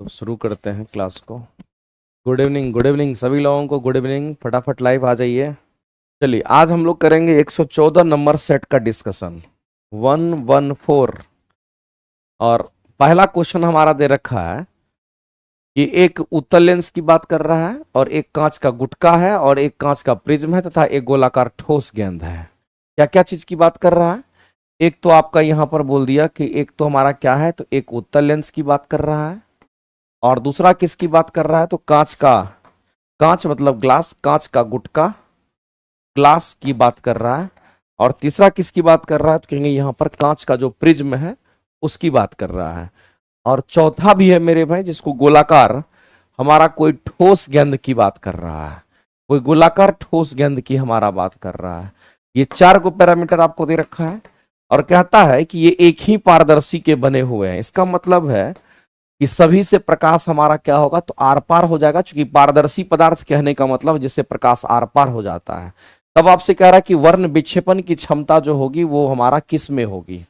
तो शुरू करते हैं क्लास को। गुड इवनिंग सभी लोगों को। गुड इवनिंग, फटाफट लाइव आ जाइए। चलिए आज हम लोग करेंगे 114 नंबर सेट का डिस्कशन 114। और पहला क्वेश्चन हमारा दे रखा है कि एक उत्तल लेंस की बात कर रहा है और एक कांच का गुटका है और एक कांच का प्रिज्म है तथा एक गोलाकार ठोस गेंद है। क्या क्या चीज की बात कर रहा है? एक तो आपका यहां पर बोल दिया कि एक तो हमारा क्या है, तो एक उत्तल लेंस की बात कर रहा है और दूसरा किसकी बात कर रहा है, तो कांच का, कांच मतलब ग्लास, कांच का गुटका ग्लास की बात कर रहा है। और तीसरा किसकी बात कर रहा है, तो कहेंगे यहां पर कांच का जो प्रिज्म है उसकी बात कर रहा है। और चौथा भी है मेरे भाई जिसको गोलाकार, हमारा कोई ठोस गेंद की बात कर रहा है, कोई गोलाकार ठोस गेंद की हमारा बात कर रहा है। ये चार को पैरामीटर आपको दे रखा है और कहता है कि ये एक ही पारदर्शी के बने हुए हैं। इसका मतलब है कि सभी से प्रकाश हमारा क्या होगा, तो आर पार हो जाएगा। क्योंकि पारदर्शी पदार्थ कहने का मतलब जिससे प्रकाश आर पार हो जाता है। तब आपसे कह रहा है कि वर्ण विक्षेपण की क्षमता जो होगी वो हमारा किस में होगी।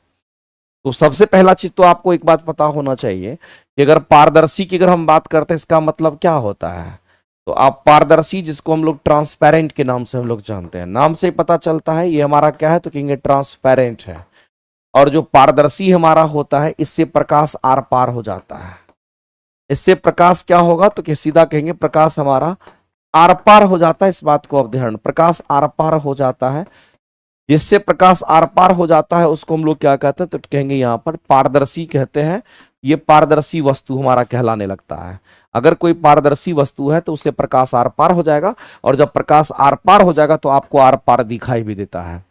तो सबसे पहला चीज तो आपको एक बात पता होना चाहिए कि अगर पारदर्शी की अगर हम बात करते हैं इसका मतलब क्या होता है, तो आप पारदर्शी जिसको हम लोग ट्रांसपेरेंट के नाम से हम लोग जानते हैं, नाम से ही पता चलता है ये हमारा क्या है, तो कहेंगे ट्रांसपेरेंट है। और जो पारदर्शी हमारा होता है इससे प्रकाश आर पार हो जाता है। इससे प्रकाश क्या होगा, तो कि सीधा कहेंगे प्रकाश हमारा आर पार हो जाता है। इस बात को अब ध्यान, प्रकाश आर पार हो जाता है। जिससे प्रकाश आर पार हो जाता है उसको हम लोग क्या कहते हैं, तो कहेंगे यहां पर पारदर्शी कहते हैं। ये पारदर्शी वस्तु हमारा कहलाने लगता है। अगर कोई पारदर्शी वस्तु है तो उससे प्रकाश आर पार हो जाएगा और जब प्रकाश आर पार हो जाएगा तो आपको आर पार दिखाई भी देता है।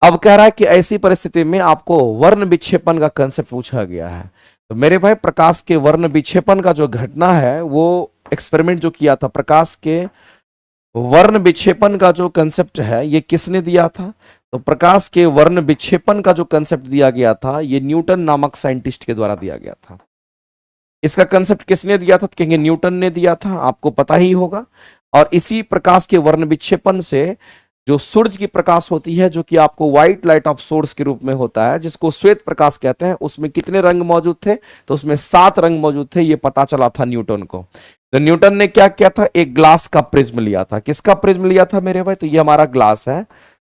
अब कह रहा है कि ऐसी परिस्थिति में आपको वर्ण विक्षेपण का कंसेप्ट पूछा गया है। तो मेरे भाई प्रकाश के वर्ण विक्षेपण का जो घटना है वो एक्सपेरिमेंट जो किया था, प्रकाश के वर्ण विक्षेपण का जो कंसेप्ट है ये किसने दिया था, तो प्रकाश के वर्ण विक्षेपण का जो कंसेप्ट दिया गया था ये न्यूटन नामक साइंटिस्ट के द्वारा दिया गया था। इसका कंसेप्ट किसने दिया था, तो कहेंगे न्यूटन ने दिया था, आपको पता ही होगा। और इसी प्रकाश के वर्ण विक्षेपण से जो सूरज की प्रकाश होती है, जो कि आपको व्हाइट लाइट ऑफ सोर्स के रूप में होता है, जिसको श्वेत प्रकाश कहते हैं, उसमें कितने रंग मौजूद थे, तो उसमें 7 रंग मौजूद थे। ये पता चला था न्यूटन को। तो न्यूटन ने क्या किया था, एक ग्लास का प्रिज्म लिया था। किसका प्रिज्म लिया था मेरे भाई, तो ये हमारा ग्लास है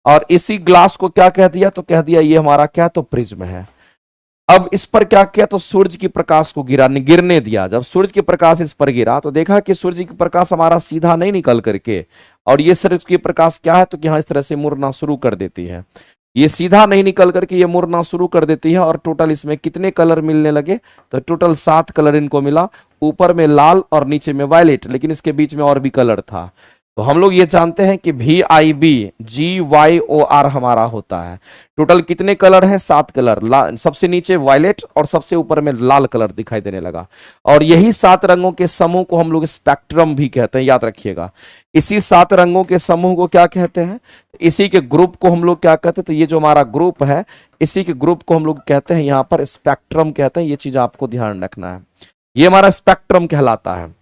और इसी ग्लास को क्या कह दिया, तो कह दिया ये हमारा क्या, तो प्रिज्म है। अब इस पर क्या किया, तो सूरज की प्रकाश को गिरने दिया। जब सूरज की प्रकाश इस पर गिरा तो देखा कि सूरज की प्रकाश हमारा सीधा नहीं निकल करके, और ये सूरज की प्रकाश क्या है, तो यहाँ इस तरह से मुड़ना शुरू कर देती है। ये सीधा नहीं निकल करके ये मुड़ना शुरू कर देती है। और टोटल इसमें कितने कलर मिलने लगे, तो टोटल 7 कलर इनको मिला। ऊपर में लाल और नीचे में वायलेट, लेकिन इसके बीच में और भी कलर था। तो हम लोग ये जानते हैं कि VIBGYOR हमारा होता है। टोटल कितने कलर हैं, 7 कलर। सबसे नीचे वायलेट और सबसे ऊपर में लाल कलर दिखाई देने लगा। और यही 7 रंगों के समूह को हम लोग स्पेक्ट्रम भी कहते हैं, याद रखिएगा। इसी 7 रंगों के समूह को क्या कहते हैं, इसी के ग्रुप को हम लोग क्या कहते हैं, तो ये जो हमारा ग्रुप है इसी के ग्रुप को हम लोग कहते हैं यहां पर स्पेक्ट्रम कहते हैं। ये चीज आपको ध्यान रखना है, ये हमारा स्पेक्ट्रम कहलाता है।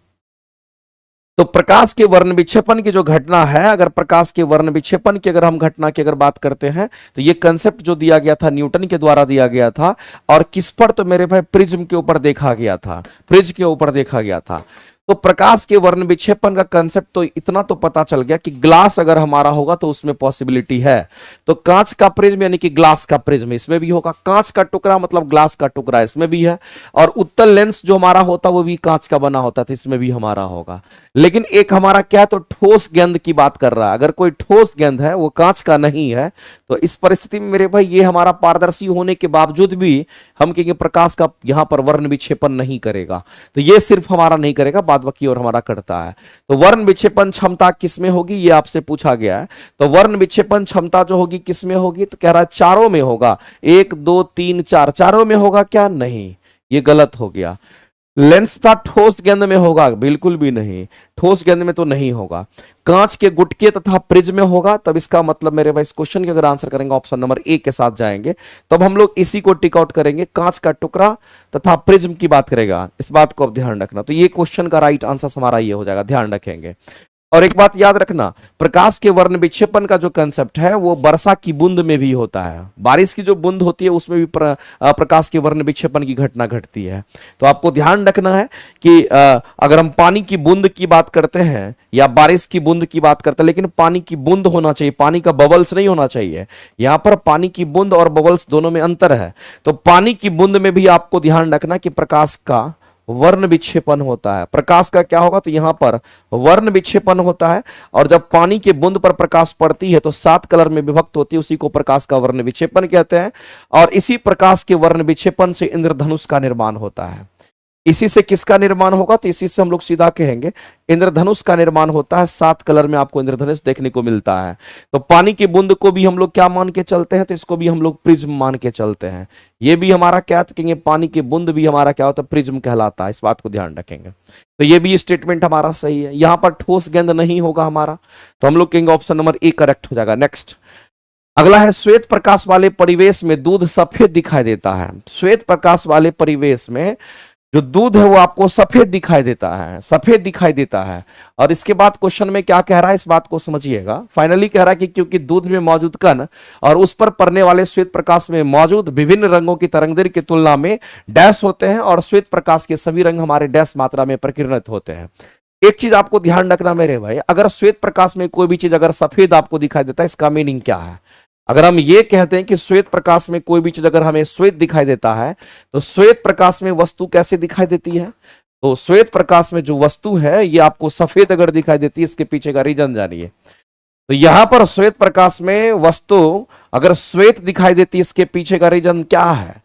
तो प्रकाश के वर्ण विक्षेपण की जो घटना है, अगर प्रकाश के वर्ण विक्षेपण की अगर हम घटना की अगर बात करते हैं, तो ये कंसेप्ट जो दिया गया था न्यूटन के द्वारा दिया गया था। और किस पर, तो मेरे भाई प्रिज्म के ऊपर देखा गया था, प्रिज्म के ऊपर देखा गया था। तो प्रकाश के वर्ण विक्षेपण का कंसेप्ट तो इतना तो पता चल गया कि ग्लास अगर हमारा होगा तो उसमें पॉसिबिलिटी है। तो कांच का प्रिज्म यानी कि ग्लास का प्रिज्म इसमें भी होगा। कांच का टुकड़ा मतलब ग्लास का टुकड़ा इसमें भी है। और उत्तल लेंस जो हमारा होता वो भी कांच का बना होता था, इसमें भी हमारा होगा। लेकिन एक हमारा क्या है, तो ठोस गेंद की बात कर रहा है। अगर कोई ठोस गेंद है वो कांच का नहीं है, तो इस परिस्थिति में मेरे भाई ये हमारा पारदर्शी होने के बावजूद भी हम कहेंगे प्रकाश का यहां पर वर्ण विक्षेपण नहीं करेगा। तो ये सिर्फ हमारा नहीं करेगा, बाद बाकी और हमारा करता है। तो वर्ण विक्षेपण क्षमता किसमें होगी, ये आपसे पूछा गया है। तो वर्ण विक्षेपण क्षमता जो होगी किसमें होगी, तो कह रहा है चारों में होगा। 1 2 3 4 चारों में होगा क्या, नहीं, ये गलत हो गया। लेंस था ठोस गेंद में होगा, बिल्कुल भी नहीं, ठोस गेंद में तो नहीं होगा। कांच के गुटके तथा प्रिज्म में होगा। तब इसका मतलब मेरे भाई इस क्वेश्चन के अगर आंसर करेंगे ऑप्शन नंबर ए के साथ जाएंगे, तब हम लोग इसी को टिक आउट करेंगे, कांच का टुकड़ा तथा प्रिज्म की बात करेगा। इस बात को अब ध्यान रखना। तो ये क्वेश्चन का राइट आंसर हमारा ये हो जाएगा, ध्यान रखेंगे। और एक बात याद रखना, प्रकाश के वर्ण विक्षेपण का जो कंसेप्ट है वो वर्षा की बूंद में भी होता है। बारिश की जो बूंद होती है उसमें भी प्रकाश के वर्ण विक्षेपण की घटना घटती है। तो आपको ध्यान रखना है कि अगर हम पानी की बूंद की बात करते हैं या बारिश की बूंद की बात करते हैं, लेकिन पानी की बूंद होना चाहिए, पानी का बबल्स नहीं होना चाहिए। यहां पर पानी की बूंद और बबल्स दोनों में अंतर है। तो पानी की बूंद में भी आपको ध्यान रखना कि प्रकाश का वर्ण विक्षेपण होता है। प्रकाश का क्या होगा, तो यहां पर वर्ण विक्षेपण होता है, और जब पानी के बूंद पर प्रकाश पड़ती है तो 7 कलर में विभक्त होती है, उसी को प्रकाश का वर्ण विक्षेपण कहते हैं। और इसी प्रकाश के वर्ण विक्षेपण से इंद्रधनुष का निर्माण होता है। इसी से किसका निर्माण होगा, तो इसी से हम लोग सीधा कहेंगे इंद्रधनुष का निर्माण होता है। 7 कलर में आपको इंद्रधनुष देखने को मिलता है। तो पानी की बूंद को भी हम लोग क्या मान के चलते हैं, तो इसको भी हम लोग प्रिज्म मान के चलते हैं। ये भी हमारा क्या कहेंगे, पानी की बूंद भी हमारा क्या होता है, प्रिज्म कहलाता है। इस बात को ध्यान रखेंगे। तो ये भी स्टेटमेंट हमारा सही है। यहां पर ठोस गेंद नहीं होगा हमारा, तो हम लोग कहेंगे ऑप्शन नंबर ए करेक्ट हो जाएगा। नेक्स्ट अगला है, श्वेत प्रकाश वाले परिवेश में दूध सफेद दिखाई देता है। श्वेत प्रकाश वाले परिवेश में जो दूध है वो आपको सफेद दिखाई देता है, सफेद दिखाई देता है। और इसके बाद क्वेश्चन में क्या कह रहा है, इस बात को समझिएगा। फाइनली कह रहा है कि क्योंकि दूध में मौजूद कण और उस पर पड़ने वाले श्वेत प्रकाश में मौजूद विभिन्न रंगों की तरंगदैर्घ्य की तुलना में डैश होते हैं, और श्वेत प्रकाश के सभी रंग हमारे डैश मात्रा में प्रकीर्णित होते हैं। एक चीज आपको ध्यान रखना मेरे भाई, अगर श्वेत प्रकाश में कोई भी चीज अगर सफेद आपको दिखाई देता है, इसका मीनिंग क्या है। अगर हम ये कहते हैं कि श्वेत प्रकाश में कोई भी चीज अगर हमें श्वेत दिखाई देता है, तो श्वेत प्रकाश में वस्तु कैसे दिखाई देती है, तो श्वेत प्रकाश में जो वस्तु है ये आपको सफेद अगर दिखाई देती है, इसके पीछे का रीजन जानिए। तो यहां पर श्वेत प्रकाश में वस्तु अगर श्वेत दिखाई देती है, इसके पीछे का रीजन क्या है,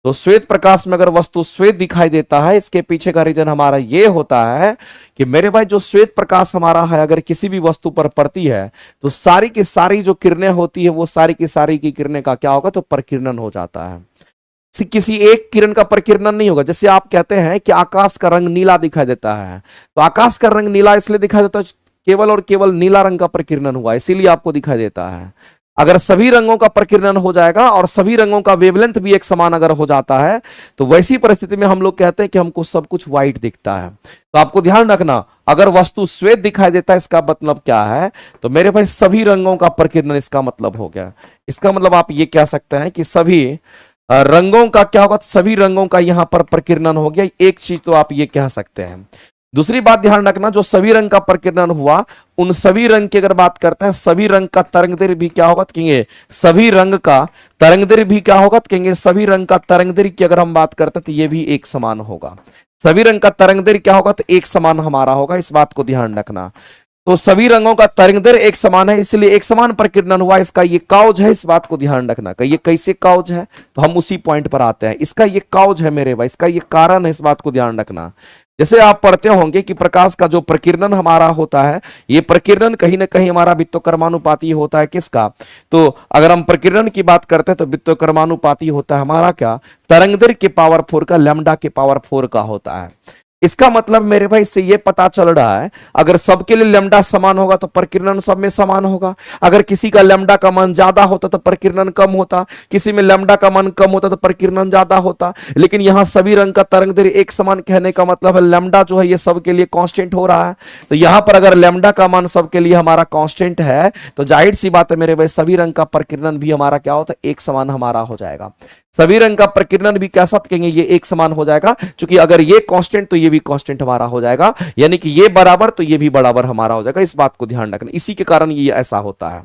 तो श्वेत प्रकाश में अगर वस्तु श्वेत दिखाई देता है, इसके पीछे का रीजन हमारा ये होता है कि मेरे भाई जो श्वेत प्रकाश हमारा है अगर किसी भी वस्तु पर पड़ती है तो सारी की सारी जो किरणें होती है वो सारी की सारी की किरणें का क्या होगा, तो प्रकीर्णन हो जाता है। किसी एक किरण का प्रकीर्णन नहीं होगा। जैसे आप कहते हैं कि आकाश का रंग नीला दिखाई देता है, तो आकाश का रंग नीला इसलिए दिखाई देता है केवल और केवल नीला रंग का प्रकीर्णन हुआ, इसीलिए आपको दिखाई देता है। अगर सभी रंगों का प्रकीर्णन हो जाएगा और सभी रंगों का वेवलेंथ भी एक समान अगर हो जाता है, तो वैसी परिस्थिति में हम लोग कहते हैं कि हमको सब कुछ व्हाइट दिखता है। तो आपको ध्यान रखना, अगर वस्तु श्वेत दिखाई देता है इसका मतलब क्या है, तो मेरे भाई सभी रंगों का प्रकीर्णन इसका मतलब हो गया। इसका मतलब आप ये कह सकते हैं कि सभी रंगों का क्या होगा, सभी रंगों का यहां पर प्रकीर्णन हो गया। एक चीज तो आप ये कह सकते हैं। दूसरी बात ध्यान रखना, जो सभी रंग का प्रकीर्णन हुआ उन सभी रंग की अगर बात करते हैं, सभी रंग का तरंगदैर्घ्य भी क्या होगा, तो कहेंगे सभी रंग का तरंगदैर्घ्य भी क्या होगा, तो कहेंगे सभी रंग का तरंगदैर्घ्य की अगर हम बात करते हैं तो ये भी एक समान होगा। सभी रंग का तरंगदैर्घ्य क्या होगा, तो एक समान हमारा होगा। इस बात को ध्यान रखना। तो सभी रंगों का तरंगदैर्घ्य एक समान है, इसलिए एक समान प्रकीर्णन हुआ। इसका ये काउज है, इस बात को ध्यान रखना। ये कैसे काउज है, तो हम उसी पॉइंट पर आते हैं। इसका ये काउज है मेरे भाई, इसका ये कारण है, इस बात को ध्यान रखना। जैसे आप पढ़ते होंगे कि प्रकाश का जो प्रकीर्णन हमारा होता है, ये प्रकीर्णन कहीं ना कहीं हमारा वित्तोकर्मानुपाती होता है। किसका, तो अगर हम प्रकीर्णन की बात करते हैं तो वित्तोकर्मानुपाती होता है हमारा क्या, तरंगदैर्घ्य के पावर 4 का, लैम्डा के पावर 4 का होता है। इसका मतलब मेरे भाई इससे ये पता चल रहा है, अगर सबके लिए लैम्डा समान होगा तो प्रकीर्णन सब में समान होगा। अगर किसी का लैम्डा का मान ज्यादा होता तो प्रकीर्णन कम होता, किसी में लैम्डा का मान कम होता तो प्रकीर्णन ज्यादा होता। लेकिन यहां सभी रंग का तरंगदैर्घ्य एक समान कहने का मतलब है लैम्डा जो है ये सबके लिए कांस्टेंट हो रहा है। तो यहां पर अगर लैम्डा का मान सबके लिए हमारा कांस्टेंट है, तो जाहिर सी बात है मेरे भाई सभी रंग का प्रकीर्णन भी हमारा क्या होता है, एक समान हमारा हो जाएगा। सभी रंग का प्रकीर्णन भी कैसा कहेंगे, ये एक समान हो जाएगा, क्योंकि अगर ये कांस्टेंट तो ये भी कांस्टेंट हमारा हो जाएगा, यानी कि ये बराबर तो ये भी बराबर हमारा हो जाएगा। इस बात को ध्यान रखना, इसी के कारण ये ऐसा होता है।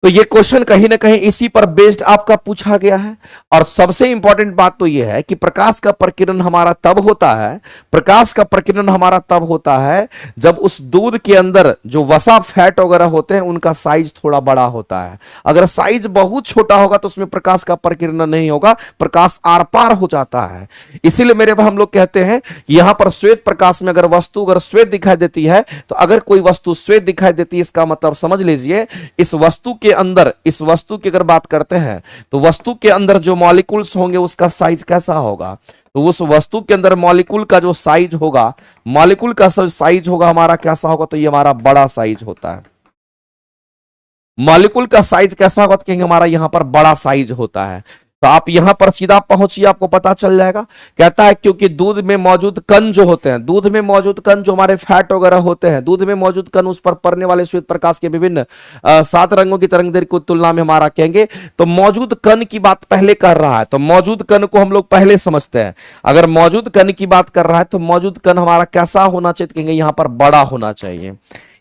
तो ये क्वेश्चन कहीं ना कहीं इसी पर बेस्ड आपका पूछा गया है। और सबसे इंपॉर्टेंट बात तो ये है कि प्रकाश का प्रकीर्णन हमारा तब होता है, प्रकाश का प्रकीर्णन हमारा तब होता है जब उस दूध के अंदर जो वसा फैट वगैरह होते हैं उनका साइज थोड़ा बड़ा होता है। अगर साइज बहुत छोटा होगा तो उसमें प्रकाश का प्रकीर्णन नहीं होगा, प्रकाश आर पार हो जाता है। इसीलिए मेरे हम लोग कहते हैं कि यहां पर श्वेत प्रकाश में अगर वस्तु अगर श्वेत दिखाई देती है, तो अगर कोई वस्तु श्वेत दिखाई देती है इसका मतलब समझ लीजिए इस वस्तु के अंदर, इस वस्तु की अगर बात करते हैं तो वस्तु के अंदर जो मॉलिक्यूल्स होंगे उसका साइज कैसा होगा, तो उस वस्तु के अंदर मॉलिक्यूल का जो साइज होगा, मॉलिक्यूल का साइज होगा हमारा कैसा होगा, तो ये हमारा बड़ा साइज होता है। मॉलिक्यूल का साइज कैसा होगा, तो कहेंगे हमारा यहां पर बड़ा साइज होता है। तो आप यहां पर सीधा पहुंचिए, आपको पता चल जाएगा। कहता है क्योंकि दूध में मौजूद कण जो होते हैं, दूध में मौजूद कण जो हमारे फैट वगैरह होते हैं, दूध में मौजूद कण उस पर पड़ने वाले श्वेत प्रकाश के विभिन्न 7 रंगों की तरंगदैर्घ्य की तुलना में हमारा कहेंगे तो मौजूद कण की बात पहले कर रहा है, तो मौजूद कण को हम लोग पहले समझते हैं। अगर मौजूद कण की बात कर रहा है तो मौजूद कण हमारा कैसा होना चाहिए, कहेंगे यहां पर बड़ा होना चाहिए।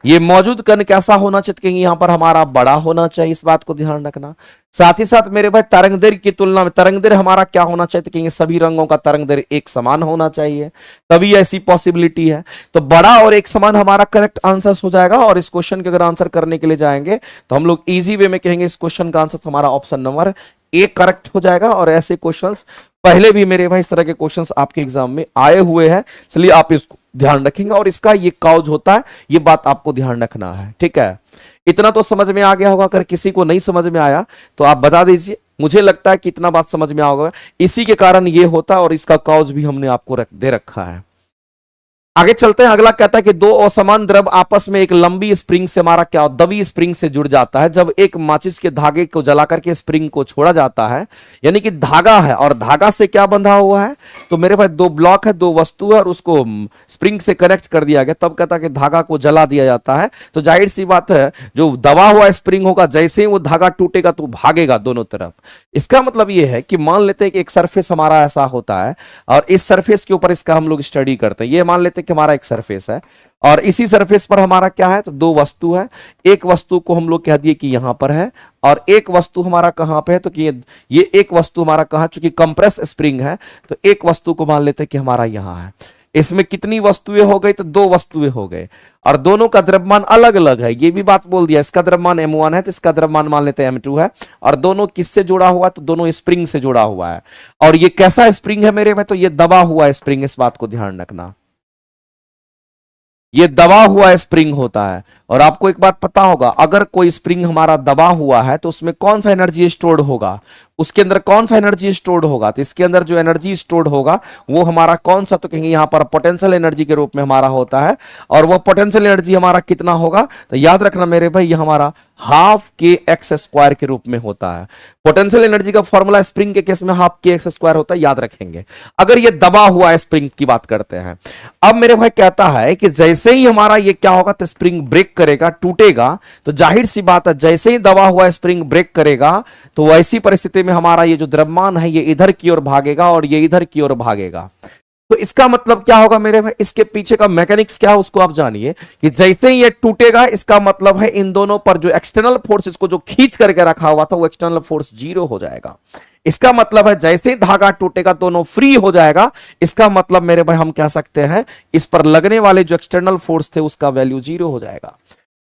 ये मौजूद कण कैसा होना चाहिए, कहेंगे यहां पर हमारा बड़ा होना चाहिए, इस बात को ध्यान रखना। साथ ही साथ मेरे भाई तरंगदैर्घ्य की तुलना में तरंगदैर्घ्य हमारा क्या होना चाहिए, कहेंगे सभी रंगों का तरंगदैर्घ्य एक समान होना चाहिए, तभी ऐसी पॉसिबिलिटी है। तो बड़ा और एक समान हमारा करेक्ट आंसर हो जाएगा। और इस क्वेश्चन के अगर आंसर करने के लिए जाएंगे तो हम लोग इजी वे में कहेंगे इस क्वेश्चन का आंसर हमारा ऑप्शन नंबर ए करेक्ट हो जाएगा। और ऐसे क्वेश्चंस पहले भी मेरे भाई इस तरह के क्वेश्चंस आपके एग्जाम में आए हुए हैं, इसलिए आप इसको ध्यान रखेंगे और इसका ये कॉज होता है, ये बात आपको ध्यान रखना है। ठीक है, इतना तो समझ में आ गया होगा। अगर किसी को नहीं समझ में आया तो आप बता दीजिए, मुझे लगता है कि इतना बात समझ में आ होगा, इसी के कारण ये होता है और इसका कॉज भी हमने आपको दे रखा है। आगे चलते हैं। अगला कहता है कि दो असमान द्रव आपस में एक लंबी स्प्रिंग से हमारा क्या दबी स्प्रिंग से जुड़ जाता है। जब एक माचिस के धागे को जला करके स्प्रिंग को छोड़ा जाता है, यानी कि धागा है और धागा से क्या बंधा हुआ है, तो मेरे पास दो ब्लॉक है, दो वस्तु है और उसको स्प्रिंग से कनेक्ट कर दिया गया। तब कहता है कि धागा को जला दिया जाता है। तो जाहिर सी बात है जो दबा हुआ स्प्रिंग होगा, जैसे ही वो धागा टूटेगा तो भागेगा दोनों तरफ। इसका मतलब ये है कि मान लेते हैं कि एक सरफेस हमारा ऐसा होता है और इस सरफेस के ऊपर इसका हम लोग स्टडी करते हैं। ये मान लेते हैं कि हमारा एक सरफेस है और इसी सरफेस पर हमारा क्या है, तो दो वस्तु है। एक वस्तु को हम लोग कह दिए कि यहां पर है और एक वस्तु हमारा कहां पे है, तो कि ये एक वस्तु हमारा कहां, चूंकि कंप्रेस स्प्रिंग है तो एक वस्तु को मान लेते हैं कि हमारा यहां है। इसमें कितनी वस्तुएं हो गई, तो दो वस्तुएं हो गए और दोनों का द्रव्यमान अलग अलग है। ये भी बात बोल दिया, इसका द्रव्यमान m1 है तो इसका द्रव्यमान मान लेते हैं m2 है और दोनों किससे जुड़ा हुआ है, तो दोनों स्प्रिंग से जुड़ा हुआ है। और ये कैसा स्प्रिंग है मेरे में, तो ये दबा हुआ स्प्रिंग, इस बात को ध्यान रखना, ये दबा हुआ स्प्रिंग होता है। और आपको एक बात पता होगा, अगर कोई स्प्रिंग हमारा दबा हुआ है तो उसमें कौन सा एनर्जी स्टोर्ड होगा, उसके अंदर कौन सा एनर्जी स्टोर्ड होगा, तो इसके अंदर जो एनर्जी स्टोर्ड होगा वो हमारा कौन सा, तो कहेंगे यहां पर पोटेंशियल एनर्जी के रूप में हमारा होता है। और वो पोटेंशियल एनर्जी हमारा कितना होगा, तो याद रखना मेरे भाई ये हमारा हाफ के एक्स स्क्वायर के रूप में होता है। पोटेंशियल एनर्जी का फॉर्मूला स्प्रिंग के केस में हाफ के एक्स स्क्वायर होता है, याद रखेंगे अगर ये दबा हुआ स्प्रिंग की बात करते हैं। अब मेरे भाई कहता है कि जैसे ही हमारा ये क्या होगा, तो स्प्रिंग ब्रेक करेगा, टूटेगा, तो जाहिर सी बात है जैसे ही दबा हुआ स्प्रिंग ब्रेक करेगा तो वैसी परिस्थिति में हमारा ये जो द्रव्यमान है ये इधर की ओर भागेगा और ये इधर की ओर भागेगा। तो इसका मतलब क्या होगा मेरे भाई, इसके पीछे का मैकेनिक्स क्या है उसको आप जानिए कि जैसे ही ये टूटेगा इसका मतलब है इन दोनों पर जो एक्सटर्नल फोर्स इसको जो खींच करके रखा हुआ था वो एक्सटर्नल फोर्स जीरो हो जाएगा। इसका मतलब है जैसे ही धागा टूटेगा दोनों फ्री हो जाएगा। इसका मतलब मेरे भाई हम कह सकते हैं इस पर लगने वाले जो एक्सटर्नल फोर्स थे उसका वैल्यू जीरो हो जाएगा।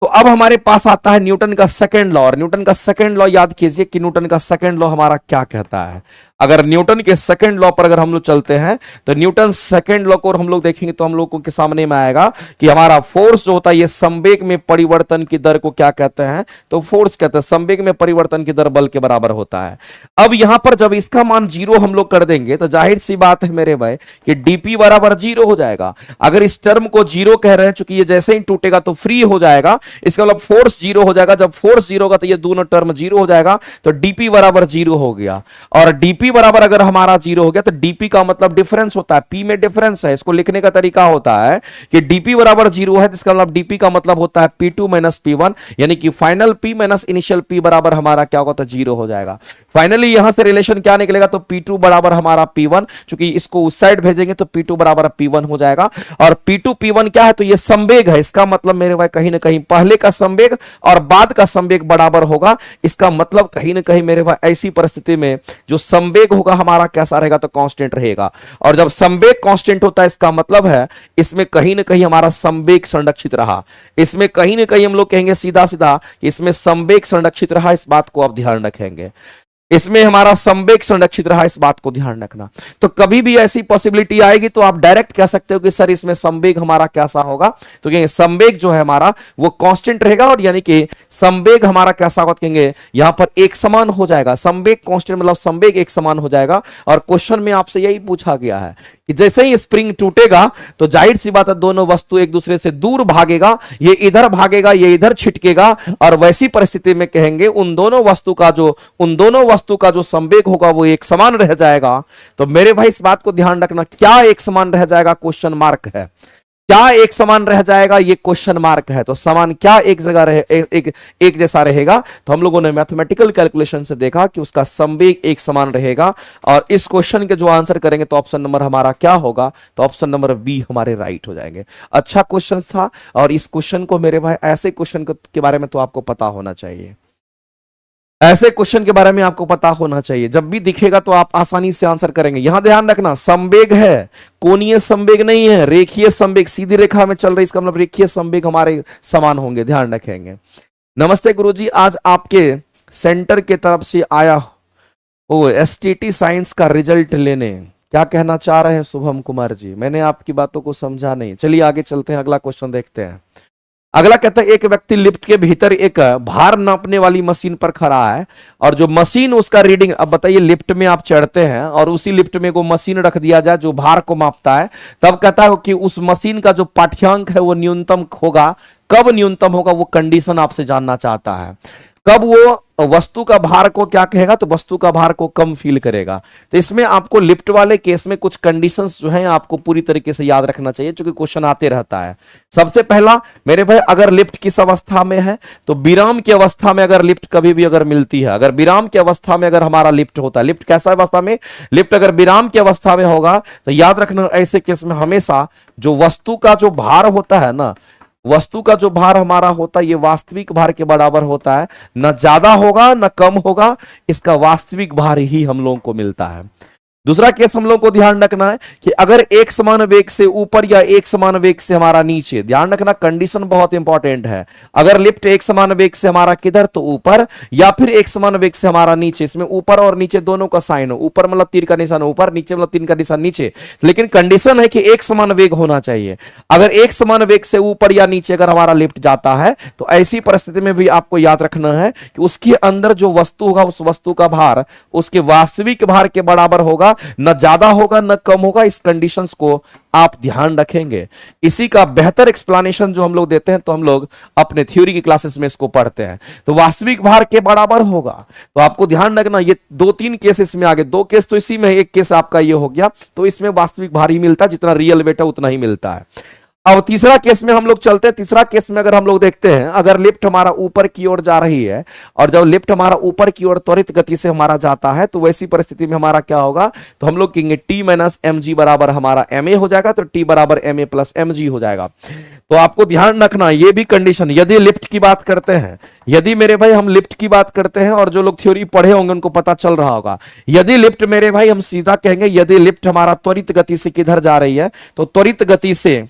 तो अब हमारे पास आता है न्यूटन का सेकंड लॉ। और न्यूटन का सेकंड लॉ याद कीजिए कि न्यूटन का सेकंड लॉ हमारा क्या कहता है। अगर न्यूटन के सेकंड लॉ पर अगर हम लोग चलते हैं तो न्यूटन सेकंड लॉ को हम लोग देखेंगे तो हम लोगों के सामने में आएगा कि हमारा फोर्स जो होता है ये संवेग में परिवर्तन की दर को क्या कहते हैं, तो फोर्स कहते हैं। संवेग में परिवर्तन की दर बल के बराबर होता है। अब यहां पर जब इसका मान जीरो हम लोग कर देंगे तो जाहिर सी बात है मेरे भाई कि डीपी बराबर जीरो हो जाएगा। अगर इस टर्म को जीरो कह रहे हैं, चूंकि ये जैसे ही टूटेगा तो फ्री हो जाएगा, इसका मतलब फोर्स जीरो हो जाएगा। जब फोर्स जीरो होगा तो ये दोनों टर्म जीरो हो जाएगा, तो डीपी बराबर जीरो हो गया। और डीपी बराबर अगर हमारा जीरो हो गया तो डीपी का मतलब डिफरेंस होता है, पी में डिफरेंस है। इसको लिखने का तरीका होता है कि डीपी बराबर जीरो है, इसका मतलब डीपी का मतलब होता है P2 माइनस P1, यानी कि final P minus initial P बराबर हमारा क्या होगा, तो जीरो हो जाएगा। फाइनली यहां से रिलेशन क्या निकलेगा, तो P2 बराबर हमारा P1, चूंकि इसको उस साइड भेजेंगे तो P2 बराबर P1 हो जाएगा। और P2 P1 क्या है, तो ये संवेग है। इसका मतलब मेरे भाई कहीं ना कहीं पहले का संवेग और बाद का संवेग बराबर होगा। इसका मतलब कहीं ना कहीं मेरे भाई ऐसी परिस्थिति में जो संवेग होगा हमारा कैसा रहेगा, तो कांस्टेंट रहेगा। और जब संवेग कांस्टेंट होता है इसका मतलब है इसमें कहीं ना कहीं हमारा संवेग संरक्षित रहा। इसमें कहीं ना कहीं हम लोग कहेंगे सीधा सीधा कि इसमें संवेग संरक्षित रहा। इस बात को आप ध्यान रखेंगे, इसमें हमारा संवेग संरक्षित रहा, इस बात को ध्यान रखना। तो कभी भी ऐसी पॉसिबिलिटी आएगी तो आप डायरेक्ट कह सकते हो कि सर इसमें संवेग हमारा कैसा होगा, तो कहेंगे संवेग जो है हमारा वो कांस्टेंट रहेगा। और यानी कि संवेग हमारा कैसा होगा, कहेंगे यहां पर एक समान हो जाएगा। संवेग कांस्टेंट मतलब संवेग एक समान हो जाएगा। और क्वेश्चन में आपसे यही पूछा गया है कि जैसे ही स्प्रिंग टूटेगा तो जाहिर सी बात है दोनों वस्तु एक दूसरे से दूर भागेगा, ये इधर भागेगा, ये इधर छिटकेगा। और वैसी परिस्थिति में कहेंगे उन दोनों वस्तु वस्तु का जो संवेग होगा वो एक समान रह जाएगा। तो मेरे भाई इस बात को ध्यान रखना, क्या एक समान रह जाएगा, क्वेश्चन मार्क है। क्या एक समान रह जाएगा, ये क्वेश्चन मार्क है। तो समान क्या एक जगह रहे, एक जैसा रहेगा। तो हम लोगों ने मैथमेटिकल कैलकुलेशन से देखा कि उसका संवेग एक समान रहेगा। और इस क्वेश्चन के जो आंसर करेंगे तो ऑप्शन नंबर हमारा क्या होगा, तो ऑप्शन नंबर बी हमारे राइट हो जाएंगे। अच्छा क्वेश्चन था, और इस क्वेश्चन को मेरे भाई, ऐसे क्वेश्चन के बारे में तो आपको पता होना चाहिए, ऐसे क्वेश्चन के बारे में आपको पता होना चाहिए। जब भी दिखेगा तो आप आसानी से आंसर करेंगे। यहां ध्यान रखना, संवेग है, कोणीय संवेग नहीं है, रेखीय संवेग, सीधी रेखा में चल रही, इसका मतलब रेखीय संवेग हमारे समान होंगे, ध्यान रखेंगे। नमस्ते गुरुजी, आज आपके सेंटर के तरफ से आया हो एसटीटी साइंस का रिजल्ट लेने, क्या कहना चाह रहे हैं शुभम कुमार जी? मैंने आपकी बातों को समझा नहीं। चलिए आगे चलते हैं, अगला क्वेश्चन देखते हैं। अगला कहता है, एक व्यक्ति लिफ्ट के भीतर एक भार नापने वाली मशीन पर खड़ा है, और जो मशीन उसका रीडिंग, अब बताइए लिफ्ट में आप चढ़ते हैं और उसी लिफ्ट में को मशीन रख दिया जाए जो भार को मापता है, तब कहता है कि उस मशीन का जो पाठ्यांक है वो न्यूनतम होगा। कब न्यूनतम होगा वो कंडीशन आपसे जानना चाहता है। कब वो वस्तु का भार को क्या कहेगा, तो वस्तु का भार को कम फील करेगा। तो इसमें आपको लिफ्ट वाले केस में कुछ कंडीशंस जो हैं आपको पूरी तरीके से याद रखना चाहिए, क्योंकि क्वेश्चन आते रहता है। सबसे पहला मेरे भाई, अगर लिफ्ट किस अवस्था में है, तो विराम की अवस्था में अगर लिफ्ट कभी भी अगर मिलती है, अगर विराम की अवस्था में अगर हमारा लिफ्ट होता है, लिफ्ट कैसा अवस्था में, लिफ्ट अगर विराम की अवस्था में होगा, तो याद रखना ऐसे केस में हमेशा जो वस्तु का जो भार होता है ना, वस्तु का जो भार हमारा होता है ये वास्तविक भार के बराबर होता है, न ज्यादा होगा न कम होगा, इसका वास्तविक भार ही हम लोगों को मिलता है। दूसरा केस हम लोग को ध्यान रखना है कि अगर एक समान वेग से ऊपर या एक समान वेग से हमारा नीचे, ध्यान रखना कंडीशन बहुत इंपॉर्टेंट है। अगर लिफ्ट एक समान वेग से हमारा किधर, तो ऊपर, या फिर एक समान वेग से हमारा नीचे, इसमें ऊपर और नीचे दोनों का साइन हो, ऊपर मतलब तीर का निशान ऊपर, नीचे मतलब तीर का निशान नीचे, लेकिन कंडीशन है कि एक समान वेग होना चाहिए। अगर एक समान वेग से ऊपर या नीचे अगर हमारा लिफ्ट जाता है, तो ऐसी परिस्थिति में भी आपको याद रखना है कि उसके अंदर जो वस्तु होगा उस वस्तु का भार उसके वास्तविक भार के बराबर होगा, न ज्यादा होगा न कम होगा। इस कंडीशंस को आप ध्यान रखेंगे। इसी का बेहतर एक्सप्लेनेशन जो हम लोग देते हैं, तो हम लोग अपने थ्योरी की क्लासेस में इसको पढ़ते हैं। तो वास्तविक भार के बराबर होगा, तो आपको ध्यान रखना ये दो तीन केसेस में आगे, दो केस तो इसी में, एक केस आपका ये हो गया, तो इसमें वास्तविक भार ही मिलता है, जितना रियल वेट है उतना ही मिलता है। अब तीसरा केस में हम लोग चलते हैं। तीसरा केस में अगर हम लोग देखते हैं, अगर लिफ्ट हमारा ऊपर की ओर जा रही है, और जब लिफ्ट हमारा ऊपर की ओर त्वरित गति से हमारा जाता है, तो वैसी परिस्थिति में हमारा क्या होगा, तो हम लोग कहेंगे टी माइनस एम जी बराबर हमारा एम ए हो जाएगा, तो टी बराबर M A plus M G हो जाएगा। तो आपको ध्यान रखना ये भी कंडीशन, यदि लिफ्ट की बात करते हैं, यदि मेरे भाई हम लिफ्ट की बात करते हैं, और जो लोग थ्योरी पढ़े होंगे उनको पता चल रहा होगा, यदि लिफ्ट मेरे भाई हम सीधा कहेंगे, यदि लिफ्ट हमारा त्वरित गति से किधर जा रही है, तो त्वरित गति से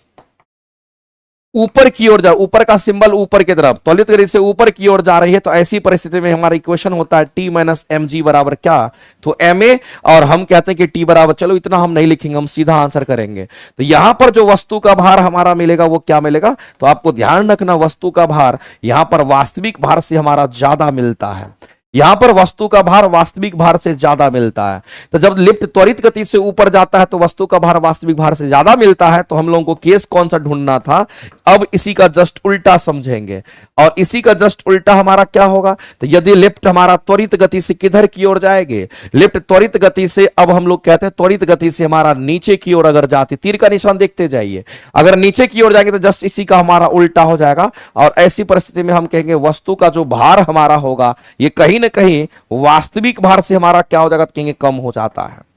ऊपर की ओर जा, ऊपर का सिंबल ऊपर की तरफ, त्वरित गति से ऊपर की ओर जा रही है, तो ऐसी परिस्थिति में हमारा इक्वेशन होता है टी माइनस एम जी बराबर क्या, तो एम ए, और हम कहते हैं कि टी बराबर, चलो इतना हम नहीं लिखेंगे, हम सीधा आंसर करेंगे। तो यहां पर जो वस्तु का भार हमारा मिलेगा वो क्या मिलेगा, तो आपको ध्यान रखना वस्तु का भार यहां पर वास्तविक भार से हमारा ज्यादा मिलता है। यहां पर वस्तु का भार वास्तविक भार से ज्यादा मिलता है। तो जब लिफ्ट त्वरित गति से ऊपर जाता है तो वस्तु का भार वास्तविक भार से ज्यादा मिलता है। तो हम लोगों को केस कौन सा ढूंढना था, अब इसी का जस्ट उल्टा समझेंगे, और इसी का जस्ट उल्टा हमारा क्या होगा, तो यदि लिफ्ट हमारा त्वरित गति से किधर की ओर जाएंगे, लिफ्ट त्वरित गति से, अब हम लोग कहते हैं त्वरित गति से हमारा नीचे की ओर अगर जाती, तीर का निशान देखते जाइए, अगर नीचे की ओर जाएंगे तो जस्ट इसी का हमारा उल्टा हो जाएगा। और ऐसी परिस्थिति में हम कहेंगे वस्तु का जो भार हमारा होगा ये कहीं न कहीं वास्तविक भार से हमारा क्या हो जाएगा, तो कहेंगे कम हो जाता है,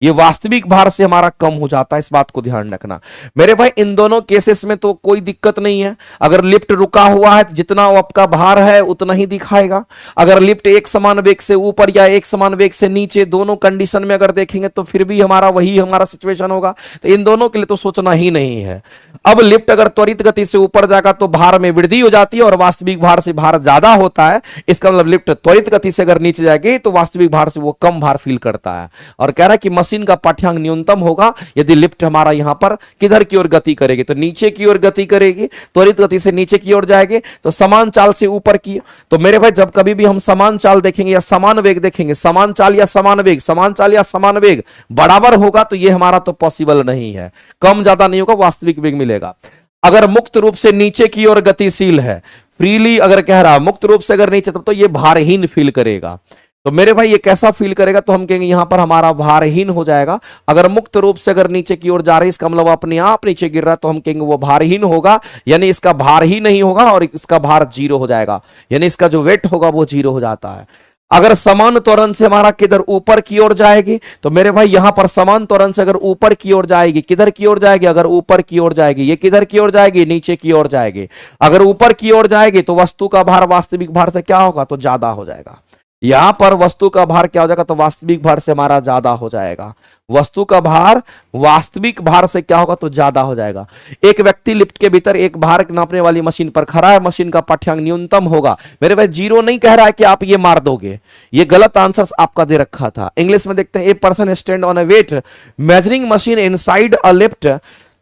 ये वास्तविक भार से हमारा कम हो जाता है। इस बात को ध्यान रखना मेरे भाई। इन दोनों केसेस में तो कोई दिक्कत नहीं है। अगर लिफ्ट रुका हुआ है जितना आपका भार है उतना ही दिखाएगा। अगर लिफ्ट एक समान वेग से ऊपर या एक समान वेग से नीचे, दोनों कंडीशन में अगर देखेंगे तो फिर भी हमारा वही हमारा सिचुएशन होगा। तो इन दोनों के लिए तो सोचना ही नहीं है। अब लिफ्ट अगर त्वरित गति से ऊपर जाएगा तो भार में वृद्धि हो जाती है और वास्तविक भार से भार ज्यादा होता है। इसका मतलब लिफ्ट त्वरित गति से अगर नीचे जाएगी तो वास्तविक भार से वो कम भार फील करता है। और कह रहा है कि मशीन का पाठ्यांक न्यूनतम होगा यदि लिफ्ट हमारा यहां पर किधर की ओर गति करेगी, तो नीचे की ओर गति करेगी, त्वरित गति से नीचे की ओर जाएगी तो समान चाल से ऊपर की। तो मेरे भाई जब कभी भी हम समान चाल देखेंगे या समान वेग देखेंगे, समान चाल या समान वेग, समान चाल या समान वेग बराबर होगा तो ये हमारा तो पॉसिबल नहीं है, कम ज्यादा नहीं होगा, वास्तविक वेग मिलेगा। अगर मुक्त रूप से नीचे की ओर गतिशील है, फ्रीली अगर कह रहा मुक्त रूप से अगर नीचे, तब तो ये भारहीन फील करेगा। तो मेरे भाई ये कैसा फील करेगा, तो हम कहेंगे यहां पर हमारा भारहीन हो जाएगा। अगर मुक्त रूप से अगर नीचे की ओर जा रही है, इसका मतलब अपने आप नीचे गिर रहा है, तो हम कहेंगे वो भारहीन होगा, यानी इसका भार ही नहीं होगा और इसका भार जीरो हो जाएगा, यानी इसका जो वेट होगा वो जीरो हो जाता है। अगर समान त्वरण से हमारा किधर ऊपर की ओर जाएगी, तो मेरे भाई यहां पर समान त्वरण से अगर ऊपर की ओर जाएगी, किधर की ओर जाएगी, अगर ऊपर की ओर जाएगी, ये किधर की ओर जाएगी, नीचे की ओर जाएगी। अगर ऊपर की ओर जाएगी तो वस्तु का भार वास्तविक भार से क्या होगा, तो ज्यादा हो जाएगा। यहां पर वस्तु का भार क्या हो जाएगा, तो वास्तविक भार से हमारा ज्यादा हो जाएगा। वस्तु का भार वास्तविक भार से क्या होगा, तो ज्यादा हो जाएगा। एक व्यक्ति लिफ्ट के भीतर एक भार नापने वाली मशीन पर खड़ा है, मशीन का पाठ्यांक न्यूनतम होगा। मेरे भाई जीरो नहीं कह रहा है कि आप ये मार दोगे, ये गलत आंसर आपका दे रखा था। इंग्लिश में देखते हैं, a person stand on a weight measuring machine inside a lift,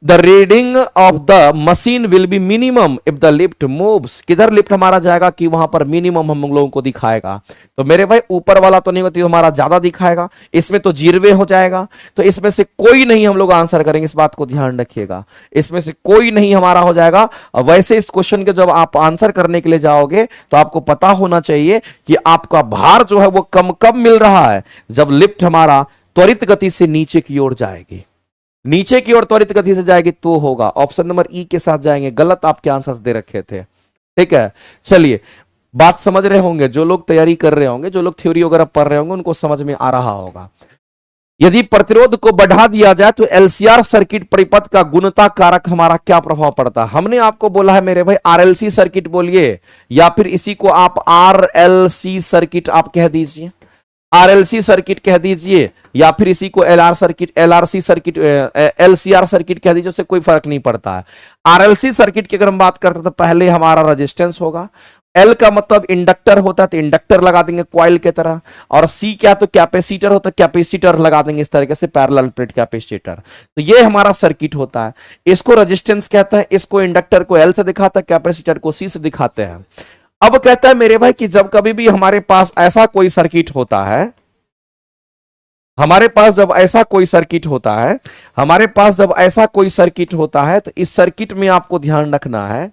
the reading of the machine will be minimum if the lift moves. किधर लिफ्ट हमारा जाएगा कि वहां पर मिनिमम हम लोगों को दिखाएगा। तो मेरे भाई ऊपर वाला तो नहीं होती, हमारा ज्यादा दिखाएगा, इसमें तो जीरवे हो जाएगा। तो इसमें से कोई नहीं हम लोग आंसर करेंगे, इस बात को ध्यान रखिएगा, इसमें से कोई नहीं हमारा हो जाएगा। वैसे इस क्वेश्चन के जब आप आंसर करने के लिए जाओगे तो आपको पता होना चाहिए कि आपका भार जो है वो कम कब मिल रहा है, जब लिफ्ट हमारा त्वरित गति से नीचे की ओर जाएगी। नीचे की ओर त्वरित गति से जाएगी तो होगा। ऑप्शन नंबर ई के साथ जाएंगे, गलत आपके आंसर्स दे रखे थे। ठीक है, चलिए बात समझ रहे होंगे, जो लोग तैयारी कर रहे होंगे, जो लोग थ्योरी वगैरह पढ़ रहे होंगे, उनको समझ में आ रहा होगा। यदि प्रतिरोध को बढ़ा दिया जाए तो एलसीआर सर्किट परिपथ का गुणता कारक हमारा क्या प्रभाव पड़ता है। हमने आपको बोला है मेरे भाई आरएलसी सर्किट बोलिए, या फिर इसी को आप आरएलसी सर्किट आप कह दीजिए, आरएलसी सर्किट कह दीजिए, या फिर इसी को LR circuit, LRC circuit, LCR circuit कह दीजिए, उससे कोई फर्क नहीं पड़ता है। आरएलसी सर्किट की अगर हम बात करते हैं तो पहले हमारा रेजिस्टेंस होगा, एल का मतलब इंडक्टर होता है तो इंडक्टर लगा देंगे कॉइल की तरह, और सी क्या तो कैपेसिटर होता है, कैपेसिटर लगा देंगे इस तरीके से पैरेलल प्लेट कैपेसिटर। तो ये हमारा सर्किट होता है, इसको रेजिस्टेंस कहते हैं, इसको इंडक्टर को एल से दिखाता है, कैपेसिटर को सी से दिखाते हैं। अब कहता है मेरे भाई कि जब कभी भी हमारे पास ऐसा कोई सर्किट होता है, हमारे पास जब ऐसा कोई सर्किट होता है, हमारे पास जब ऐसा कोई सर्किट होता है, तो इस सर्किट में आपको ध्यान रखना है,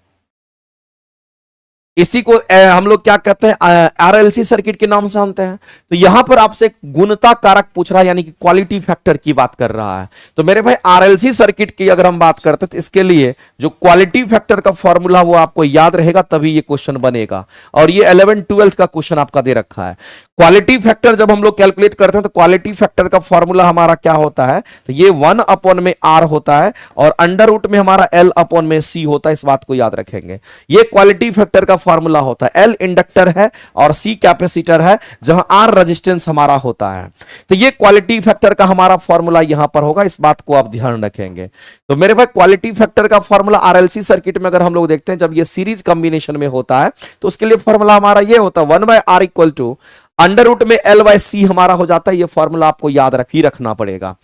इसी को हम लोग क्या कहते हैं, आरएलसी सर्किट के नाम से जानते हैं। तो यहां पर आपसे गुणता कारक पूछ रहा है, यानी कि क्वालिटी फैक्टर की बात कर रहा है। तो मेरे भाई आरएलसी सर्किट की अगर हम बात करते हैं तो इसके लिए जो क्वालिटी फैक्टर का फॉर्मूला वो आपको याद रहेगा, तभी ये क्वेश्चन बनेगा। और ये 11-12 का क्वेश्चन आपका दे रखा है। क्वालिटी फैक्टर जब हम लोग कैलकुलेट करते हैं तो क्वालिटी फैक्टर का फॉर्मूला हमारा क्या होता है, तो ये 1/r होता है, और अंडर रूट में हमारा l/c होता है, इस बात को याद रखेंगे। ये क्वालिटी फैक्टर का फॉर्मूला होता है। L इंडक्टर है और C कैपेसिटर है, जहां R रेजिस्टेंस हमारा होता है। तो ये क्वालिटी फैक्टर का हमारा फॉर्मूला यहां पर होगा, इस बात को आप ध्यान रखेंगे। तो मेरे भाई क्वालिटी फैक्टर का फॉर्मूला आरएलसी सर्किट में अगर हम लोग देखते हैं, जब ये सीरीज कॉम्बिनेशन में होता है तो उसके लिए फॉर्मूला हमारा ये होता है 1/r equal to under root में L/C हमारा हो जाता है। ये फॉर्मूला आपको याद रखना पड़ेगा।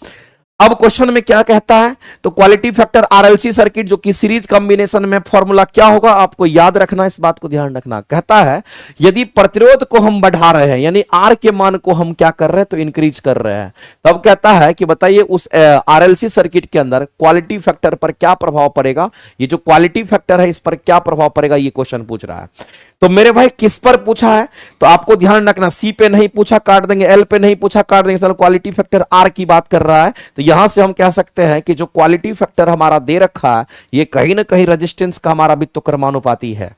अब क्वेश्चन में क्या कहता है, तो क्वालिटी फैक्टर आरएलसी सर्किट जो कि सीरीज कॉम्बिनेशन में फॉर्मूला क्या होगा आपको याद रखना, इस बात को ध्यान रखना। कहता है यदि प्रतिरोध को हम बढ़ा रहे हैं, यानी आर के मान को हम क्या कर रहे हैं, तो इंक्रीज कर रहे हैं, तब कहता है कि बताइए उस आरएलसी सर्किट के अंदर क्वालिटी फैक्टर पर क्या प्रभाव पड़ेगा। ये जो क्वालिटी फैक्टर है इस पर क्या प्रभाव पड़ेगा, ये क्वेश्चन पूछ रहा है। तो मेरे भाई किस पर पूछा है, तो आपको ध्यान रखना, सी पे नहीं पूछा काट देंगे, एल पे नहीं पूछा काट देंगे, क्वालिटी फैक्टर आर की बात कर रहा है। तो यहां से हम कह सकते हैं कि जो क्वालिटी फैक्टर हमारा दे रखा है ये कहीं ना कहीं रेजिस्टेंस का हमारा भी तो क्रमानुपाती है।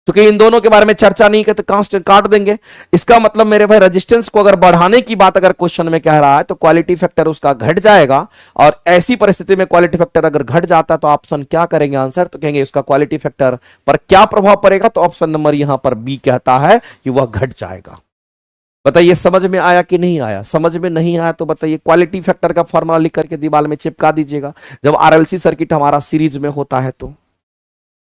क्योंकि इन दोनों के बारे में चर्चा नहीं करते, कांस्टेंट काट देंगे। इसका मतलब मेरे भाई रेजिस्टेंस को अगर बढ़ाने की बात अगर क्वेश्चन में कह रहा है तो क्वालिटी फैक्टर उसका घट जाएगा, और ऐसी परिस्थिति में क्वालिटी फैक्टर अगर घट जाता है तो ऑप्शन क्या करेंगे आंसर, तो कहेंगे उसका क्वालिटी फैक्टर पर क्या प्रभाव पड़ेगा, तो ऑप्शन नंबर यहां पर बी कहता है कि वह घट जाएगा। बताइए समझ में आया कि नहीं आया। समझ में नहीं आया तो बताइए, क्वालिटी फैक्टर का फॉर्मूला लिख करके दीवार में चिपका दीजिएगा जब आरएलसी सर्किट हमारा सीरीज में होता है तो।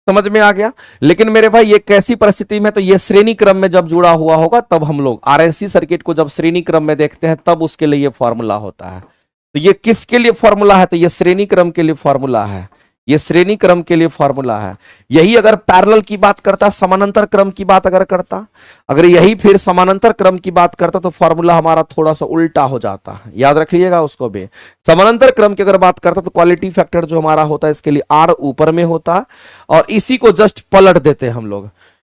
समझ में आ गया। लेकिन मेरे भाई ये कैसी परिस्थिति में, तो ये श्रेणी क्रम में जब जुड़ा हुआ होगा तब हम लोग आरएलसी सर्किट को जब श्रेणी क्रम में देखते हैं तब उसके लिए ये फॉर्मूला होता है। तो ये किसके लिए फॉर्मूला है, तो ये श्रेणी क्रम के लिए फॉर्मूला है, ये श्रेणी क्रम के लिए फॉर्मूला है। यही अगर पैरेलल की बात करता, समानांतर क्रम की बात अगर करता, अगर यही फिर समानांतर क्रम की बात करता तो फॉर्मूला हमारा थोड़ा सा उल्टा हो जाता, याद रख लीजिएगा उसको भी। समानांतर क्रम की अगर बात करता तो क्वालिटी फैक्टर जो हमारा होता है इसके लिए आर ऊपर में होता, और इसी को जस्ट पलट देते हम लोग,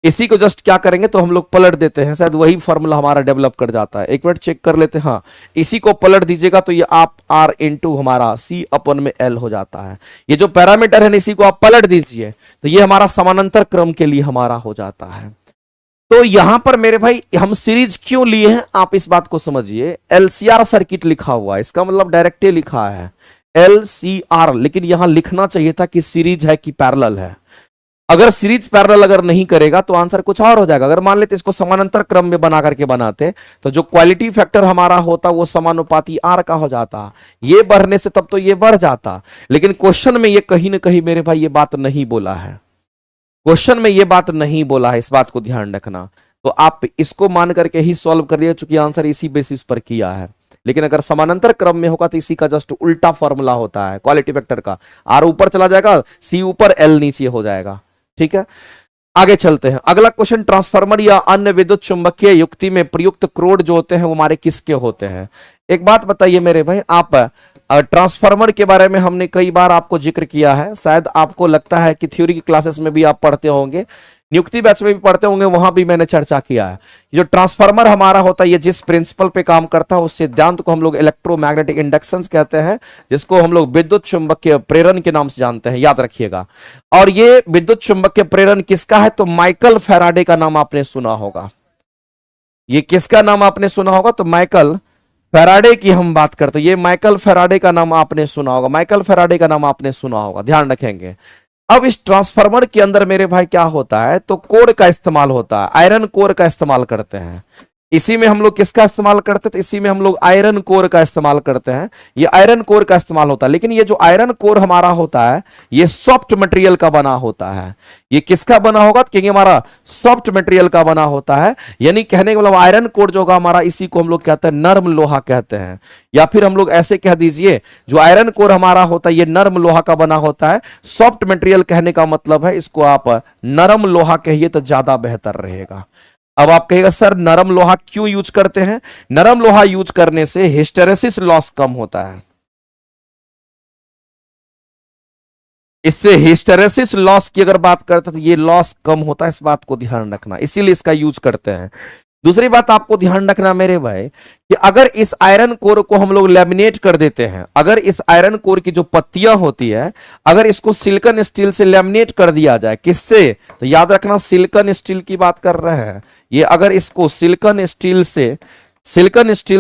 इसी को जस्ट क्या करेंगे तो हम लोग पलट देते हैं, शायद वही फॉर्मूला हमारा डेवलप कर जाता है। एक मिनट चेक कर लेते हैं। हाँ, इसी को पलट दीजिएगा तो ये आप आर इंटू हमारा सी अपन में एल हो जाता है। ये जो पैरामीटर है ना, इसी को आप पलट दीजिए तो ये हमारा समानांतर क्रम के लिए हमारा हो जाता है। तो यहां पर मेरे भाई हम सीरीज क्यों लिए हैं, आप इस बात को समझिए। एलसीआर सर्किट लिखा हुआ है, इसका मतलब डायरेक्ट लिखा है एलसीआर, लेकिन यहां लिखना चाहिए था कि सीरीज है कि पैरेलल है। अगर सीरीज पैरेलल अगर नहीं करेगा तो आंसर कुछ और हो जाएगा। अगर मान लेते इसको समानांतर क्रम में बना करके बनाते तो जो क्वालिटी फैक्टर हमारा होता वो समानुपाती आर का हो जाता, ये बढ़ने से तब तो ये बढ़ जाता। लेकिन क्वेश्चन में ये कहीं ना कहीं मेरे भाई ये बात नहीं बोला है, क्वेश्चन में ये बात नहीं बोला है, इस बात को ध्यान रखना। तो आप इसको मान करके ही सॉल्व करिए, चूंकि आंसर इसी बेसिस पर किया है। लेकिन अगर समानांतर क्रम में होगा तो इसी का जस्ट उल्टा फॉर्मूला होता है क्वालिटी फैक्टर का, आर ऊपर चला जाएगा, सी ऊपर, एल नीचे हो जाएगा। ठीक है, आगे चलते हैं। अगला क्वेश्चन, ट्रांसफार्मर या अन्य विद्युत चुंबकीय युक्ति में प्रयुक्त क्रोड जो होते हैं वो हमारे किसके होते हैं। एक बात बताइए मेरे भाई, आप ट्रांसफार्मर के बारे में हमने कई बार आपको जिक्र किया है, शायद आपको लगता है कि थ्योरी की क्लासेस में भी आप पढ़ते होंगे, नियुक्ति बैच में भी पढ़ते होंगे, वहां भी मैंने चर्चा किया है। जो ट्रांसफार्मर हमारा होता है, ये जिस प्रिंसिपल पे काम करता है उस सिद्धांत को हम लोग इलेक्ट्रोमैग्नेटिक इंडक्शन कहते हैं, जिसको हम लोग विद्युत चुंबकीय प्रेरण के नाम से जानते हैं, याद रखिएगा। और ये विद्युत चुंबकीय प्रेरण किसका है, तो माइकल फैराडे का नाम आपने सुना होगा। ये किसका नाम आपने सुना होगा, तो माइकल फैराडे की हम बात करते हैं। ये माइकल फैराडे का नाम आपने सुना होगा, माइकल फैराडे का नाम आपने सुना होगा, ध्यान रखेंगे। अब इस ट्रांसफार्मर के अंदर मेरे भाई क्या होता है, तो कोर का इस्तेमाल होता है, आयरन कोर का इस्तेमाल करते हैं। इसी में हम लोग किसका इस्तेमाल करते हैं, तो इसी में हम लोग आयरन कोर का इस्तेमाल करते हैं। ये आयरन कोर का इस्तेमाल होता है, लेकिन ये जो आयरन कोर हमारा होता है ये सॉफ्ट मटेरियल का बना होता है। ये किसका बना होगा, क्योंकि हमारा सॉफ्ट मटेरियल का बना होता है, यानी कहने का मतलब आयरन कोर जो होगा हमारा, इसी को हम लोग कहते हैं नर्म लोहा कहते हैं। या फिर हम लोग ऐसे कह दीजिए, जो आयरन कोर हमारा होता है ये नर्म लोहा का बना होता है। सॉफ्ट मटेरियल कहने का मतलब है इसको आप नरम लोहा कहिए तो ज्यादा बेहतर रहेगा। अब आप कहेगा सर नरम लोहा क्यों यूज करते हैं, नरम लोहा यूज करने से हिस्टेरेसिस लॉस कम होता है, इससे हिस्टेरेसिस लॉस की अगर बात करते हैं तो ये लॉस कम होता है, इस बात को ध्यान रखना, इसीलिए इसका यूज करते हैं। दूसरी बात आपको ध्यान रखना मेरे भाई कि अगर इस आयरन कोर को हम लोग लैमिनेट कर देते हैं, अगर इस आयरन कोर की जो पत्तियां होती है अगर इसको सिलिकॉन स्टील से लैमिनेट कर दिया जाए, किससे, तो याद रखना सिलिकॉन स्टील की बात कर रहे हैं। ये अगर इसको सिलिकॉन स्टील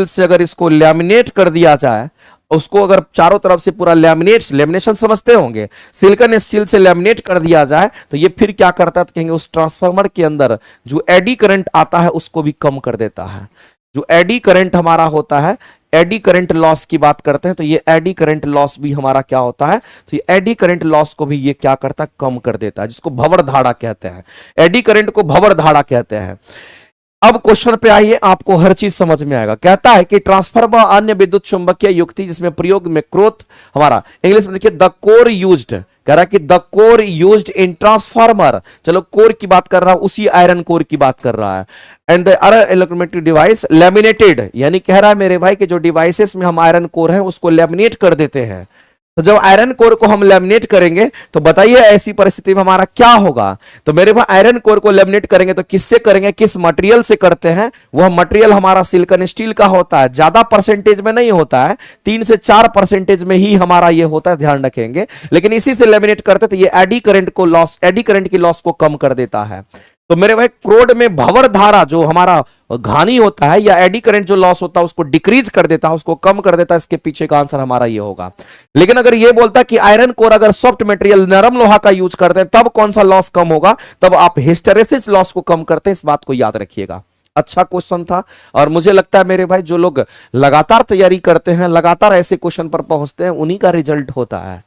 से अगर इसको लैमिनेट कर दिया जाए, उसको अगर चारों तरफ से पूरा लेमिनेशन समझते होंगे, सिलिकॉन स्टील से लैमिनेट कर दिया जाए तो ये फिर क्या करता है, तो कहेंगे उस ट्रांसफार्मर के अंदर जो एडी करंट आता है उसको भी कम कर देता है। जो एडी करंट हमारा होता है, एडी करंट लॉस की बात करते हैं, तो ये एडी करंट लॉस भी हमारा क्या होता है, तो ये एडी करंट लॉस को भी ये क्या करता है, कम कर देता है, जिसको भंवर धारा कहते हैं। एडी करंट को भंवर धारा कहते हैं। अब क्वेश्चन पे आइए, आपको हर चीज समझ में आएगा। कहता है कि ट्रांसफार्मर अन्य विद्युत चुंबकीय युक्ति जिसमें प्रयोग में क्रोथ, हमारा इंग्लिश में देखिए द कोर यूज्ड, कह रहा है कि the core used in transformer, चलो कोर की बात कर रहा है, उसी आयरन कोर की बात कर रहा है। And the other electromagnetic device laminated, यानी कह रहा है मेरे भाई कि जो डिवाइसेस में हम आयरन कोर है उसको लैमिनेट कर देते हैं। तो जब आयरन कोर को हम लैमिनेट करेंगे तो बताइए ऐसी परिस्थिति में हमारा क्या होगा, तो मेरे भाई आयरन कोर को लैमिनेट करेंगे तो किससे करेंगे, किस मटेरियल से करते हैं, वह मटेरियल हमारा सिलिकॉन स्टील का होता है। ज्यादा परसेंटेज में नहीं होता है, 3 से 4% में ही हमारा ये होता है, ध्यान रखेंगे। लेकिन इसी से लैमिनेट करते तो ये एडी करंट की लॉस को कम कर देता है। तो मेरे भाई क्रोड में भंवर धारा जो हमारा घानी होता है या एडी करंट जो लॉस होता है उसको डिक्रीज कर देता है, उसको कम कर देता है। इसके पीछे का आंसर हमारा ये होगा। लेकिन अगर ये बोलता है कि आयरन कोर अगर सॉफ्ट मटेरियल नरम लोहा का यूज करते हैं तब कौन सा लॉस कम होगा, तब आप हिस्टेरेसिस लॉस को कम करते हैं, इस बात को याद रखिएगा। अच्छा क्वेश्चन था, और मुझे लगता है मेरे भाई जो लोग लगातार तैयारी करते हैं, लगातार ऐसे क्वेश्चन पर पहुंचते हैं, उन्हीं का रिजल्ट होता है।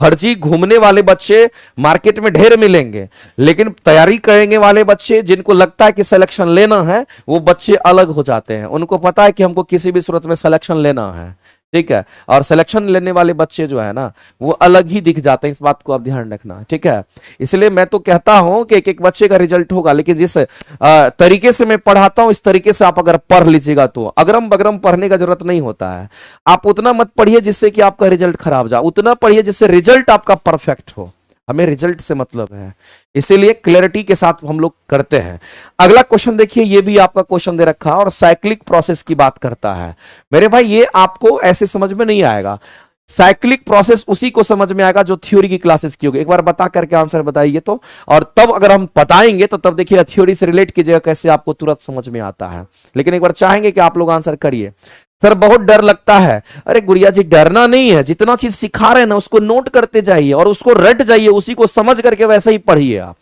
फर्जी घूमने वाले बच्चे मार्केट में ढेर मिलेंगे, लेकिन तैयारी करेंगे वाले बच्चे जिनको लगता है कि सिलेक्शन लेना है, वो बच्चे अलग हो जाते हैं। उनको पता है कि हमको किसी भी सूरत में सिलेक्शन लेना है, ठीक है, और सिलेक्शन लेने वाले बच्चे जो है ना वो अलग ही दिख जाते हैं, इस बात को आप ध्यान रखना, ठीक है। इसलिए मैं तो कहता हूं कि एक एक बच्चे का रिजल्ट होगा, लेकिन जिस तरीके से मैं पढ़ाता हूं इस तरीके से आप अगर पढ़ लीजिएगा तो अगरम बगरम पढ़ने का जरूरत नहीं होता है। आप उतना मत पढ़िए जिससे कि आपका रिजल्ट खराब जाए, उतना पढ़िए जिससे रिजल्ट आपका परफेक्ट हो। हमें रिजल्ट से मतलब है, इसीलिए क्लैरिटी के साथ हम लोग करते हैं। अगला क्वेश्चन देखिए, ये भी आपका क्वेश्चन दे रखा है और साइक्लिक प्रोसेस की बात करता है। मेरे भाई ये आपको ऐसे समझ में नहीं आएगा, साइक्लिक प्रोसेस उसी को समझ में आएगा जो थ्योरी की क्लासेस की होगी। एक बार बता करके आंसर बताइए तो, और तब अगर हम बताएंगे तो तब देखिए थ्योरी से रिलेट कीजिएगा कैसे आपको तुरंत समझ में आता है। लेकिन एक बार चाहेंगे कि आप लोग आंसर करिए। सर बहुत डर लगता है, अरे गुड़िया जी डरना नहीं है, जितना चीज सिखा रहे हैं ना उसको नोट करते जाइए और उसको रट जाइए, उसी को समझ करके वैसे ही पढ़िए आप,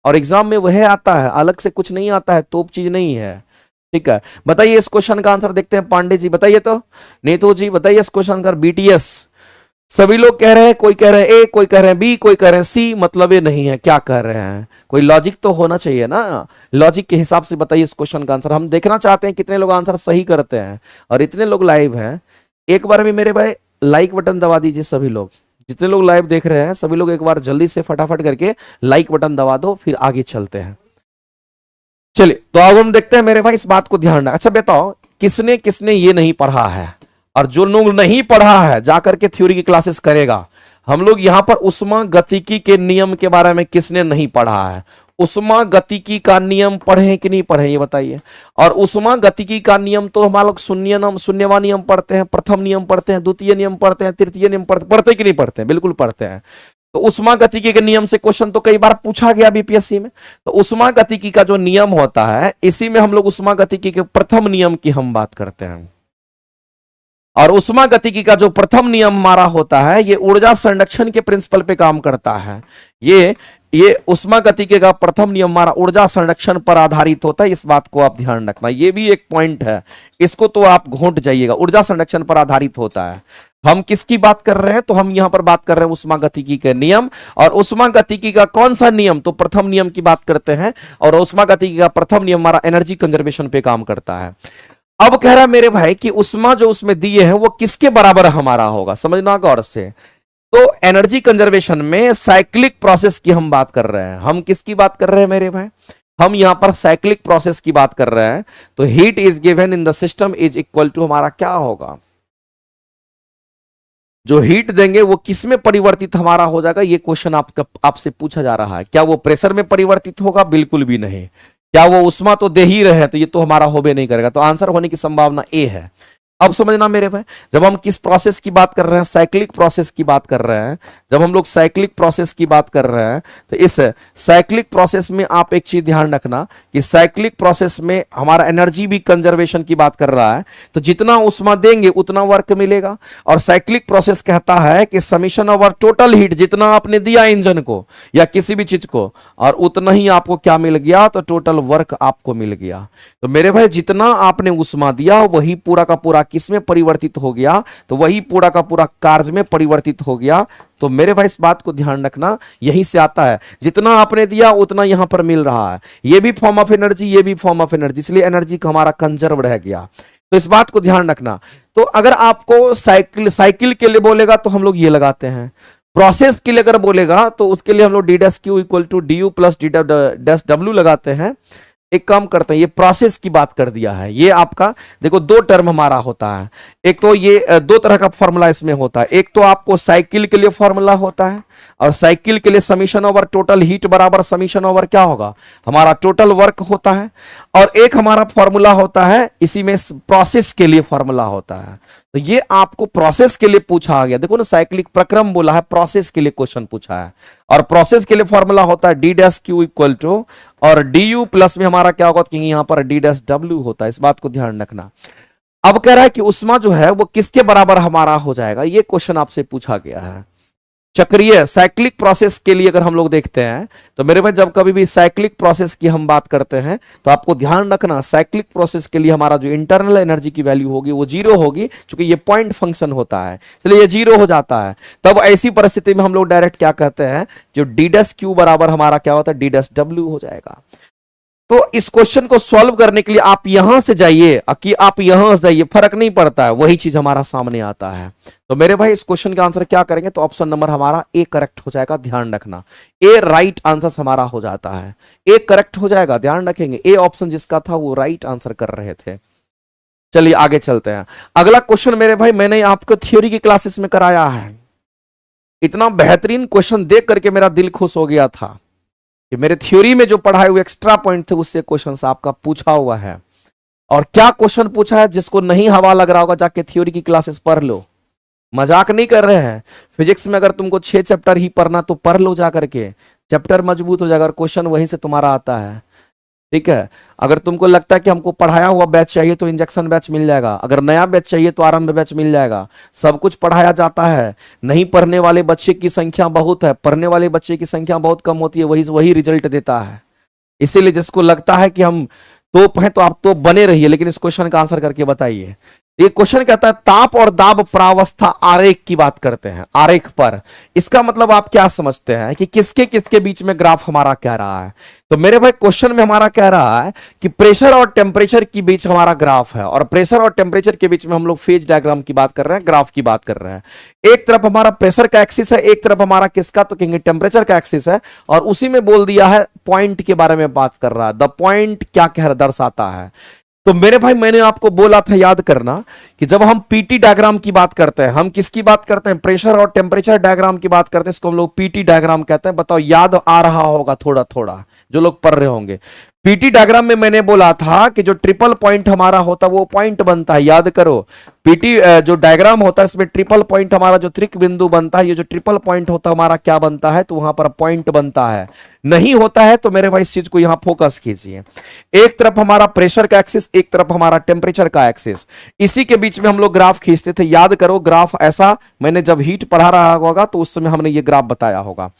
और एग्जाम में वह आता है, अलग से कुछ नहीं आता है, तोप चीज नहीं है। ठीक है, बताइए इस क्वेश्चन का आंसर देखते हैं। पांडे जी बताइए तो, नेतो जी बताइए इस क्वेश्चन का। बीटीएस सभी लोग कह रहे हैं, कोई कह रहे हैं ए, कोई कह रहे हैं बी, कोई कह रहे हैं सी, मतलब ये नहीं है, क्या कह रहे हैं? कोई लॉजिक तो होना चाहिए ना, लॉजिक के हिसाब से बताइए इस क्वेश्चन का आंसर। हम देखना चाहते हैं कितने लोग आंसर सही करते हैं, और इतने लोग लाइव हैं। एक बार भी मेरे भाई लाइक बटन दबा दीजिए सभी लोग, जितने लोग लाइव देख रहे हैं सभी लोग एक बार जल्दी से फटाफट करके लाइक बटन दबा दो, फिर आगे चलते हैं। चलिए तो अब हम देखते हैं मेरे भाई, इस बात को ध्यान रखना। अच्छा बताओ किसने किसने ये नहीं पढ़ा है, और जो लोग नहीं पढ़ा है जाकर के थ्योरी की क्लासेस करेगा। हम लोग यहां पर उष्मा गतिकी के नियम के बारे में किसने नहीं पढ़ा है? उष्मा गतिकी का नियम पढ़े कि नहीं पढ़े ये बताइए। और उष्मा गतिकी का नियम तो हम लोग शून्यवा नियम पढ़ते हैं, प्रथम नियम पढ़ते हैं, द्वितीय नियम पढ़ते हैं, तृतीय नियम पढ़ते कि नहीं पढ़ते हैं? बिल्कुल पढ़ते हैं। तो उष्मा गतिकी के नियम से क्वेश्चन तो कई बार पूछा गया बीपीएससी में। तो उष्मा गतिकी का जो नियम होता है, इसी में हम लोग उष्मा गतिकी के प्रथम नियम की हम बात करते हैं। और उष्मा गतिकी का जो प्रथम नियम हमारा होता है, ये ऊर्जा संरक्षण के प्रिंसिपल पे काम करता है। ये उष्मा गतिकी का प्रथम नियम हमारा ऊर्जा संरक्षण पर आधारित होता है, इस बात को आप ध्यान रखना। ये भी एक पॉइंट है, इसको तो आप घोंट जाइएगा, ऊर्जा संरक्षण पर आधारित होता है। हम किसकी बात कर रहे हैं? तो हम यहां पर बात कर रहे हैं उष्मा गतिकी के नियम। और उष्मा गतिकी का कौन सा नियम? तो प्रथम नियम की बात करते हैं। और उष्मा गतिकी का प्रथम नियम हमारा एनर्जी कंजर्वेशन पे काम करता है। अब कह रहा है मेरे भाई कि उष्मा जो उसमें दिए हैं वो किसके बराबर हमारा होगा, समझना गौर से। तो एनर्जी कंजर्वेशन में साइक्लिक प्रोसेस की हम बात कर रहे हैं। हम किसकी बात कर रहे हैं मेरे भाई? हम यहां पर साइक्लिक प्रोसेस की बात कर रहे हैं। तो heat is given in the system is equal to हमारा क्या होगा? जो हीट देंगे वो किस में परिवर्तित हमारा हो जाएगा? ये क्वेश्चन आपसे पूछा जा रहा है। क्या वो प्रेशर में परिवर्तित होगा? बिल्कुल भी नहीं। क्या वो उष्मा तो दे ही रहे हैं, तो ये तो हमारा होबे नहीं करेगा। तो आंसर होने की संभावना ए है। अब समझना मेरे भाई, जब हम किस प्रोसेस की बात कर रहे हैं, साइक्लिक प्रोसेस की बात कर रहे हैं। जब हम लोग साइक्लिक प्रोसेस की बात कर रहे हैं, तो इस साइक्लिक प्रोसेस में आप एक चीज ध्यान रखना कि साइक्लिक प्रोसेस में हमारा एनर्जी भी कंजर्वेशन की बात कर रहा है। तो जितना उष्मा देंगे उतना वर्क मिलेगा। और साइक्लिक प्रोसेस कहता है कि समीशन ओवर टोटल हीट, जितना आपने दिया इंजन को या किसी भी चीज को, और उतना ही आपको क्या मिल गया? तो टोटल वर्क आपको मिल गया। तो मेरे भाई जितना आपने उष्मा दिया वही पूरा का पूरा किसमें परिवर्तित हो गया? तो वही पूरा का पूरा कार्य में परिवर्तित हो गया। तो मेरे भाई इस बात को ध्यान रखना, यहीं से आता है, जितना आपने दिया उतना यहां पर मिल रहा है। ये भी फॉर्म ऑफ एनर्जी, ये भी फॉर्म ऑफ एनर्जी, इसलिए एनर्जी का हमारा कंजर्व रह गया। तो इस बात को ध्यान रखना। तो अगर आपको साइकिल के लिए बोलेगा तो हम लोग ये लगाते हैं। प्रोसेस के लिए अगर बोलेगा तो उसके लिए हम लोग d dash Q equal to d U plus d dash W लगाते हैं। एक काम करते हैं, ये प्रोसेस की बात कर दिया है। ये आपका देखो दो टर्म हमारा होता है। एक तो ये दो तरह का फॉर्मूला इसमें होता है। एक तो आपको साइकिल के लिए फॉर्मूला होता है, और साइकिल के लिए समीशन ओवर टोटल हीट बराबर समीशन ओवर क्या होगा? हमारा टोटल वर्क होता है। और एक हमारा फॉर्मूला होता है, इसी में प्रोसेस के लिए फॉर्मूला होता है। तो ये आपको प्रोसेस के लिए पूछा गया। देखो ना, साइक्लिक प्रक्रम बोला है, प्रोसेस के लिए क्वेश्चन पूछा है। और प्रोसेस के लिए फॉर्मूला होता है d dash Q equal to, और डी यू प्लस में हमारा क्या होगा? क्योंकि यहां पर डी डैश डब्ल्यू होता है। इस बात को ध्यान रखना। अब कह रहा है कि उष्मा जो है वो किसके बराबर हमारा हो जाएगा? ये क्वेश्चन आपसे पूछा गया है। चक्रीय साइक्लिक प्रोसेस के लिए अगर हम लोग देखते हैं तो मेरे भाई, जब कभी भी साइक्लिक प्रोसेस की हम बात करते हैं तो आपको ध्यान रखना, साइक्लिक प्रोसेस के लिए हमारा जो इंटरनल एनर्जी की वैल्यू होगी वो जीरो होगी, क्योंकि ये पॉइंट फंक्शन होता है, इसलिए ये जीरो हो जाता है। तब ऐसी परिस्थिति में हम लोग डायरेक्ट क्या कहते हैं? जो डी डैश क्यू बराबर हमारा क्या होता है? डी डैश डब्ल्यू हो जाएगा। तो इस क्वेश्चन को सॉल्व करने के लिए आप यहां से जाइए कि आप यहां से जाइए, फर्क नहीं पड़ता है, वही चीज हमारा सामने आता है। तो मेरे भाई इस क्वेश्चन का आंसर क्या करेंगे? तो ऑप्शन नंबर हमारा ए करेक्ट हो जाएगा। ध्यान रखना, ए राइट आंसर हमारा हो जाता है। ए करेक्ट हो जाएगा, ध्यान रखेंगे। ए ऑप्शन जिसका था वो राइट आंसर कर रहे थे। चलिए आगे चलते हैं। अगला क्वेश्चन मेरे भाई मैंने आपको थ्योरी की क्लासेस में कराया है। इतना बेहतरीन क्वेश्चन देख करके मेरा दिल खुश हो गया था कि मेरे थ्योरी में जो पढ़ाए हुए एक्स्ट्रा पॉइंट थे उससे क्वेश्चन आपका पूछा हुआ है। और क्या क्वेश्चन पूछा है, जिसको नहीं हवा लग रहा होगा जाके थ्योरी की क्लासेस पढ़ लो, मजाक नहीं कर रहे हैं। फिजिक्स में अगर तुमको 6 चैप्टर ही पढ़ना तो पढ़ लो जा करके, चैप्टर मजबूत हो जाएगा और क्वेश्चन वहीं से तुम्हारा आता है। ठीक है, अगर तुमको लगता है कि हमको पढ़ाया हुआ बैच चाहिए तो इंजेक्शन बैच मिल जाएगा, अगर नया बैच चाहिए तो आरंभ बैच मिल जाएगा, सब कुछ पढ़ाया जाता है। नहीं पढ़ने वाले बच्चे की संख्या बहुत है, पढ़ने वाले बच्चे की संख्या बहुत कम होती है, वही रिजल्ट देता है। इसीलिए जिसको लगता है कि हम तोप हैं तो आप तोप बने रहिए, लेकिन इस क्वेश्चन का आंसर करके बताइए। ये क्वेश्चन कहता है ताप और दाब प्रावस्था आरेख की बात करते हैं, आरेख पर। इसका मतलब आप क्या समझते हैं कि किसके किसके बीच में ग्राफ हमारा कह रहा है? तो मेरे भाई क्वेश्चन में हमारा कह रहा है कि प्रेशर और टेम्परेचर के बीच हमारा ग्राफ है, और प्रेशर और टेम्परेचर के बीच में हम लोग फेज डायग्राम की बात कर रहे हैं, ग्राफ की बात कर रहे हैं। एक तरफ हमारा प्रेशर का एक्सिस है, एक तरफ हमारा किसका, तो कहेंगे टेम्परेचर का एक्सिस है, और उसी में बोल दिया है पॉइंट के बारे में बात कर रहा है। द पॉइंट क्या कह दर्शाता है? तो मेरे भाई मैंने आपको बोला था याद करना कि जब हम पीटी डायग्राम की बात करते हैं, हम किसकी बात करते हैं? प्रेशर और टेम्परेचर डायग्राम की बात करते हैं, इसको हम लोग पीटी डायग्राम कहते हैं। बताओ याद आ रहा होगा थोड़ा थोड़ा जो लोग पढ़ रहे होंगे। पीटी डायग्राम में मैंने बोला था कि जो ट्रिपल पॉइंट हमारा होता है वो पॉइंट बनता है, याद करो। पीटी जो डायग्राम होता है इसमें ट्रिपल पॉइंट हमारा जो त्रिक बिंदु बनता है, ये जो ट्रिपल पॉइंट होता है हमारा क्या बनता है, तो वहां पर पॉइंट बनता है। नहीं होता है तो मेरे भाई इस चीज को यहां फोकस कीजिए। एक तरफ हमारा प्रेशर का एक्सिस, एक तरफ हमारा टेम्परेचर का एक्सिस, इसी के बीच में हम लोग ग्राफ खींचते थे। याद करो ग्राफ ऐसा, मैंने जब हीट पढ़ा रहा होगा तो उस समय हमने ये ग्राफ बताया होगा।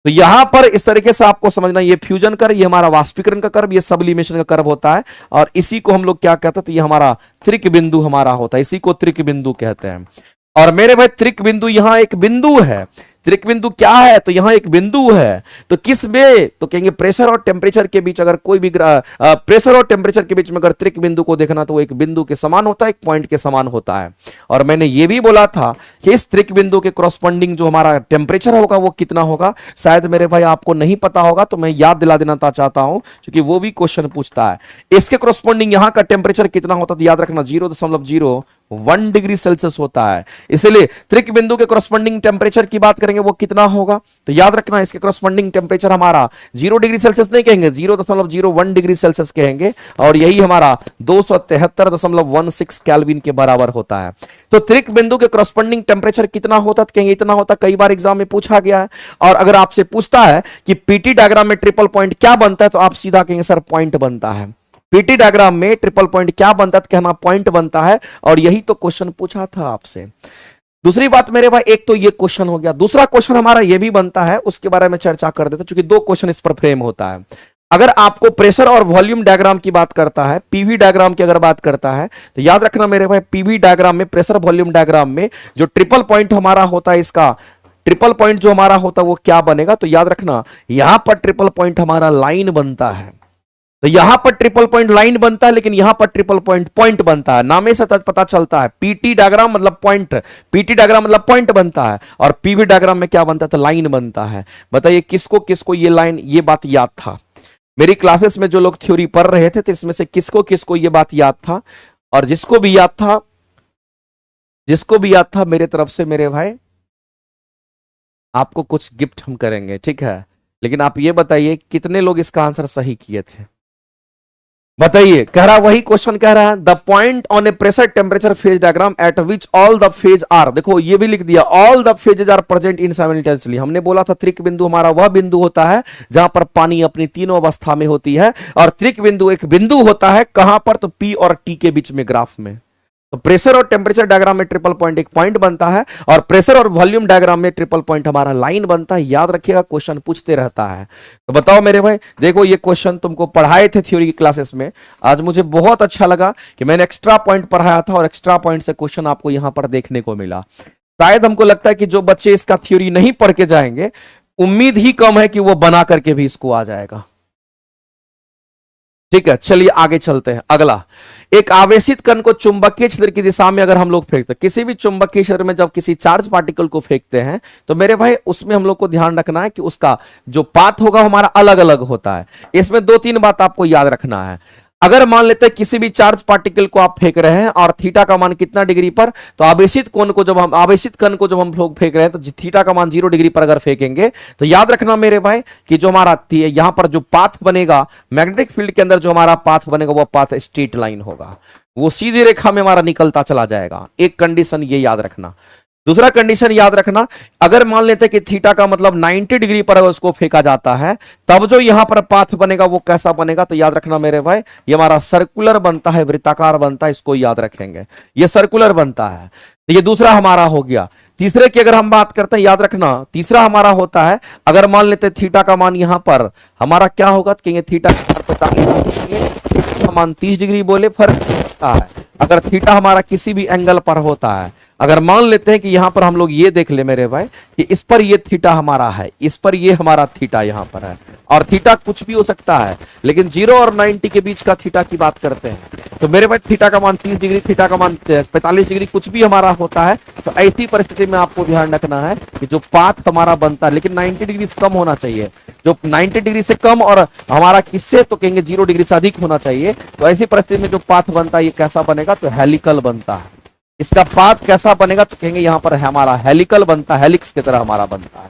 तो यहां पर इस तरीके से आपको समझना, ये फ्यूजन कर्व, ये हमारा वाष्पीकरण का कर्व, ये सब्लिमेशन का कर्व होता है, और इसी को हम लोग क्या कहते हैं, तो ये हमारा त्रिक बिंदु हमारा होता है, इसी को त्रिक बिंदु कहते हैं। और मेरे भाई त्रिक बिंदु यहां एक बिंदु है। त्रिक बिंदु क्या है, तो यहां एक बिंदु है, तो किस में, तो कहेंगे प्रेशर और टेम्परेचर के बीच अगर कोई भी प्रेशर और टेम्परेचर के बीच में अगर त्रिक बिंदु को देखना तो वो एक बिंदु के समान होता है, एक पॉइंट के समान होता है। और मैंने ये भी बोला था कि इस त्रिक बिंदु के क्रॉसपोंडिंग जो हमारा टेम्परेचर होगा वो कितना होगा। शायद मेरे भाई आपको नहीं पता होगा तो मैं याद दिला देना चाहता हूं, क्योंकि वो भी क्वेश्चन पूछता है। इसके क्रॉसपोंडिंग यहां का टेम्परेचर कितना होता है, तो याद रखना 0.01 डिग्री सेल्सियस होता है। इसलिए त्रिक बिंदु के क्रॉसपोंडिंग टेम्परेचर की बात करेंगे वो कितना होगा, तो याद रखना इसके क्रॉसपोंडिंग टेम्परेचर हमारा 0 डिग्री सेल्सियस नहीं कहेंगे, 0.01 डिग्री सेल्सियस कहेंगे, और यही हमारा 273.16 केल्विन के बराबर होता है। तो त्रिक बिंदु के क्रॉसपोंडिंग टेम्परेचर कितना होता, तो कहेंगे इतना होता। कई बार एग्जाम में पूछा गया है। और अगर आपसे पूछता है कि पीटी डायग्राम में ट्रिपल पॉइंट क्या बनता है, तो आप सीधा कहेंगे सर पॉइंट बनता है। पीटी डायग्राम में ट्रिपल पॉइंट क्या बनता है, तो कहना पॉइंट बनता है, और यही तो क्वेश्चन पूछा था आपसे। दूसरी बात मेरे भाई, एक तो ये क्वेश्चन हो गया, दूसरा क्वेश्चन हमारा ये भी बनता है, उसके बारे में चर्चा कर देते, क्योंकि दो क्वेश्चन इस पर फ्रेम होता है। अगर आपको प्रेशर और वॉल्यूम डायग्राम की बात करता है, पीवी डायग्राम की अगर बात करता है, तो याद रखना मेरे भाई पीवी डायग्राम में, प्रेशर वॉल्यूम डायग्राम में जो ट्रिपल पॉइंट हमारा होता है, इसका ट्रिपल पॉइंट जो हमारा होता है वो क्या बनेगा, तो याद रखना यहां पर ट्रिपल पॉइंट हमारा लाइन बनता है। तो यहां पर ट्रिपल पॉइंट लाइन बनता है, लेकिन यहां पर ट्रिपल पॉइंट पॉइंट बनता है। नामे से पता चलता है पीटी डायग्राम मतलब पॉइंट, पीटी डायग्राम मतलब पॉइंट बनता है, और पीवी डायग्राम में क्या बनता है, तो लाइन बनता है। बताइए किसको किसको ये लाइन, ये बात याद था? मेरी क्लासेस में जो लोग थ्योरी पढ़ रहे थे तो इसमें से किसको किसको ये बात याद था? और जिसको भी याद था, जिसको भी याद था मेरे तरफ से मेरे भाई आपको कुछ गिफ्ट हम करेंगे, ठीक है? लेकिन आप ये बताइए कितने लोग इसका आंसर सही किए थे, बताइए। कह रहा वही क्वेश्चन कह रहा है, the point on a pressure temperature phase diagram at which all the phase are, देखो ये भी लिख दिया, all the phases are present in simultaneously. हमने बोला था त्रिक बिंदु हमारा वह बिंदु होता है जहां पर पानी अपनी तीनों अवस्था में होती है, और त्रिक बिंदु एक बिंदु होता है कहां पर, तो पी और टी के बीच में ग्राफ में। तो प्रेशर और टेम्परेचर डायग्राम में ट्रिपल पॉइंट एक पॉइंट बनता है, और प्रेशर और वॉल्यूम डायग्राम में ट्रिपल पॉइंट हमारा लाइन बनता है। याद रखिएगा क्वेश्चन पूछते रहता है। तो बताओ मेरे भाई, देखो ये क्वेश्चन तुमको पढ़ाए थे थ्योरी की क्लासेस में, आज मुझे बहुत अच्छा लगा कि मैंने एक्स्ट्रा पॉइंट पढ़ाया था, और एक्स्ट्रा पॉइंट से क्वेश्चन आपको यहां पर देखने को मिला। शायद हमको लगता है कि जो बच्चे इसका थ्योरी नहीं पढ़ के जाएंगे, उम्मीद ही कम है कि वो बना करके भी इसको आ जाएगा। ठीक है, चलिए आगे चलते हैं। अगला, एक आवेशित कण को चुंबकीय क्षेत्र की दिशा में अगर हम लोग फेंकते हैं, किसी भी चुंबकीय क्षेत्र में जब किसी चार्ज पार्टिकल को फेंकते हैं, तो मेरे भाई उसमें हम लोग को ध्यान रखना है कि उसका जो पाथ होगा हमारा अलग अलग होता है। इसमें दो तीन बात आपको याद रखना है। अगर मान लेते हैं किसी भी चार्ज पार्टिकल को आप फेंक रहे हैं और थीटा का मान कितना डिग्री पर, तो आवेशित कण को जब हम लोग फेंक रहे हैं तो थीटा का मान 0 डिग्री पर अगर फेंकेंगे तो याद रखना मेरे भाई कि जो हमारा यहां पर जो पाथ बनेगा मैग्नेटिक फील्ड के अंदर, जो हमारा पाथ बनेगा वो पाथ स्ट्रेट लाइन होगा, वो सीधी रेखा में हमारा निकलता चला जाएगा। एक कंडीशन ये याद रखना। दूसरा कंडीशन याद रखना, अगर मान लेते हैं कि थीटा का मतलब 90 डिग्री पर अगर उसको फेंका जाता है तब जो यहां पर पाथ बनेगा वो कैसा बनेगा, तो याद रखना मेरे भाई ये हमारा सर्कुलर बनता है, वृत्ताकार बनता है, इसको याद रखेंगे, ये सर्कुलर बनता है। तो ये दूसरा हमारा हो गया। तीसरे की अगर हम बात करते हैं, याद रखना तीसरा हमारा होता है, अगर मान लेते हैं थीटा का मान यहां पर हमारा क्या होगा, तो कहेंगे थीटा का मान 30 डिग्री बोले, फर्क पड़ता है अगर थीटा हमारा किसी भी एंगल पर होता है। अगर मान लेते हैं कि यहां पर हम लोग ये देख ले मेरे भाई कि इस पर ये थीटा हमारा है, इस पर ये हमारा थीटा यहां पर है, और थीटा कुछ भी हो सकता है, लेकिन 0 और 90 के बीच का थीटा की बात करते हैं, तो मेरे भाई थीटा का मान 30 डिग्री, थीटा का मान 45 डिग्री कुछ भी हमारा होता है, तो ऐसी परिस्थिति में आपको ध्यान रखना है कि जो पाथ हमारा बनता है, लेकिन 90 डिग्री से कम होना चाहिए, जो 90 डिग्री से कम और हमारा किससे, तो कहेंगे 0 डिग्री से अधिक होना चाहिए। तो ऐसी परिस्थिति में जो पाथ बनता है ये कैसा बनेगा, तो हेलिकल बनता है। इसका पाथ कैसा बनेगा, तो कहेंगे यहां पर हमारा हेलिकल बनता है, हेलिक्स की तरह हमारा बनता है,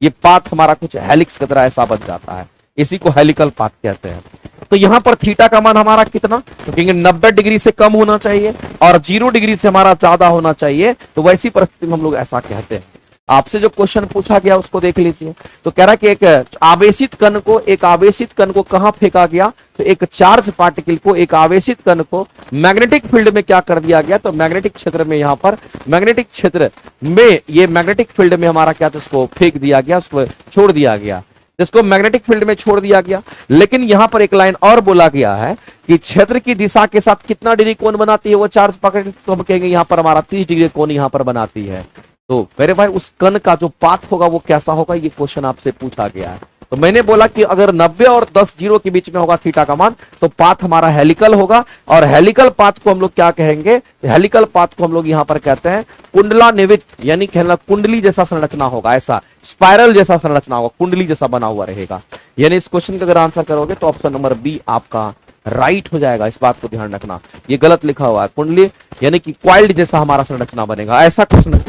ये पाथ हमारा कुछ हेलिक्स की तरह ऐसा बन जाता है, इसी को हेलिकल पाथ कहते हैं। तो यहां पर थीटा का मान हमारा कितना, तो कहेंगे 90 डिग्री से कम होना चाहिए और 0 डिग्री से हमारा ज्यादा होना चाहिए, तो वैसी परिस्थिति में हम लोग ऐसा कहते हैं। आपसे जो क्वेश्चन पूछा गया उसको देख लीजिए। तो कह रहा है कि एक आवेशित कण को कहां फेंका गया, तो एक चार्ज पार्टिकल को, एक आवेशित कण को मैग्नेटिक फील्ड में क्या कर दिया गया, तो मैग्नेटिक क्षेत्र में, यहां पर मैग्नेटिक क्षेत्र में, ये मैग्नेटिक फील्ड में हमारा क्या, तो उसको फेंक दिया गया, उसको छोड़ दिया गया, इसको मैग्नेटिक फील्ड में छोड़ दिया गया। लेकिन यहां पर एक लाइन और बोला गया है कि क्षेत्र की दिशा के साथ कितना डिग्री कोण बनाती है वो चार्ज पार्टिकल, तो हम कहेंगे यहां पर हमारा 30 डिग्री कोण यहां पर बनाती है। तो मेरे भाई उस कण का जो पाथ होगा वो कैसा होगा, ये क्वेश्चन आपसे पूछा गया है। तो मैंने बोला कि अगर 90 और 10 जीरो के बीच में होगा थीटा का मान, तो पाथ हमारा हेलिकल होगा, और हेलिकल पाथ को हम लोग क्या कहेंगे, हेलिकल पाथ को हम लोग यहां पर कहते हैं कुंडलान्वित, यानी कहना कुंडली जैसा संरचना होगा, ऐसा स्पाइरल जैसा संरचना होगा, कुंडली जैसा बना हुआ रहेगा। यानी इस क्वेश्चन का अगर आंसर करोगे तो ऑप्शन नंबर बी आपका राइट हो जाएगा। इस बात को ध्यान रखना, ये गलत लिखा हुआ है, कुंडली यानी कि क्वाइल्ड जैसा हमारा संरचना बनेगा, ऐसा क्वेश्चन।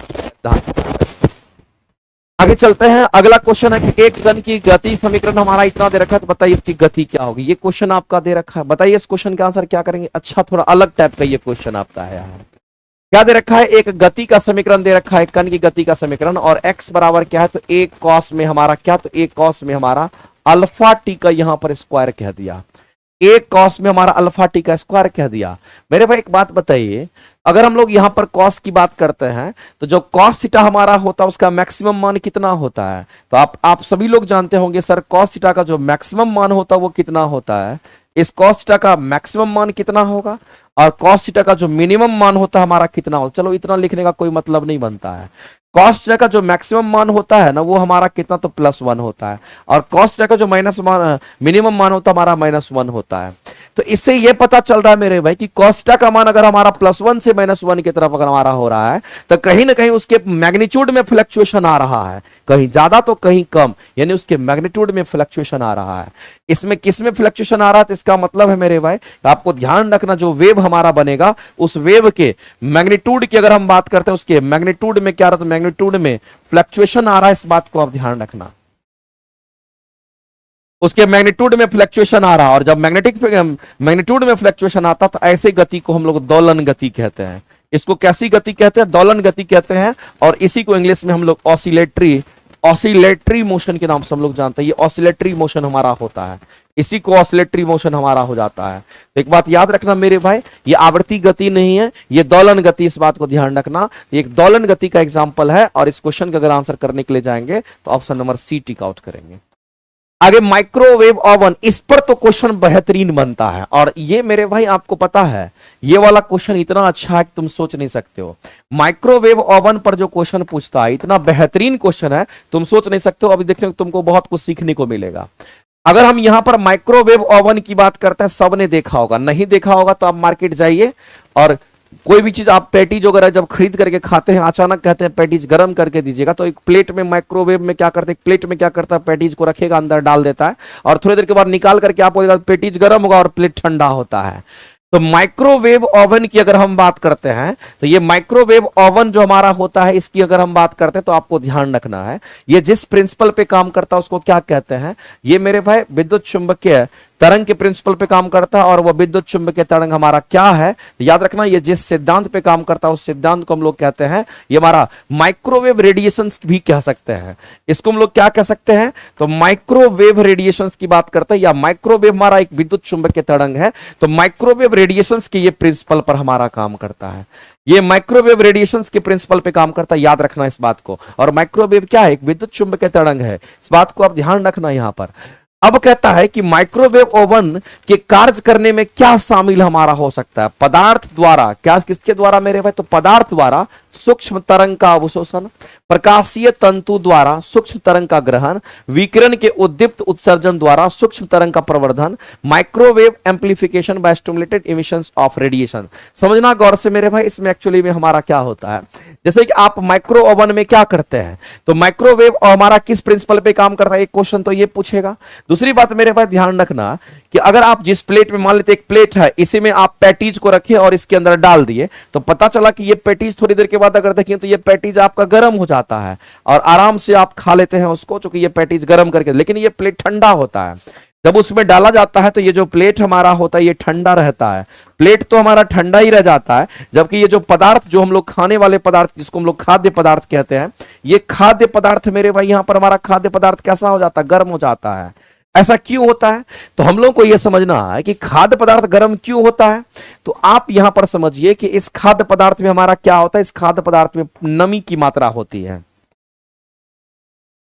आगे चलते हैं, अगला क्वेश्चन है कि एक कण की गति समीकरण हमारा इतना दे रखा है, तो बताइए इसकी गति क्या होगी। ये क्वेश्चन आपका दे रखा है, बताइए इस क्वेश्चन का आंसर क्या करेंगे। अच्छा, थोड़ा अलग टाइप का ये क्वेश्चन आपका है। यहाँ क्या दे रखा है, एक गति का समीकरण दे रखा है, कण की गति का समीकरण, और x बराबर क्या है, तो एक कॉस में हमारा क्या, तो एक कॉस में हमारा अल्फा टी का यहां पर स्क्वायर कह दिया, एक कॉस में हमारा अल्फा टी का स्क्वायर कह दिया। मेरे भाई एक बात बताइए, अगर हम लोग यहां पर कॉस की बात करते हैं तो जो कॉस थीटा हमारा होता है उसका मैक्सिमम मान कितना होता है, तो आप सभी लोग जानते होंगे सर कॉस थीटा का जो मैक्सिमम मान होता है वो कितना होता है। इस कॉस थीटा का मैक्सिमम मान कितना होगा और कॉस थीटा का जो मिनिमम मान होता है हमारा कितना होता है। चलो इतना लिखने का कोई मतलब नहीं बनता है। कॉस थीटा का जो मैक्सिमम मान होता है ना वो हमारा कितना, तो +1 होता है, और कॉस थीटा का जो मिनिमम मान होता है हमारा -1 होता है। तो इससे ये पता चल रहा है मेरे भाई कि कॉस थीटा का मान अगर हमारा +1 से -1 की तरफ अगर हमारा हो रहा है तो कहीं ना कहीं उसके मैग्नीट्यूड में फ्लक्चुएशन आ रहा है, कहीं ज्यादा तो कहीं कम, यानी उसके मैग्नीट्यूड में फ्लक्चुएशन आ रहा है। इसमें किस में फ्लक्चुएशन आ रहा है, तो इसका मतलब है मेरे भाई आपको ध्यान रखना जो वेव हमारा बनेगा उस वेव के मैग्नीट्यूड की अगर हम बात करते हैं उसके मैग्नीट्यूड में क्या रहा, तो मैग्नीट्यूड में फ्लक्चुएशन आ रहा है, इस बात को आप ध्यान रखना, उसके मैग्नीट्यूड में फ्लक्चुएशन आ रहा है। और जब मैग्नीट्यूड में फ्लक्चुएशन आता तो ऐसे गति को हम लोग दोलन गति कहते हैं। इसको कैसी गति कहते हैं, दोलन गति कहते हैं, और इसी को इंग्लिश में हम लोग ऑसिलेटरी मोशन के नाम से हम लोग जानते हैं। ये ऑसिलेटरी मोशन हमारा होता है, इसी को ऑसिलेटरी मोशन हमारा हो जाता है। तो एक बात याद रखना मेरे भाई, ये आवर्ती गति नहीं है, ये दोलन गति, इस बात को ध्यान रखना। एक दोलन गति का एग्जांपल है, और इस क्वेश्चन का अगर आंसर करने के लिए जाएंगे तो option number C tick out करेंगे। आगे माइक्रोवेव ओवन, इस पर तो क्वेश्चन बेहतरीन बनता है, और ये मेरे भाई आपको पता है ये वाला क्वेश्चन इतना अच्छा है कि तुम सोच नहीं सकते हो। माइक्रोवेव ओवन पर जो क्वेश्चन पूछता है इतना बेहतरीन क्वेश्चन है, तुम सोच नहीं सकते हो। अभी देखने तुमको बहुत कुछ सीखने को मिलेगा। अगर हम यहां पर माइक्रोवेव ओवन की बात करते हैं, सबने देखा होगा, नहीं देखा होगा तो आप मार्केट जाइए और कोई भी चीज आप पैटीज वगैरह जब खरीद करके खाते हैं, अचानक कहते हैं पैटीज गर्म करके दीजिएगा, तो एक प्लेट में माइक्रोवेव में क्या करते हैं, एक प्लेट में क्या करता है, पैटीज को रखेगा, अंदर डाल देता है और थोड़ी देर के बाद निकाल करके आपको पैटीज गर्म होगा और प्लेट ठंडा होता है। तो माइक्रोवेव ओवन की अगर हम बात करते हैं तो ये माइक्रोवेव ओवन जो हमारा होता है, इसकी अगर हम बात करते हैं तो आपको ध्यान रखना है, ये जिस प्रिंसिपल पे काम करता है उसको क्या कहते हैं। ये मेरे भाई विद्युत चुंबकीय तरंग के प्रिंसिपल पे काम करता है, और वो विद्युत चुंबकीय तरंग हमारा क्या है, याद रखना, ये जिस सिद्धांत पे काम करता है उस सिद्धांत को हम लोग कहते हैं, ये हमारा माइक्रोवेव रेडिएशंस भी कह सकते हैं। इसको हम लोग क्या कह सकते हैं, तो माइक्रोवेव रेडिएशंस की बात करते हैं, या माइक्रोवेव हमारा एक विद्युत चुंबकीय तरंग है, तो माइक्रोवेव रेडिएशंस के ये प्रिंसिपल पर हमारा काम करता है। ये माइक्रोवेव रेडिएशंस के प्रिंसिपल पे काम करता है, याद रखना इस बात को। और माइक्रोवेव क्या है, एक विद्युत चुंबकीय तरंग है, इस बात को आप ध्यान रखना यहां पर। अब कहता है कि माइक्रोवेव ओवन के कार्य करने में क्या शामिल हमारा हो सकता है, पदार्थ द्वारा, क्या किसके द्वारा मेरे भाई, तो पदार्थ द्वारा सूक्ष्म तरंग का अवशोषण, प्रकाशीय तंतु द्वारा सूक्ष्म तरंग का ग्रहण, विकिरण के उद्दीप्त उत्सर्जन द्वारा सूक्ष्म तरंग का प्रवर्धन, microwave amplification by stimulated emissions of radiation. समझना गौर से मेरे भाई, इसमें एक्चुअली में हमारा क्या होता है, जैसे कि आप माइक्रो ओवन में क्या करते हैं, तो माइक्रोवेव हमारा किस प्रिंसिपल पे काम करता है, एक क्वेश्चन तो ये पूछेगा। दूसरी बात मेरे पास ध्यान रखना कि अगर आप जिस प्लेट में, मान लेते एक प्लेट है, इसी में आप पैटीज को रखे और इसके अंदर डाल दिए, तो पता चला कि ये पैटीज थोड़ी देर के बाद अगर देखें तो ये पैटीज आपका गर्म हो जाता है और आराम से आप खा लेते हैं उसको, चूंकि ये पैटीज गर्म करके, लेकिन ये प्लेट ठंडा होता है। जब उसमें डाला जाता है तो ये जो प्लेट हमारा होता है ये ठंडा रहता है, प्लेट तो हमारा ठंडा ही रह जाता है, जबकि ये जो पदार्थ, जो हम लोग खाने वाले पदार्थ, जिसको हम लोग खाद्य पदार्थ कहते हैं, ये खाद्य पदार्थ मेरे भाई, यहां पर हमारा खाद्य पदार्थ कैसा हो जाता है, गर्म हो जाता है। ऐसा क्यों होता है, तो हम लोग को यह समझना है कि खाद्य पदार्थ गर्म क्यों होता है। तो आप यहां पर समझिए कि इस खाद्य पदार्थ में हमारा क्या होता है, इस खाद्य पदार्थ में नमी की मात्रा होती है,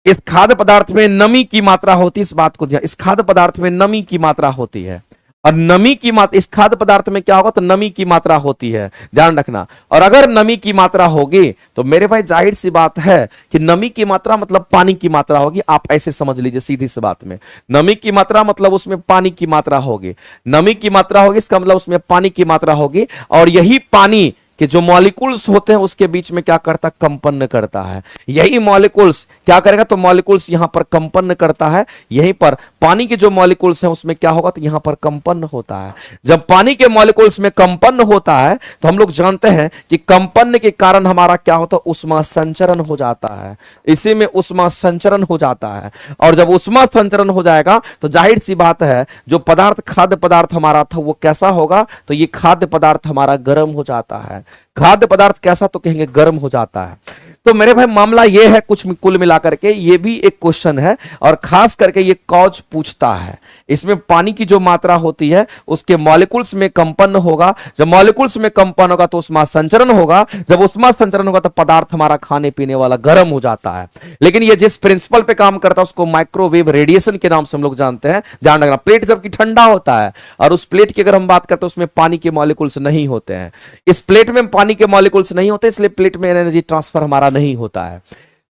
इस खाद्य पदार्थ में नमी की मात्रा होती है, इस बात को ध्यान, इस खाद्य पदार्थ में नमी की मात्रा होती है, और नमी की मात्रा, इस खाद्य पदार्थ में क्या होगा, तो नमी की मात्रा होती है, ध्यान रखना। और अगर नमी की मात्रा होगी तो मेरे भाई जाहिर सी बात है कि नमी की मात्रा मतलब पानी की मात्रा होगी, आप ऐसे समझ लीजिए सीधी सी बात में, नमी की मात्रा मतलब उसमें पानी की मात्रा होगी, नमी की मात्रा होगी इसका मतलब उसमें पानी की मात्रा होगी, और यही पानी कि जो मॉलिक्यूल्स होते हैं उसके बीच में क्या करता है, कंपन करता है। यही मॉलिक्यूल्स क्या करेगा, तो मॉलिक्यूल्स यहां पर कंपन करता है, यहीं पर पानी के जो मॉलिक्यूल्स हैं उसमें क्या होगा, तो यहां पर कंपन होता है। जब पानी के मॉलिक्यूल्स में कंपन होता है तो हम लोग जानते हैं कि कंपन के कारण हमारा क्या होता है, उष्मा संचरण हो जाता है, इसी में उष्मा संचरण हो जाता है। और जब उष्मा संचरण हो जाएगा तो जाहिर सी बात है जो पदार्थ, खाद्य पदार्थ हमारा था वो कैसा होगा, तो ये खाद्य पदार्थ हमारा गर्म हो जाता है। खाद्य पदार्थ कैसा, तो कहेंगे गर्म हो जाता है। तो मेरे भाई मामला ये है, कुछ कुल मिलाकर के ये भी एक क्वेश्चन है, और खास करके ये कॉज पूछता है। इसमें पानी की जो मात्रा होती है उसके मॉलिक्यूल्स में कंपन होगा, जब मॉलिक्यूल्स में कंपन होगा तो उष्मा संचरण होगा, जब उष्मा संचरण होगा तो पदार्थ हमारा खाने पीने वाला गर्म हो जाता है। लेकिन ये जिस प्रिंसिपल पे काम करता है उसको माइक्रोवेव रेडिएशन के नाम से हम लोग जानते हैं, ध्यान रखना। प्लेट जबकि ठंडा होता है और उस प्लेट की अगर हम बात करते हैं उसमें पानी के मॉलिक्यूल्स नहीं होते हैं, इस प्लेट में पानी के मॉलिक्यूल्स नहीं होते, इसलिए प्लेट में एनर्जी ट्रांसफर हमारा नहीं होता है।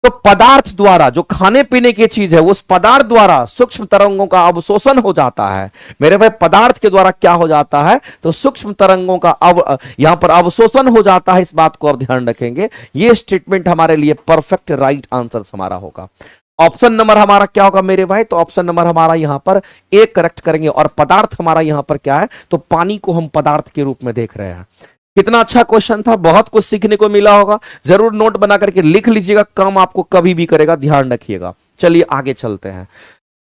तो पदार्थ द्वारा, जो खाने पीने की चीज है, उस पदार्थ द्वारा सूक्ष्म तरंगों का अवशोषण हो जाता है। मेरे भाई पदार्थ के द्वारा क्या हो जाता है, तो सूक्ष्म तरंगों का यहां पर अवशोषण हो जाता है, इस बात को आप ध्यान रखेंगे। ये स्टेटमेंट हमारे लिए परफेक्ट राइट आंसर हमारा होगा। ऑप्शन नंबर हमारा क्या होगा मेरे भाई, तो ऑप्शन नंबर हमारा यहां पर एक करेक्ट करेंगे, और पदार्थ हमारा यहां पर क्या है, तो पानी को हम पदार्थ के रूप में देख रहे हैं। कितना अच्छा क्वेश्चन था, बहुत कुछ सीखने को मिला होगा, जरूर नोट बना करके लिख लीजिएगा, काम आपको कभी भी करेगा, ध्यान रखिएगा। चलिए आगे चलते हैं।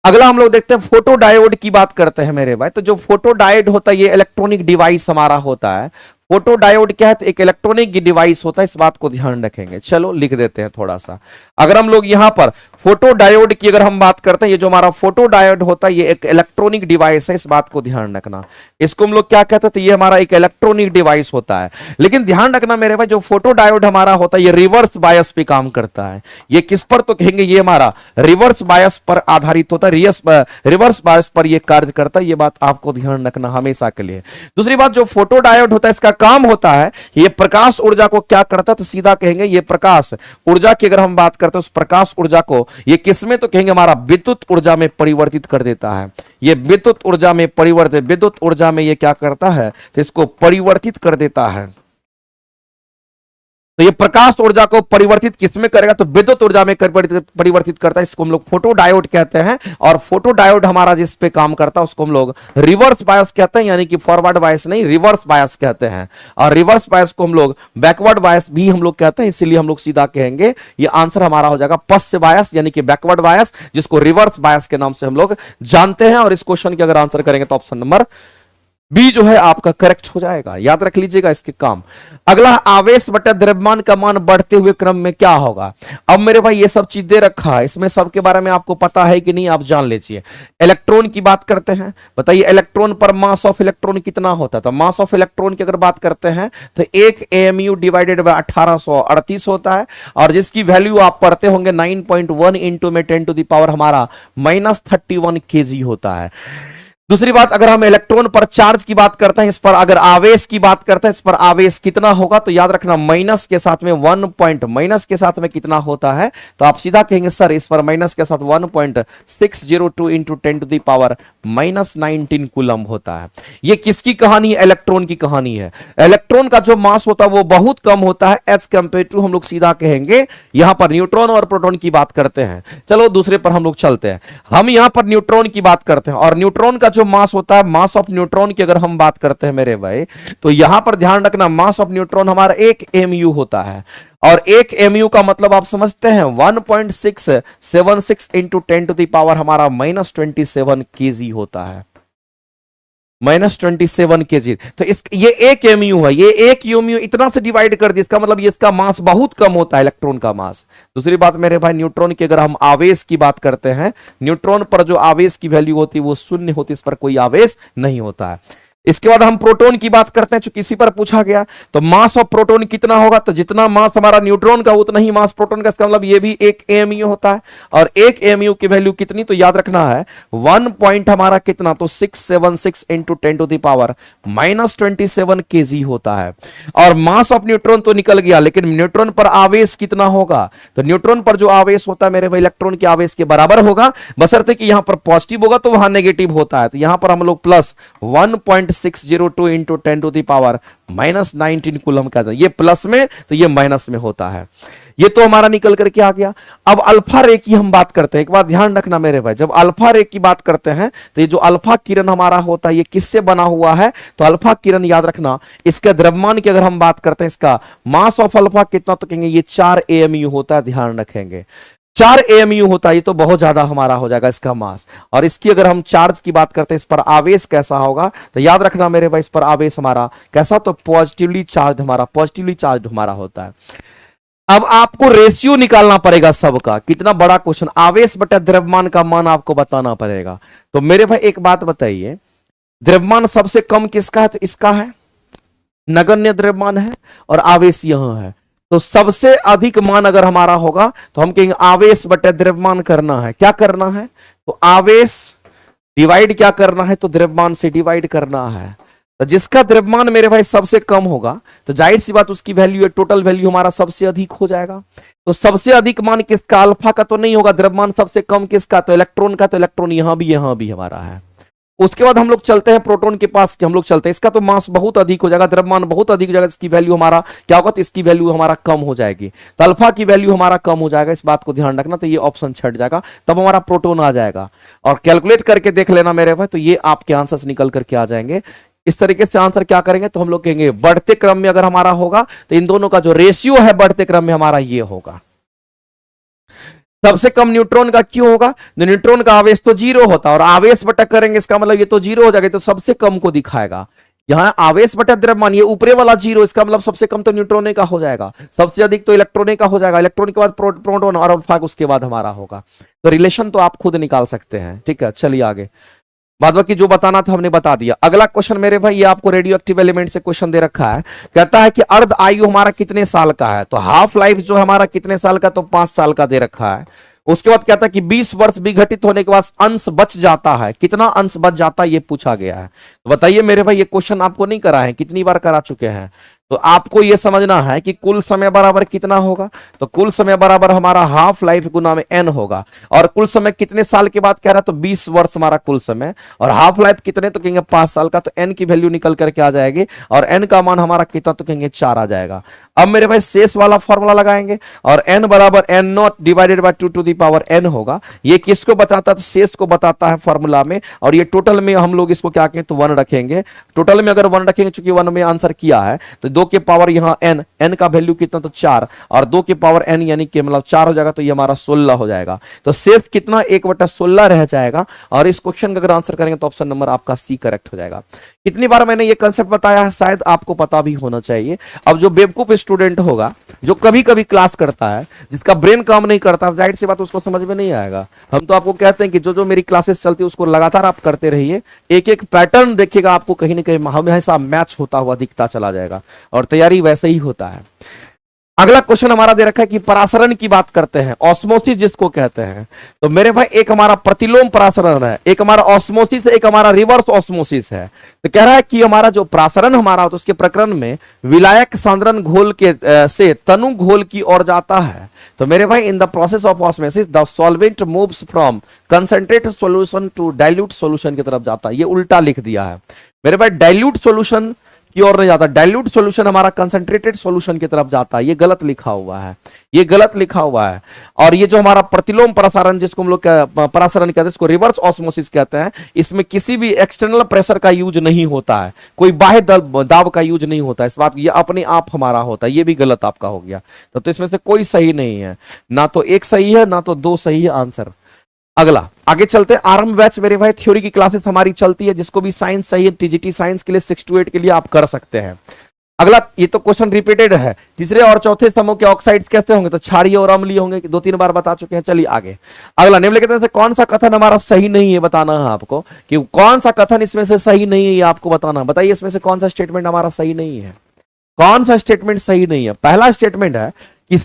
अगला हम लोग देखते हैं, फोटो डायोड की बात करते हैं मेरे भाई। तो जो फोटो डायोड होता है ये इलेक्ट्रॉनिक डिवाइस हमारा होता है। फोटो डायोड क्या है, तो एक इलेक्ट्रॉनिक डिवाइस होता है, इस बात को ध्यान रखेंगे। चलो लिख देते हैं थोड़ा सा। अगर हम लोग यहां पर फोटो डायोड की अगर हम बात करते हैं, ये जो हमारा फोटो डायोड होता है ये एक इलेक्ट्रॉनिक डिवाइस है, इस बात को ध्यान रखना। इसको हम लोग क्या कहते हैं, तो ये हमारा एक इलेक्ट्रॉनिक डिवाइस होता है। लेकिन ध्यान रखना मेरे भाई, जो फोटो डायोड हमारा होता है ये रिवर्स बायस पे काम करता है। ये किस पर, तो कहेंगे ये हमारा रिवर्स बायस पर आधारित होता है, रिवर्स बायस पर ये कार्य करता है। ये बात आपको ध्यान रखना हमेशा के लिए। दूसरी बात, जो फोटो डायोड होता है इसका काम होता है, ये प्रकाश ऊर्जा को क्या करता है, तो सीधा कहेंगे ये प्रकाश ऊर्जा की अगर हम बात करते हैं उस प्रकाश ऊर्जा को ये किसमें, तो कहेंगे हमारा विद्युत ऊर्जा में परिवर्तित कर देता है। ये विद्युत ऊर्जा में परिवर्तित, विद्युत ऊर्जा में ये क्या करता है, तो इसको परिवर्तित कर देता है। तो ये प्रकाश ऊर्जा को परिवर्तित किसमें करेगा, तो विद्युत ऊर्जा में परिवर्तित करता है। इसको हम लोग फोटो डायोड कहते हैं। और फोटो डायोड हमारा जिस पे काम करता है उसको हम लोग रिवर्स बायस कहते हैं, यानी कि फॉरवर्ड बायस नहीं, रिवर्स बायस कहते हैं। और रिवर्स बायस को हम लोग बैकवर्ड बायस भी हम लोग कहते हैं, इसीलिए हम लोग सीधा कहेंगे ये आंसर हमारा हो जाएगा पश्च बायस, यानी कि बैकवर्ड बायस, जिसको रिवर्स बायस के नाम से हम लोग जानते हैं। और इस क्वेश्चन के अगर आंसर करेंगे तो ऑप्शन नंबर बी जो है आपका करेक्ट हो जाएगा, याद रख लीजिएगा इसके काम। अगला, आवेश बटा द्रव्यमान का मान बढ़ते हुए क्रम में क्या होगा। अब मेरे भाई ये सब चीज दे रखा है, इसमें सबके बारे में आपको पता है कि नहीं, आप जान लीजिए। इलेक्ट्रॉन की बात करते हैं, बताइए इलेक्ट्रॉन पर मास ऑफ इलेक्ट्रॉन कितना होता है। तो मास ऑफ इलेक्ट्रॉन की अगर बात करते हैं तो 1 AMU डिवाइडेड बाय 1838 होता है। और जिसकी वैल्यू आप पढ़ते होंगे 9.1 इंटू में 10 टू द पावर हमारा -31 kg होता है। दूसरी बात, अगर हम इलेक्ट्रॉन पर चार्ज की बात करते हैं, इस पर अगर आवेश की बात करते हैं, इस पर आवेश कितना होगा, तो याद रखना माइनस के साथ में 1 पॉइंट, माइनस के साथ में कितना होता है, तो आप सीधा कहेंगे सर इस पर माइनस के साथ 1.602 into 10 to the power -19 coulomb होता है। ये किसकी कहानी है, इलेक्ट्रॉन की कहानी है। इलेक्ट्रॉन का जो मास होता है वो बहुत कम होता है एज कंपेयर टू, हम लोग सीधा कहेंगे यहां पर न्यूट्रॉन और प्रोटॉन की बात करते हैं। चलो दूसरे पर हम लोग चलते हैं, हम यहां पर न्यूट्रॉन की बात करते हैं। और न्यूट्रॉन का जो मास होता है, मास ऑफ न्यूट्रॉन की अगर हम बात करते हैं मेरे भाई, तो यहां पर ध्यान रखना मास ऑफ न्यूट्रॉन हमारा 1 MU होता है। और 1 MU का मतलब आप समझते हैं 1.676 इंटू 10 टू द पावर हमारा -27 kg होता है, -27 kg। तो ये 1 MU है, ये 1 MU इतना से डिवाइड कर दिया, इसका मतलब ये इसका मास बहुत कम होता है, इलेक्ट्रॉन का मास। दूसरी बात मेरे भाई, न्यूट्रॉन की अगर हम आवेश की बात करते हैं, न्यूट्रॉन पर जो आवेश की वैल्यू होती है वो शून्य होती है, इस पर कोई आवेश नहीं होता है। इसके बाद हम प्रोटॉन की बात करते हैं, चूंकि इसी पर पूछा गया, तो मास ऑफ प्रोटॉन कितना होगा, तो जितना मास हमारा न्यूट्रॉन का उतना ही मास प्रोटॉन का, इसका मतलब ये भी 1 AMU होता है। और 1 AMU की वैल्यू कितनी, तो याद रखना है 1 पॉइंट हमारा कितना, तो 676 into 10 to the power -27 kg होता है। और मास ऑफ न्यूट्रॉन तो निकल गया, लेकिन न्यूट्रॉन पर आवेश कितना होगा, तो न्यूट्रॉन पर जो आवेश होता है मेरे भाई इलेक्ट्रॉन के आवेश के बराबर होगा, बशर्ते कि यहां पर पॉजिटिव होगा तो वहां नेगेटिव होता है। तो यहां पर हम लोग plus 1.602 into 10 to the power -19 coulomb का, ये प्लस में तो ये माइनस में होता है। ये तो हमारा निकल करके आ गया। अब अल्फा रे की हम बात करते हैं, एक बात ध्यान रखना मेरे भाई, जब अल्फा रे की बात करते हैं तो ये जो अल्फा किरण हमारा होता है ये किससे बना हुआ है, तो अल्फा किरण याद रखना, इसके द्रव्यमान की अगर हम बात करते हैं, इसका मास ऑफ अल्फा कितना, तो कहेंगे ये 4 AMU होता है, ध्यान रखेंगे 4 AMU होता है, ये तो बहुत ज्यादा हमारा हो जाएगा इसका मास। और इसकी अगर हम चार्ज की बात करते हैं, इस पर आवेश कैसा होगा, तो याद रखना मेरे भाई इस पर आवेश हमारा कैसा, तो पॉजिटिवली चार्ज हमारा होता है। अब आपको रेशियो निकालना पड़ेगा सबका, कितना बड़ा क्वेश्चन, आवेश बटा द्रव्यमान का मान आपको बताना पड़ेगा। तो मेरे भाई एक बात बताइए, द्रव्यमान सबसे कम किसका है, तो इसका है, नगण्य द्रव्यमान है, और आवेश यहां है। तो सबसे अधिक मान अगर हमारा होगा तो हम कहेंगे आवेश बटा द्रव्यमान करना है, क्या करना है, तो आवेश डिवाइड क्या करना है, तो द्रव्यमान से डिवाइड करना है। तो जिसका द्रव्यमान मेरे भाई सबसे कम होगा तो जाहिर सी बात उसकी वैल्यू, टोटल वैल्यू हमारा सबसे अधिक हो जाएगा। तो सबसे अधिक मान किसका, अल्फा का तो नहीं होगा, द्रव्यमान सबसे कम किसका, तो इलेक्ट्रॉन का, तो इलेक्ट्रॉन यहां भी हमारा है। उसके बाद हम लोग चलते हैं प्रोटॉन के पास, हम लोग चलते हैं, इसका तो मास बहुत अधिक हो जाएगा, द्रव्यमान बहुत अधिक हो जाएगा, इसकी वैल्यू हमारा क्या होगा, तो इसकी वैल्यू हमारा कम हो जाएगी, तो अल्फा की वैल्यू हमारा कम हो जाएगा, इस बात को ध्यान रखना। तो ये ऑप्शन छट जाएगा, तब हमारा प्रोटॉन आ जाएगा। और कैलकुलेट करके देख लेना मेरे भाई, तो ये आपके आंसर निकल करके आ जाएंगे। इस तरीके से आंसर क्या करेंगे, तो हम लोग कहेंगे बढ़ते क्रम में अगर हमारा होगा तो इन दोनों का जो रेशियो है बढ़ते क्रम में हमारा ये होगा। सबसे कम न्यूट्रॉन का क्यों होगा, न्यूट्रॉन का आवेश तो 0 होता है, और आवेश बटा करेंगे इसका मतलब ये तो 0 हो जाएगा, तो सबसे कम को दिखाएगा। यहां आवेश बटा द्रव्यमान, ये ऊपरे वाला 0, इसका मतलब सबसे कम तो न्यूट्रॉन का हो जाएगा, सबसे अधिक तो इलेक्ट्रॉन का हो जाएगा, इलेक्ट्रॉन के बाद प्रोटॉन और अल्फा उसके बाद हमारा होगा। तो रिलेशन तो आप खुद निकाल सकते हैं, ठीक है। चलिए आगे, बाद बाकी जो बताना था हमने बता दिया। अगला क्वेश्चन मेरे भाई, ये आपको रेडियो एक्टिव एलिमेंट से क्वेश्चन दे रखा है, कहता है कि अर्ध आयु हमारा कितने साल का है, तो हाफ लाइफ जो हमारा कितने साल का, तो 5 साल का दे रखा है। उसके बाद कहता है कि 20 वर्ष विघटित होने के बाद अंश बच जाता है, कितना अंश बच जाता है ये पूछा गया है। तो बताइए मेरे भाई, ये क्वेश्चन आपको नहीं करा है, कितनी बार करा चुके हैं, तो आपको यह समझना है कि कुल समय बराबर कितना होगा, तो कुल समय बराबर हमारा हाफ लाइफ गुना में n होगा। और कुल समय कितने साल के बाद कह रहा है, तो 20 वर्ष हमारा कुल समय, और हाफ लाइफ कितने, तो कहेंगे 5 साल का, तो n की वैल्यू निकल करके आ जाएगी, और n का मान हमारा कितना, तो कहेंगे 4 आ जाएगा। अब मेरे भाई शेष वाला फॉर्मूला लगाएंगे और n बराबर n naught divided by 2 to the power n होगा। ये किसको बताता है? तो शेष को बताता है फॉर्मूला में। और ये टोटल में हम लोग इसको क्या कहें तो 1 रखेंगे। टोटल में अगर 1 रखेंगे, चूंकि 1 में आंसर किया है, तो 2 के पावर यहां n का वैल्यू कितना? तो 4, और 2 के पावर n यानी कि मतलब 4 हो जाएगा, तो ये हमारा 16 हो जाएगा। तो शेष कितना? 1/16 रह जाएगा। और इस क्वेश्चन का अगर आंसर करेंगे तो ऑप्शन नंबर आपका सी करेक्ट हो जाएगा। कितनी बार मैंने ये कंसेप्ट बताया है, शायद आपको पता भी होना चाहिए। अब जो बेवकूफ स्टूडेंट होगा, जो कभी कभी क्लास करता है, जिसका ब्रेन काम नहीं करता, जाहिर सी बात उसको समझ में नहीं आएगा। हम तो आपको कहते हैं कि जो जो मेरी क्लासेस चलती है उसको लगातार आप करते रहिए, एक एक पैटर्न देखिएगा, आपको कहीं ना कहीं हमेशा मैच होता हुआ दिखता चला जाएगा, और तैयारी वैसे ही होता है। अगला क्वेश्चन हमारा दे रखा है कि परासरण की बात करते हैं, ऑस्मोसिस जिसको कहते हैं। तो मेरे भाई एक हमारा प्रतिलोम परासरण है, एक हमारा ऑस्मोसिस है, एक हमारा रिवर्स ऑस्मोसिस है। तो कह रहा है कि हमारा जो परासरण हमारा होता है उसके प्रकरण में विलायक सांद्रण घोल के से तनु घोल की ओर जाता है। तो मेरे भाई in the process of osmosis the solvent moves from concentrated solution to dilute solution की तरफ जाता है। ये उल्टा लिख दिया है मेरे भाई, डाइल्यूट सॉल्यूशन की ओर नहीं जाता, डाइल्यूट सॉल्यूशन हमारा कंसंट्रेटेड सॉल्यूशन की तरफ जाता है। ये गलत लिखा हुआ है, ये गलत लिखा हुआ है। और ये जो हमारा प्रतिलोम परासरण जिसको हम लोग परासरण कहते हैं, इसको रिवर्स ऑस्मोसिस कहते हैं। इसमें किसी भी एक्सटर्नल प्रेशर का यूज नहीं होता है, कोई बाह्य दाब का यूज नहीं होता है। इस बात ये अपने आप हमारा होता है। ये भी गलत आपका हो गया। तो इसमें से कोई सही नहीं है, ना तो एक सही है ना तो 2 सही है आंसर। अगला आगे चलते हैं। आरंभ बैच मेरे भाई थ्योरी की क्लासेस हमारी चलती है, जिसको भी साइंस चाहिए टीजीटी साइंस के लिए 6 to 8 के लिए आप कर सकते हैं। अगला, ये तो क्वेश्चन रिपीटेड है, तीसरे और चौथे समूह के ऑक्साइड्स कैसे होंगे? तो क्षारीय और अम्लीय होंगे, 2-3 बार बता चुके हैं। चलिए आगे। अगला, निम्नलिखित में से कौन सा कथन हमारा सही नहीं है बताना है आपको, कि कौन सा कथन इसमें से सही नहीं है, ये आपको बताना। बताइए इसमें से कौन सा स्टेटमेंट हमारा सही नहीं है, कौन सा स्टेटमेंट सही नहीं है? पहला स्टेटमेंट है कि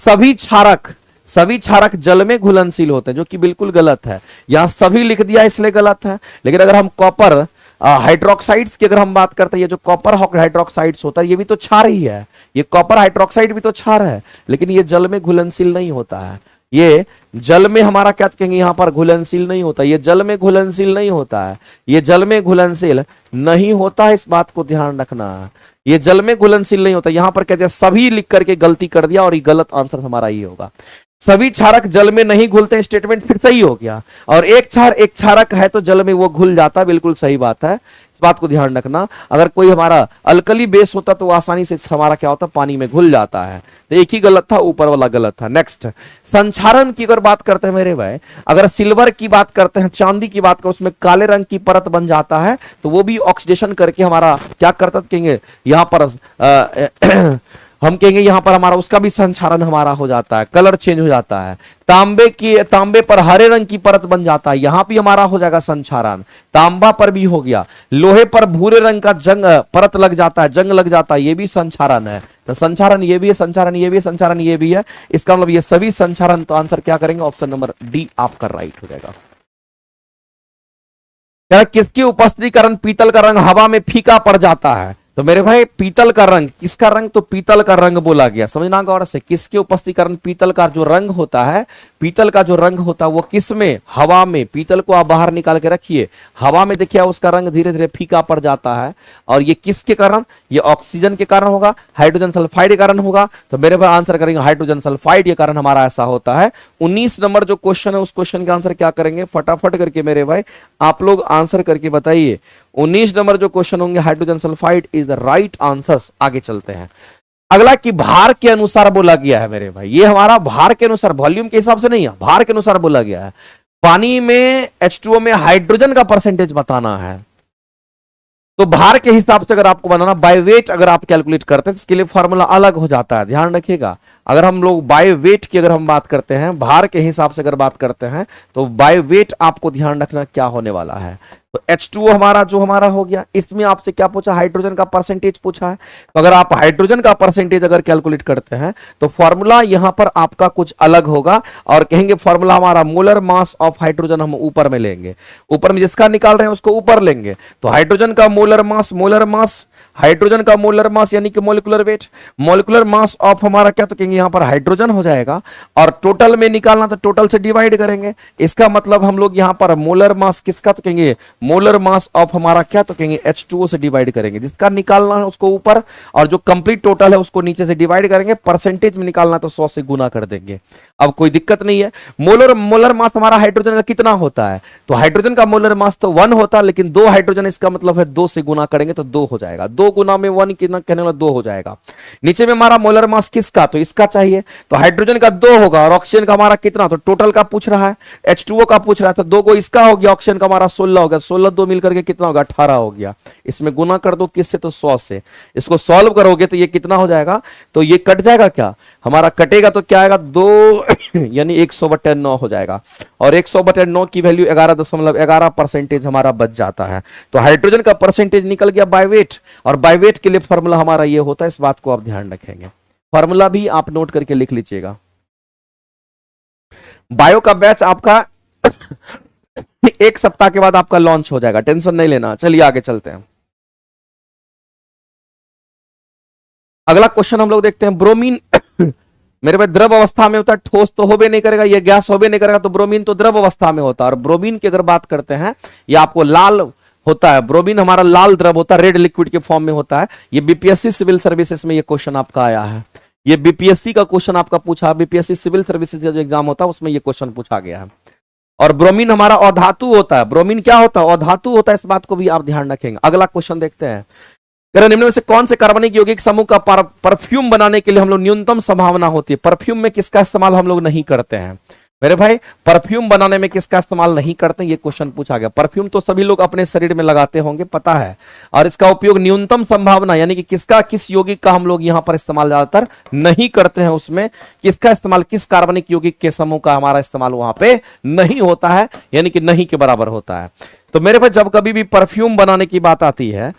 सभी क्षारक जल में घुलनशील होते हैं, जो कि बिल्कुल गलत है। यहां सभी लिख दिया इसलिए गलत है। लेकिन अगर हम कॉपर हाइड्रोक्साइड्स की अगर हम बात करते हैं, ये जो कॉपर हाइड्रोक्साइड्स होता है ये भी तो क्षार ही है, ये कॉपर हाइड्रोक्साइड भी तो क्षार है, लेकिन ये जल में घुलनशील नहीं होता है। ये जल में हमारा क्या कहेंगे, यहां पर घुलनशील नहीं होता, ये जल में घुलनशील नहीं होता है, ये जल में घुलनशील नहीं होता है। इस बात को ध्यान रखना, ये जल में घुलनशील नहीं होता। यहां पर कहते हैं सभी लिख करके गलती कर दिया, और ये गलत आंसर हमारा ये होगा। सभी क्षारक जल में नहीं घुलते, स्टेटमेंट फिर सही हो गया। और एक क्षारक है तो जल में वो घुल जाता है, बिल्कुल सही बात है। इस बात को ध्यान रखना। अगर कोई हमारा अल्कली बेस होता तो आसानी से हमारा क्या होता, पानी में घुल जाता है। तो एक ही गलत था, ऊपर वाला गलत था। नेक्स्ट, संक्षारण की अगर बात करते हैं मेरे भाई, अगर सिल्वर की बात करते हैं, चांदी की बात करते हैं, उसमें काले रंग की परत बन जाता है, तो वो भी ऑक्सीडेशन करके हमारा क्या करता कहेंगे यहां पर हम कहेंगे यहां पर हमारा उसका भी संक्षारण हमारा हो जाता है, कलर चेंज हो जाता है। तांबे पर हरे रंग की परत बन जाता है, यहां भी हमारा हो जाएगा संक्षारण। तांबा पर भी हो गया। लोहे पर भूरे रंग का जंग परत लग जाता है, जंग लग जाता है, ये भी संक्षारण है। तो संक्षारण ये भी है, संक्षारण ये भी है, संक्षारण ये भी है। इसका मतलब ये सभी संक्षारण। तो आंसर क्या करेंगे, ऑप्शन नंबर डी आपका राइट हो जाएगा। किसकी उपस्थिति के कारण पीतल का रंग हवा में फीका पड़ जाता है? तो मेरे भाई पीतल का रंग, किसका रंग? तो पीतल का रंग बोला गया, समझना गौर से। किसके उपस्थिति कारण पीतल का जो रंग होता है, पीतल का जो रंग होता है वो किस में? हवा में। पीतल को आप बाहर निकाल के रखिए, हवा में देखिए उसका रंग धीरे धीरे फीका पड़ जाता है। और ये किसके कारण? ये ऑक्सीजन के कारण होगा, हाइड्रोजन सल्फाइड के कारण होगा। तो मेरे भाई आंसर करेंगे हाइड्रोजन सल्फाइड के कारण हमारा ऐसा होता है। 19 नंबर जो क्वेश्चन है उस क्वेश्चन का आंसर क्या करेंगे, फटाफट करके मेरे भाई आप लोग आंसर करके बताइए। 19 नंबर जो क्वेश्चन होंगे hydrogen sulphide is the right answer. आगे चलते हैं। अगला कि भार के अनुसार बोला गया है मेरे भाई, ये हमारा भार के अनुसार, वॉल्यूम के हिसाब से नहीं है, भार के अनुसार बोला गया है। पानी में H2O में हाइड्रोजन का परसेंटेज बताना है, तो भार के हिसाब से अगर आपको बनाना, बाय वेट अगर आप कैलकुलेट करते हैं तो इसके लिए फॉर्मूला अलग हो जाता है, ध्यान रखिएगा। अगर हम लोग बाय वेट की अगर हम बात करते हैं, भार के हिसाब से अगर बात करते हैं, तो बाय वेट आपको ध्यान रखना क्या होने वाला है। तो H2O हमारा जो हमारा हो गया, इसमें आपसे क्या पूछा, हाइड्रोजन का परसेंटेज पूछा है। तो अगर आप हाइड्रोजन का परसेंटेज अगर कैलकुलेट करते हैं तो फॉर्मूला यहां पर आपका कुछ अलग होगा, और कहेंगे फॉर्मूला हमारा मोलर मास ऑफ हाइड्रोजन हम ऊपर में लेंगे, ऊपर में जिसका निकाल रहे हैं उसको ऊपर लेंगे। तो हाइड्रोजन का मोलर मास हाइड्रोजन का मोलर मास यानी कि molecular weight, molecular mass of हमारा क्या तो कहेंगे करेंगे यहाँ पर हाइड्रोजन हो जाएगा, और टोटल में निकालना तो टोटल से डिवाइड करेंगे। इसका मतलब हम लोग यहाँ पर मोलर मास किसका तो कहेंगे, मोलर मास ऑफ हमारा क्या तो कहेंगे H2O से डिवाइड करेंगे। जिसका निकालना है उसको ऊपर, और जो कंप्लीट टोटल है उसको नीचे से डिवाइड करेंगे। परसेंटेज में निकालना तो 100 से गुना कर देंगे। अब कोई दिक्कत नहीं है। मोलर मास हमारा हाइड्रोजन का कितना होता है, तो हाइड्रोजन का मोलर मास तो 1 होता है, लेकिन 2 हाइड्रोजन, इसका मतलब है 2 से गुना करेंगे तो 2 हो जाएगा। 2 गुना में 1 कितना कहने वाला 2 हो जाएगा। नीचे में हमारा मोलर मास किसका, तो इसका चाहिए, तो हाइड्रोजन का 2 होगा, और ऑक्सीजन का हमारा कितना, तो टोटल का पूछ रहा है, H2O का पूछ रहा है, तो 2 को इसका हो गया, ऑक्सीजन का हमारा 16 हो गया, 16 2 मिलकर के कितना होगा 18 हो गया। इसमें गुना कर दो किससे, तो 100 से। इसको सॉल्व करोगे तो ये कितना हो जाएगा, तो ये कट जाएगा, क्या हमारा कटेगा तो क्या आएगा 2 यानी 100/9 हो जाएगा, और 100/9 की वैल्यू 11.11% हमारा बच जाता है। तो हाइड्रोजन का परसेंटेज निकल गया बाय वेट, और बाय वेट के लिए फॉर्मूला हमारा ये होता है, इस बात को आप ध्यान रखेंगे। फॉर्मूला भी आप नोट करके लिख लीजिएगा। बायो का बैच आपका एक सप्ताह के बाद आपका लॉन्च हो जाएगा, टेंशन नहीं लेना। चलिए आगे चलते हैं। अगला क्वेश्चन हम लोग देखते हैं, ब्रोमीन मेरे भाई द्रव अवस्था में होता है, ठोस तो होबे नहीं करेगा, ये गैस होबे नहीं करेगा, तो ब्रोमीन तो द्रव अवस्था में होता है। और ब्रोमीन की अगर बात करते हैं, ये आपको लाल होता है, ब्रोमीन हमारा लाल द्रव होता है, रेड लिक्विड के फॉर्म में होता है। ये बीपीएससी सिविल सर्विसेज में ये क्वेश्चन आपका आया है, ये बीपीएससी का क्वेश्चन आपका पूछा, बीपीएससी सिविल सर्विसेज का जो एग्जाम होता है उसमें ये क्वेश्चन पूछा गया है। और ब्रोमीन हमारा अधातु होता है, ब्रोमीन क्या होता है, अधातु होता है, इस बात को भी आप ध्यान रखेंगे। अगला क्वेश्चन देखते हैं, निम्न में से कौन से कार्बनिक यौगिक समूह का परफ्यूम बनाने के लिए हम लोग न्यूनतम संभावना होती है। परफ्यूम में किसका इस्तेमाल हम लोग नहीं करते हैं मेरे भाई, परफ्यूम बनाने में किसका इस्तेमाल नहीं करते हैं, ये क्वेश्चन पूछा गया। परफ्यूम तो सभी लोग अपने शरीर में लगाते होंगे, पता है, और इसका उपयोग न्यूनतम संभावना यानी कि किसका, किस यौगिक का हम लोग यहां पर इस्तेमाल ज्यादातर नहीं करते हैं, उसमें किसका इस्तेमाल, किस कार्बनिक यौगिक के समूह का हमारा इस्तेमाल वहां पे नहीं होता है, यानी कि नहीं के बराबर होता है। तो मेरे भाई जब कभी भी परफ्यूम बनाने की बात आती है,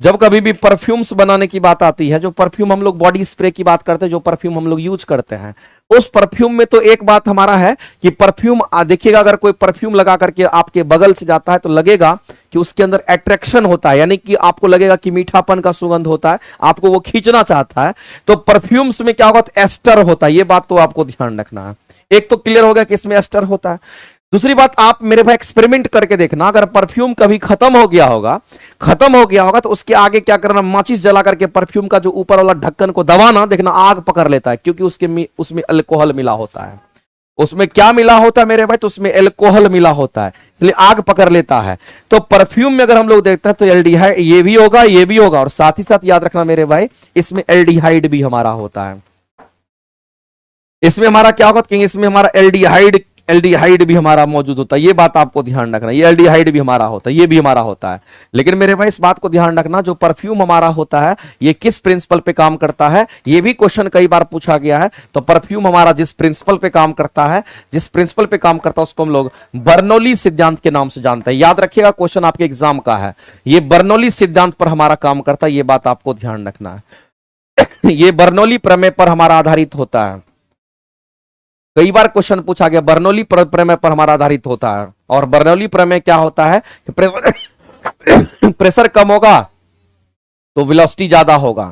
जब कभी भी परफ्यूम्स बनाने की बात आती है, जो परफ्यूम हम लोग बॉडी स्प्रे की बात करते हैं, जो परफ्यूम हम लोग यूज करते हैं, उस परफ्यूम में तो एक बात हमारा है कि परफ्यूम देखिएगा, अगर कोई परफ्यूम लगा करके आपके बगल से जाता है तो लगेगा कि उसके अंदर अट्रैक्शन होता है, यानी कि आपको लगेगा कि मीठापन का सुगंध होता है, आपको वो खींचना चाहता है। तो परफ्यूम्स में क्या होगा, तो एस्टर होता है, ये बात तो आपको ध्यान रखना है। एक तो क्लियर हो गया कि इसमें एस्टर होता है। दूसरी बात, आप मेरे भाई एक्सपेरिमेंट करके देखना, अगर परफ्यूम कभी खत्म हो गया होगा तो उसके आगे क्या करना, माचिस जला करके परफ्यूम का जो ऊपर वाला ढक्कन को दबाना, देखना आग पकड़ लेता है, क्योंकि उसमें अल्कोहल मिला होता है। उसमें क्या मिला होता है मेरे भाई, तो उसमें अल्कोहल मिला होता है, इसलिए आग पकड़ लेता है। तो परफ्यूम में अगर हम लोग देखते हैं तो एल्डिहाइड ये भी होगा, और साथ ही साथ याद रखना मेरे भाई, इसमें एल्डिहाइड भी हमारा होता है। इसमें हमारा क्या होगा, कहेंगे इसमें हमारा एल्डिहाइड भी हमारा मौजूद होता है, ये बात आपको ध्यान रखना, ये एल्डिहाइड भी हमारा होता है, ये भी हमारा होता है। लेकिन मेरे भाई इस बात को ध्यान रखना, जो परफ्यूम हमारा होता है ये किस प्रिंसिपल पे काम करता है, ये भी क्वेश्चन कई बार पूछा गया है। तो परफ्यूम हमारा जिस प्रिंसिपल पे काम करता है, उसको हम लोग बर्नौली सिद्धांत के नाम से जानते हैं। याद रखिएगा, क्वेश्चन आपके एग्जाम का है, ये बर्नौली सिद्धांत पर हमारा काम करता है, ये बात आपको ध्यान रखना है। ये बर्नौली प्रमेय पर हमारा आधारित होता है। कई बार क्वेश्चन पूछा गया, बर्नौली प्रमेय पर हमारा आधारित होता है। और बर्नौली प्रमेय क्या होता है कि प्रेशर कम होगा तो वेलोसिटी ज्यादा होगा,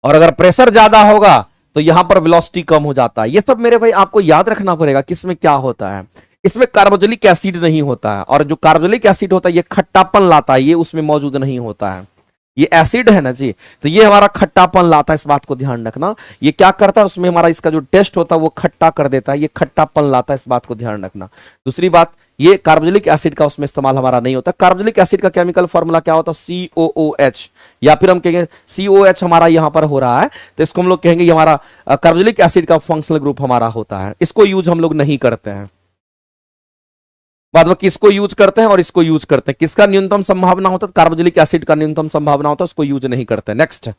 और अगर प्रेशर ज्यादा होगा तो यहां पर वेलोसिटी कम हो जाता है। ये सब मेरे भाई आपको याद रखना पड़ेगा, किसमें क्या होता है। इसमें कार्बोक्सिलिक एसिड नहीं होता है, और जो कार्बोक्सिलिक एसिड होता है ये खट्टापन लाता है, ये उसमें मौजूद नहीं होता है। ये एसिड है ना जी, तो ये हमारा खट्टापन लाता है, इस बात को ध्यान रखना। ये क्या करता है, उसमें हमारा इसका जो टेस्ट होता है वो खट्टा कर देता है, ये खट्टापन लाता है, इस बात को ध्यान रखना। दूसरी बात, ये कार्बोक्सिलिक एसिड का उसमें इस्तेमाल हमारा नहीं होता। कार्बोक्सिलिक एसिड का केमिकल फॉर्मूला क्या होता है, COOH, या फिर हम कहेंगे COH हमारा यहां पर हो रहा है, तो इसको हम लोग कहेंगे ये हमारा कार्बोक्सिलिक एसिड का फंक्शनल ग्रुप हमारा होता है। इसको यूज हम लोग नहीं करते हैं, बाद में किसको यूज करते हैं और इसको यूज करते हैं। किसका न्यूनतम संभावना होता है, कार्बोक्सिलिक एसिड का न्यूनतम संभावना होता है, उसको यूज नहीं करते। नेक्स्ट,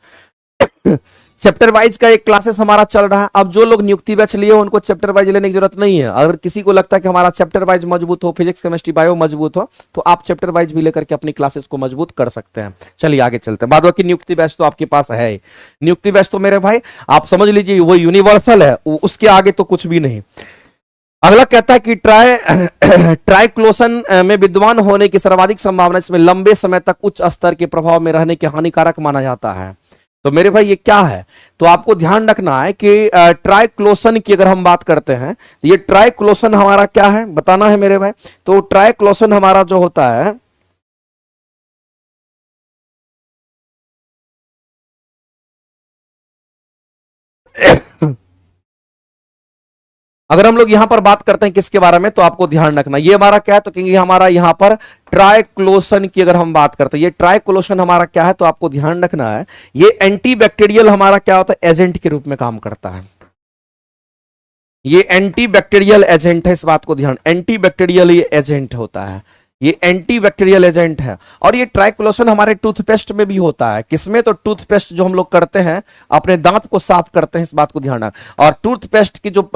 चैप्टर वाइज का एक क्लासेस हमारा चल रहा है। अब जो लोग नियुक्ति बैच लिए उनको चैप्टर वाइज लेने की जरूरत नहीं है। अगर किसी को लगता है कि हमारा चैप्टर वाइज मजबूत हो, फिजिक्स केमिस्ट्री बायो मजबूत हो, तो आप चैप्टर वाइज भी लेकर के अपनी क्लासेस को मजबूत कर सकते हैं। चलिए आगे चलते हैं। बाद बाकी नियुक्ति बैच तो आपके पास है। नियुक्ति बैच तो मेरे भाई आप समझ लीजिए वो यूनिवर्सल है, उसके आगे तो कुछ भी नहीं। अगला कहता है कि ट्राइक्लोसन में विद्वान होने की सर्वाधिक संभावना, इसमें लंबे समय तक उच्च स्तर के प्रभाव में रहने के हानिकारक माना जाता है। तो मेरे भाई ये क्या है, तो तो आपको ध्यान रखना है कि ट्राइक्लोसन की अगर हम बात करते हैं तो ये ट्राइक्लोसन हमारा क्या है बताना है मेरे भाई। तो ट्राइक्लोसन हमारा जो होता है अगर हम लोग यहां पर बात करते हैं किसके बारे में तो आपको ध्यान रखना ये हमारा क्या है तो क्योंकि हमारा यहां पर ट्राइक्लोसन की अगर हम बात करते हैं ये ट्राइक्लोसन हमारा क्या है तो आपको ध्यान रखना है ये एंटीबैक्टीरियल हमारा क्या होता है एजेंट के रूप में काम करता है। ये एंटीबैक्टीरियल एजेंट है, इस बात को ध्यान, एंटीबैक्टीरियल ये एजेंट होता है, ये एंटीबैक्टीरियल एजेंट है। और ये ट्राइक्लोसन हमारे टूथपेस्ट में भी होता है, किसमें तो टूथपेस्ट जो हम लोग करते हैं अपने दांत को साफ करते हैं, इस बात को ध्यान रखना। और टूथपेस्ट की जो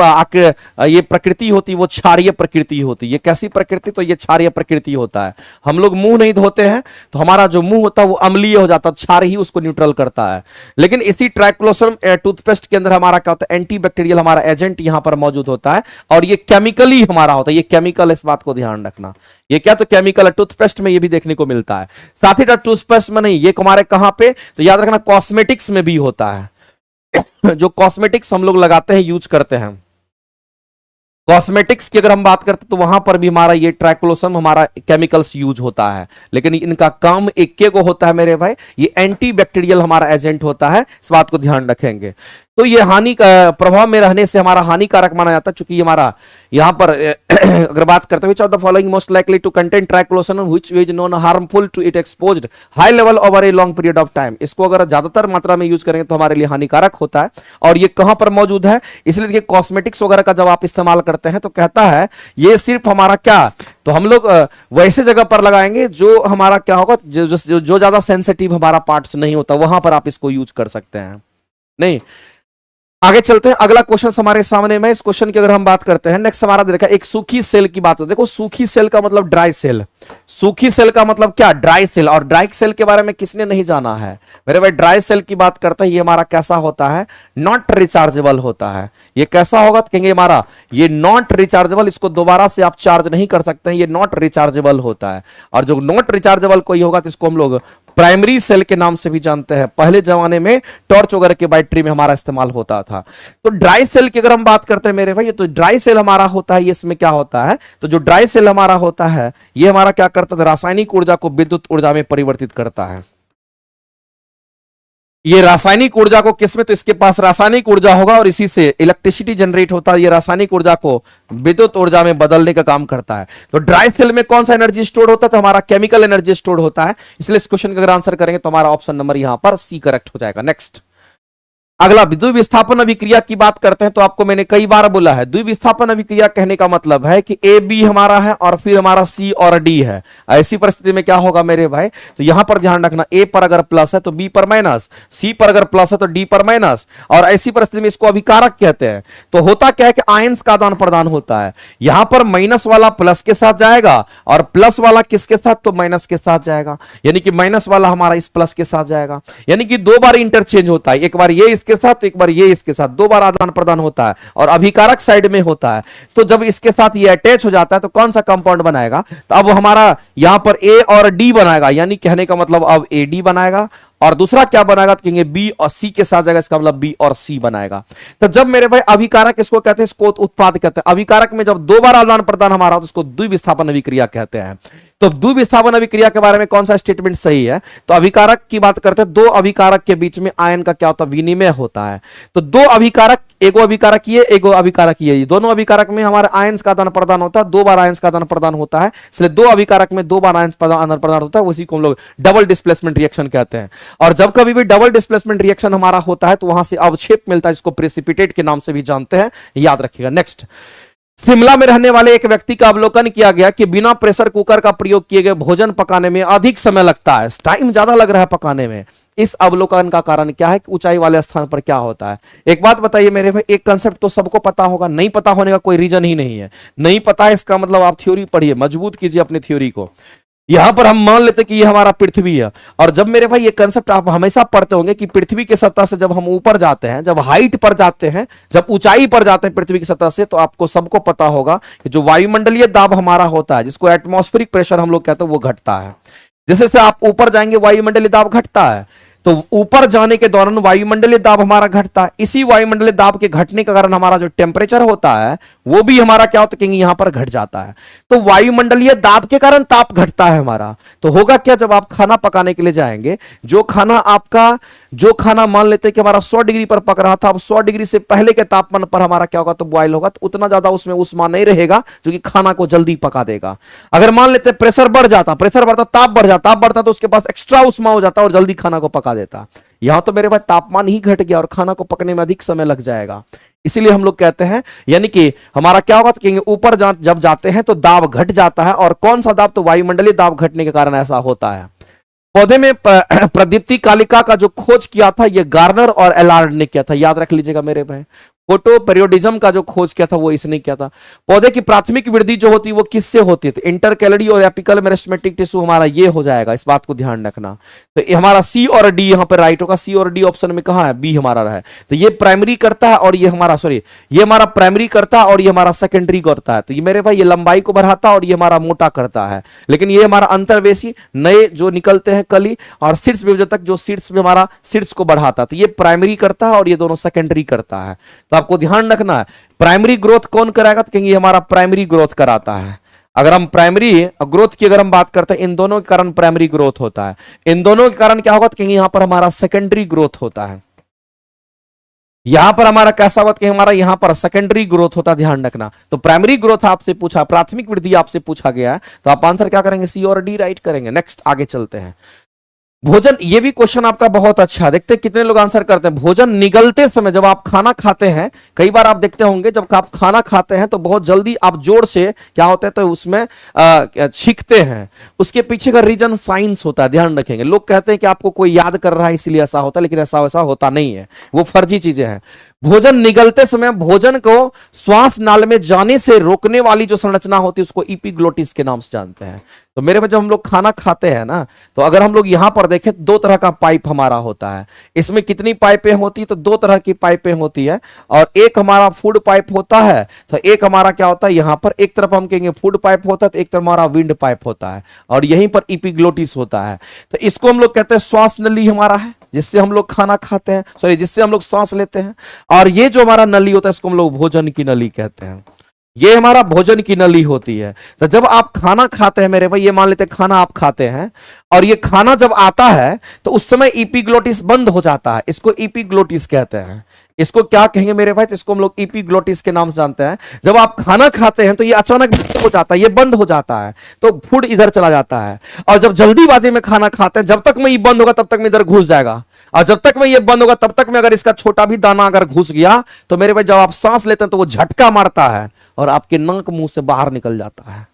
ये प्रकृति होती है वो क्षारीय प्रकृति होती है। ये कैसी प्रकृति तो ये क्षारीय प्रकृति होता है। हम लोग मुंह नहीं धोते हैं तो हमारा जो मुंह होता है वो अम्लीय हो जाता है, क्षार ही उसको न्यूट्रल करता है। लेकिन इसी ट्राइक्लोसन टूथपेस्ट के अंदर हमारा क्या होता है एंटीबैक्टीरियल हमारा एजेंट यहां पर मौजूद होता है और ये केमिकली हमारा होता है, ये केमिकल, इस बात को ध्यान रखना। ये क्या तो केमिकल है, टूथपेस्ट में ये भी देखने को मिलता है। साथ ही साथ टूथपेस्ट में नहीं, ये हमारे कहां पे तो याद रखना कॉस्मेटिक्स में भी होता है। जो कॉस्मेटिक्स हम लोग लगाते हैं यूज करते हैं, कॉस्मेटिक्स की अगर हम बात करते हैं तो वहां पर भी हमारा ये ट्राइक्लोसन हमारा केमिकल्स यूज होता है। लेकिन इनका काम एक को होता है मेरे भाई, ये एंटीबैक्टीरियल हमारा एजेंट होता है, इस बात को ध्यान रखेंगे। तो ये हानि का प्रभाव में रहने से हमारा हानिकारक माना जाता है, चूंकि हमारा यहां पर अगर बात करते हैं which of the following most likely to contain triclosan which is non harmful to it exposed high level over a long period of time. इसको अगर ज्यादातर मात्रा में यूज करेंगे तो हमारे लिए हानिकारक होता है। और ये कहां पर मौजूद है, इसलिए देखिए कॉस्मेटिक्स वगैरह का जब आप इस्तेमाल करते हैं तो कहता है ये सिर्फ हमारा क्या, तो हम लोग वैसे जगह पर लगाएंगे जो हमारा क्या होगा, जो ज्यादा सेंसिटिव हमारा पार्ट्स नहीं होता, वहां पर आप इसको यूज कर सकते हैं। नहीं, आगे चलते हैं। अगला क्वेश्चन हमारे सामने में, इस क्वेश्चन की अगर हम बात करते हैं, नेक्स्ट हमारा देखा एक सूखी सेल की बात है। देखो सूखी सेल का मतलब ड्राई सेल, सूखी सेल का मतलब क्या ड्राई सेल। और ड्राई सेल के बारे में किसने नहीं जाना है मेरे भाई, ड्राई सेल की बात करते हैं, ये हमारा कैसा होता है, नॉट रिचार्जेबल होता है। ये कैसा होगा तो कहेंगे हमारा ये नॉट रिचार्जेबल, इसको दोबारा से आप चार्ज नहीं कर सकते हैं, ये नॉट रिचार्जेबल होता है। और जो नॉट रिचार्जेबल कोई होगा तो इसको हम लोग प्राइमरी सेल के नाम से भी जानते हैं। पहले जमाने में टॉर्च वगैरह के बैटरी में हमारा इस्तेमाल होता था। तो ड्राई सेल की अगर हम बात करते हैं मेरे भाई, तो ड्राई सेल हमारा होता है, ये इसमें क्या होता है, तो जो ड्राई सेल हमारा होता है ये हमारा क्या करता है, रासायनिक ऊर्जा को विद्युत ऊर्जा में परिवर्तित करता है। ये रासायनिक ऊर्जा को किसमें, तो इसके पास रासायनिक ऊर्जा होगा और इसी से इलेक्ट्रिसिटी जनरेट होता है। ये रासायनिक ऊर्जा को विद्युत ऊर्जा में बदलने का काम करता है। तो ड्राई सेल में कौन सा एनर्जी स्टोर होता है, तो हमारा केमिकल एनर्जी स्टोर होता है। इसलिए इस क्वेश्चन का अगर आंसर करेंगे तो हमारा ऑप्शन नंबर यहां पर सी करेक्ट हो जाएगा। नेक्स्ट अगला द्विविस्थापन अभिक्रिया की बात करते हैं। तो आपको मैंने कई बार बोला है द्विविस्थापन अभिक्रिया कहने का मतलब है कि ए बी हमारा है और फिर हमारा सी और डी है। ऐसी परिस्थिति में क्या होगा मेरे भाई, तो यहां पर ध्यान रखना, ए पर अगर प्लस है तो बी पर माइनस, सी पर अगर प्लस है तो डी पर माइनस। और ऐसी परिस्थिति में इसको अभिकारक कहते हैं। तो होता क्या है कि आयंस का आदान प्रदान होता है। यहां पर माइनस वाला प्लस के साथ जाएगा और प्लस वाला किसके साथ, तो माइनस के साथ जाएगा। यानी कि माइनस वाला हमारा इस प्लस के साथ जाएगा, यानी कि दो बार इंटरचेंज होता है, एक बार ये के साथ तो एक बार ये इसके साथ, दो बार आदान प्रदान होता है और अभिकारक साइड में होता है। तो जब इसके साथ ये अटैच हो जाता है तो कौन सा कंपाउंड बनाएगा, तो अब हमारा यहां पर ए और डी बनाएगा, यानी कहने का मतलब अब ए डी बनाएगा। और दूसरा क्या बनाएगा तो कहेंगे बी और सी के साथ जाएगा, इसका मतलब बी और सी बनाएगा। तो जब मेरे भाई अभिकारक इसको कहते हैं, इसको उत्पाद कहते हैं। अभिकारक में जब दो बार आदान प्रदान हमारा हो तो उसको द्विविस्थापन अभिक्रिया कहते हैं। तो द्विविस्थापन अभिक्रिया के बारे में कौन सा स्टेटमेंट सही है, तो अभिकारक की बात करते हैं, दो अभिकारक के बीच में आयन का क्या होता है, विनिमय होता है। तो दो अभिकारक, एगो अभिकारक ये, एगो अभिकारक ये, दोनों अभिकारक में हमारे आयंस का आदान प्रदान होता है, दो बार आयंस का आदान प्रदान होता है। इसलिए दो अभिकारक में दो बार आयंस का आदान प्रदान होता है, उसी को हम लोग डबल डिस्प्लेसमेंट रिएक्शन कहते हैं। और जब कभी भी डबल डिस्प्लेसमेंट रिएक्शन हमारा होता है तो वहां से अवक्षेप मिलता है, जिसको प्रेसिपिटेट के नाम से भी जानते हैं, याद रखिएगा। नेक्स्ट, शिमला में रहने वाले एक व्यक्ति का अवलोकन किया गया कि बिना प्रेशर कुकर का प्रयोग किए गए भोजन पकाने में अधिक समय लगता है, टाइम ज्यादा लग रहा है पकाने में। इस अवलोकन का कारण क्या है कि ऊंचाई वाले स्थान पर क्या होता है। एक बात बताइए मेरे भाई, एक कंसेप्ट तो सबको पता होगा, नहीं पता होने का कोई रीजन ही नहीं है। नहीं पता है इसका मतलब आप थ्योरी पढ़िए, मजबूत कीजिए अपनी थ्योरी को। यहां पर हम मान लेते कि ये हमारा पृथ्वी है, और जब मेरे भाई ये कंसेप्ट आप हमेशा पढ़ते होंगे कि पृथ्वी की सतह से जब हम ऊपर जाते हैं, जब हाइट पर जाते हैं, जब ऊंचाई पर जाते हैं पृथ्वी की सतह से, तो आपको सबको पता होगा कि जो वायुमंडलीय दाब हमारा होता है, जिसको एटमॉस्फेरिक प्रेशर हम लोग कहते हैं, वो घटता है। जैसे से आप ऊपर जाएंगे वायुमंडलीय दाब घटता है। तो ऊपर जाने के दौरान वायुमंडलीय दाब हमारा घटता है, इसी वायुमंडलीय दाब के घटने के कारण हमारा जो टेम्परेचर होता है वो भी हमारा क्या होता है, यहां पर घट जाता है। तो वायुमंडलीय दाब के कारण ताप घटता है हमारा। तो होगा क्या, जब आप खाना पकाने के लिए जाएंगे, जो खाना मान लेते हैं कि हमारा 100 डिग्री पर पक रहा था, अब 100 डिग्री से पहले के तापमान पर हमारा क्या होगा, तो बॉयल होगा, तो उतना ज्यादा उसमें ऊष्मा नहीं रहेगा जो कि खाना को जल्दी पका देगा। अगर मान लेते हैं प्रेशर बढ़ता, ताप बढ़ता तो उसके पास एक्स्ट्रा ऊष्मा हो जाता और जल्दी खाना को पका देता। यहां तो मेरे पास तापमान ही घट गया और खाना को पकने में अधिक समय लग जाएगा। इसीलिए हम लोग कहते हैं, यानी कि हमारा क्या होगा, तो ऊपर जब जाते हैं तो दाब घट जाता है। और कौन सा दाब, तो वायुमंडलीय दाब घटने के कारण ऐसा होता है। पौधे में प्रदीप्ति कालिका का जो खोज किया था, ये गार्नर और एलार्ड ने किया था, याद रख लीजिएगा मेरे भाई। फोटो पेरियोडिज्म का जो खोज किया था वो इसने किया था। पौधे की प्राथमिक वृद्धि जो होती है वो किससे होती है, तो इंटरकैलरी और एपिकल मेरिस्टेमेटिक टिश्यू हमारा ये हो जाएगा, इस बात को ध्यान रखना। तो ये हमारा सी और डी यहाँ पर राइट होगा, सी और डी ऑप्शन में कहां है, बी हमारा रहा है। तो ये प्राइमरी करता है और ये हमारा ये हमारा प्राइमरी करता है और ये हमारा सेकेंडरी करता है। तो ये मेरे भाई ये लंबाई को बढ़ाता है और ये हमारा मोटा करता है। लेकिन ये हमारा अंतर्वेशी नए जो निकलते हैं कली और शीर्ष विभजक जो शीर्ष में हमारा शीर्ष को बढ़ाता है, तो ये प्राइमरी करता है और ये दोनों सेकेंडरी करता है। तो आपको ध्यान रखना है, प्राइमरी ग्रोथ कौन कराएगा, तो कहेंगे हमारा प्राइमरी ग्रोथ कराता है। अगर हम प्राइमरी ग्रोथ की अगर हम बात करते हैं, इन दोनों के कारण प्राइमरी ग्रोथ होता है, इन दोनों के कारण क्या होगा, तो कहेंगे यहां पर हमारा सेकेंडरी ग्रोथ होता है। यहां पर हमारा कैसा होगा, कि हमारा यहां पर सेकेंडरी ग्रोथ होता है, ध्यान रखना। तो प्राइमरी ग्रोथ आपसे पूछा, प्राथमिक वृद्धि आपसे पूछा गया है, तो आप आंसर क्या करेंगे, सी और डी राइट करेंगे। नेक्स्ट आगे चलते हैं। भोजन, ये भी क्वेश्चन आपका बहुत अच्छा है, देखते हैं कितने लोग आंसर करते हैं। भोजन निगलते समय जब आप खाना खाते हैं, कई बार आप देखते होंगे जब आप खाना खाते हैं तो बहुत जल्दी आप जोर से क्या होता है, तो उसमें छींकते हैं। उसके पीछे का रीजन साइंस होता है, ध्यान रखेंगे। लोग कहते हैं कि आपको कोई याद कर रहा है इसलिए ऐसा होता है, लेकिन ऐसा वैसा होता नहीं है, वो फर्जी चीजें हैं। भोजन निगलते समय भोजन को श्वास नाल में जाने से रोकने वाली जो संरचना होती है उसको इपिग्लोटिस के नाम से जानते हैं। तो मेरे में जब हम लोग खाना खाते हैं ना, तो अगर हम लोग यहां पर देखें, दो तरह का पाइप हमारा होता है। इसमें कितनी पाइपें होती है, तो दो तरह की पाइपें होती है। और एक हमारा फूड पाइप होता है, तो एक हमारा क्या होता है, यहां पर एक तरफ हम कहेंगे फूड पाइप होता है, तो एक तरफ हमारा विंड पाइप होता है, और यहीं पर इपिग्लोटिस होता है। तो इसको हम लोग कहते हैं श्वास नली हमारा है, जिससे हम लोग खाना खाते हैं, जिससे हम लोग सांस लेते हैं। और ये जो हमारा नली होता है इसको हम लोग भोजन की नली कहते हैं। ये हमारा भोजन की नली होती है। तो जब आप खाना खाते हैं मेरे भाई, ये मान लेते हैं खाना आप खाते हैं, और ये खाना जब आता है तो उस समय इपिग्लोटिस बंद हो जाता है, इसको इपिग्लोटिस कहते हैं। इसको क्या कहेंगे मेरे भाई, तो इसको हम लोग इपिग्लोटिस के नाम से जानते हैं। जब आप खाना खाते हैं तो ये अचानक बंद हो जाता है, ये बंद हो जाता है, तो फूड इधर चला जाता है। और जब जल्दीबाजी में खाना खाते हैं, जब तक में ये बंद होगा तब तक में इधर घुस जाएगा, और जब तक में ये बंद होगा तब तक में अगर इसका छोटा भी दाना अगर घुस गया तो मेरे भाई जब आप सांस लेते हैं तो वो झटका मारता है और आपके नाक मुंह से बाहर निकल जाता है।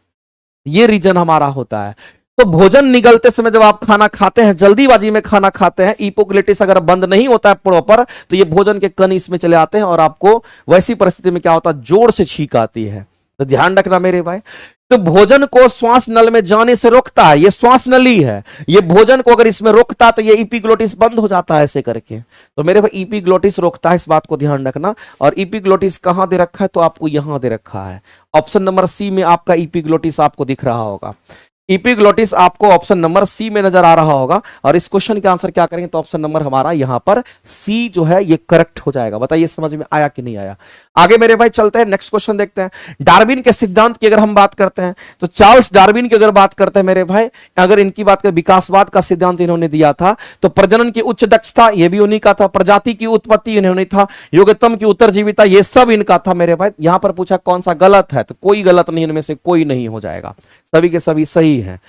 ये रीजन हमारा होता है। तो भोजन निगलते समय जब आप खाना खाते हैं, जल्दीबाजी में खाना खाते हैं, इपोग्लोटिस अगर बंद नहीं होता है प्रॉपर, तो ये भोजन के कण इसमें चले आते हैं और आपको वैसी परिस्थिति में क्या होता है, जोर से छींक आती है। तो ध्यान रखना मेरे भाई। तो भोजन को श्वास नल में जाने से रोकता है, ये श्वास नली है, ये भोजन को अगर इसमें रोकता तो ये इपिग्लोटिस बंद हो जाता है ऐसे करके। तो मेरे भाई इपिग्लोटिस रोकता है, इस बात को ध्यान रखना। और इपिग्लोटिस कहां दे रखा है, तो आपको यहां दे रखा है, ऑप्शन नंबर सी में आपका इपिग्लोटिस आपको दिख रहा होगा। इपिग्लोटिस आपको ऑप्शन नंबर सी में नजर आ रहा होगा। और इस क्वेश्चन का आंसर क्या करेंगे, तो ऑप्शन नंबर हमारा यहां पर सी जो है ये करेक्ट हो जाएगा। बताइए समझ में आया कि नहीं आया। आगे मेरे भाई चलते हैं, नेक्स्ट क्वेश्चन देखते हैं। डार्विन के सिद्धांत की अगर हम बात करते हैं, तो चार्ल्स डार्विन की अगर बात करते हैं मेरे भाई, अगर इनकी बात करें, विकासवाद का सिद्धांत इन्होंने दिया था। तो प्रजनन की उच्च दक्षता ये भी उन्हीं का था, प्रजाति की उत्पत्ति इन्होंने था, योग्यतम की उत्तरजीविता ये सब इनका था मेरे भाई। यहां पर पूछा कौन सा गलत है, तो कोई गलत नहीं, इनमें से कोई नहीं हो जाएगा, सभी के सभी सही है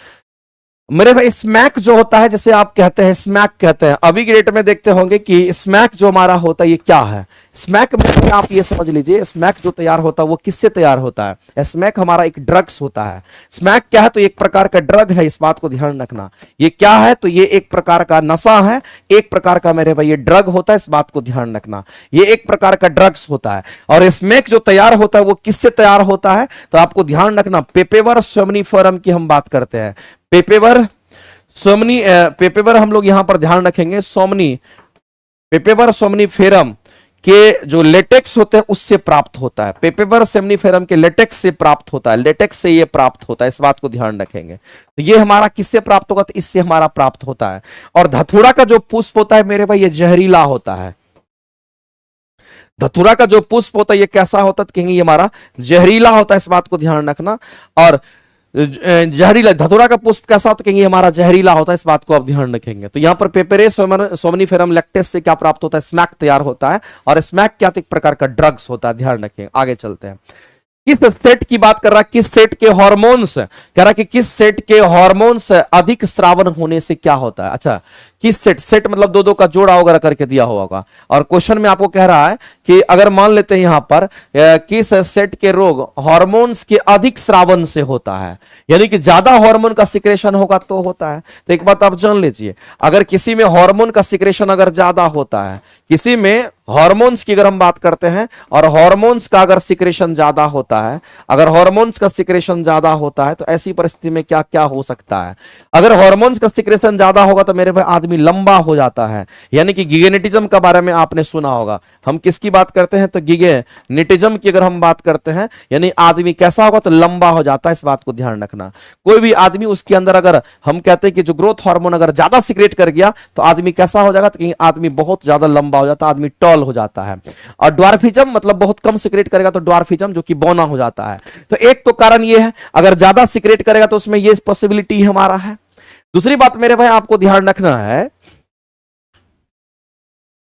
मेरे भाई। स्मैक जो होता है, जैसे आप कहते हैं स्मैक कहते हैं, अभी के डेट में देखते होंगे कि स्मैक जो हमारा होता है ये क्या है। स्मैक में आप ये समझ लीजिए, स्मैक जो तैयार होता है वो किससे तैयार होता है। स्मैक हमारा एक ड्रग्स होता है। स्मैक क्या है, तो एक प्रकार का ड्रग है, इस बात को ध्यान रखना। ये क्या है, तो ये एक प्रकार का नशा है, एक प्रकार का मेरे भाई ये ड्रग होता है, इस बात को ध्यान रखना। ये एक प्रकार का ड्रग्स होता है। और स्मैक जो तैयार होता है वो किससे तैयार होता है, तो आपको ध्यान रखना, पेपेवर सोमनिफरम की हम बात करते हैं। पेपेवर हम लोग यहां पर ध्यान रखेंगे, पेपेवर सोमनिफेरम के जो लेटेक्स होते हैं उससे प्राप्त होता है। पेपेवर सेमनीफेरम के लेटेक्स से प्राप्त होता है, लेटेक्स से ये प्राप्त होता है, इस बात को ध्यान रखेंगे। तो ये हमारा किससे प्राप्त होगा, तो इससे हमारा प्राप्त होता है। और धतूरा का जो पुष्प होता है मेरे भाई, ये जहरीला होता है। धतूरा का जो पुष्प होता है ये कैसा होता है, तो कहेंगे ये हमारा जहरीला होता है, इस बात को ध्यान रखना। और जहरीला धतूरा का पुष्प कैसा होता है, कहेंगे हमारा जहरीला होता है, इस बात को आप ध्यान रखेंगे। तो यहां पर पेपेरेस सोमनीफेरम लैक्टेस से क्या प्राप्त होता है, स्मैक तैयार होता है। और स्मैक क्या, एक प्रकार का ड्रग्स होता है, ध्यान रखेंगे। आगे चलते हैं, किस सेट की बात कर रहा है, किस सेट के हार्मोन्स, कह रहा है कि किस सेट के हार्मोन्स अधिक स्रावन होने से क्या होता है। अच्छा, किस सेट, सेट मतलब दो दो का जोड़ा वगैरह करके दिया होगा। और क्वेश्चन में आपको कह रहा है कि अगर मान लेते हैं यहां पर किस सेट के रोग हार्मोन्स के अधिक स्रावन से होता है, यानी कि ज्यादा हार्मोन का सिक्रेशन होगा तो होता है। तो एक बात आप जान लीजिए, अगर किसी में हार्मोन का सिक्रेशन अगर ज्यादा होता है, किसी में हार्मोन्स की अगर हम बात करते हैं और हार्मोन्स का अगर सिक्रेशन ज्यादा होता है, अगर हार्मोन्स का सिक्रेशन ज्यादा होता है तो ऐसी परिस्थिति में क्या क्या हो सकता है। अगर हार्मोन्स का सिक्रेशन ज्यादा होगा तो मेरे भाई आदमी लंबा हो जाता है, यानी कि गिगेनेटिज्म के बारे में आपने सुना होगा। हम किसकी बात करते हैं, तो गिगेनेटिज्म की अगर हम बात करते हैं, यानी आदमी कैसा होगा, तो लंबा हो जाता है, इस बात को ध्यान रखना। कोई भी आदमी उसके अंदर अगर हम कहते हैं कि जो ग्रोथ हार्मोन अगर ज्यादा सिक्रेट कर गया तो आदमी कैसा हो जाएगा, तो कहीं आदमी बहुत ज्यादा लंबा हो जाता है, आदमी टॉल हो जाता है। और ड्वार्फिज्म मतलब बहुत कम सिक्रेट करेगा तो ड्वार्फिज्म, जो कि बौना हो जाता है। तो एक तो कारण ये है, अगर ज्यादा सिक्रेट करेगा तो उसमें ये पॉसिबिलिटी हमारा है। दूसरी बात मेरे भाई आपको ध्यान रखना है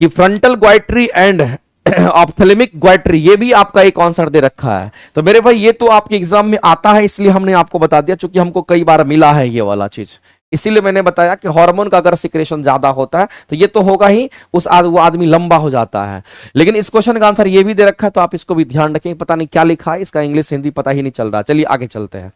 कि फ्रंटल ग्वाइट्री एंड ऑप्थेलमिक ग्वाइट्री, ये भी आपका एक आंसर दे रखा है। तो मेरे भाई ये तो आपके एग्जाम में आता है, इसलिए हमने आपको बता दिया, चूंकि हमको कई बार मिला है ये वाला चीज, इसीलिए मैंने बताया कि हार्मोन का अगर सिक्रेशन ज्यादा होता है तो ये तो होगा ही, वो आदमी लंबा हो जाता है। लेकिन इस क्वेश्चन का आंसर ये भी दे रखा है, तो आप इसको भी ध्यान रखें। पता नहीं क्या लिखा है, इसका इंग्लिश हिंदी पता ही नहीं चल रहा। चलिए आगे चलते हैं।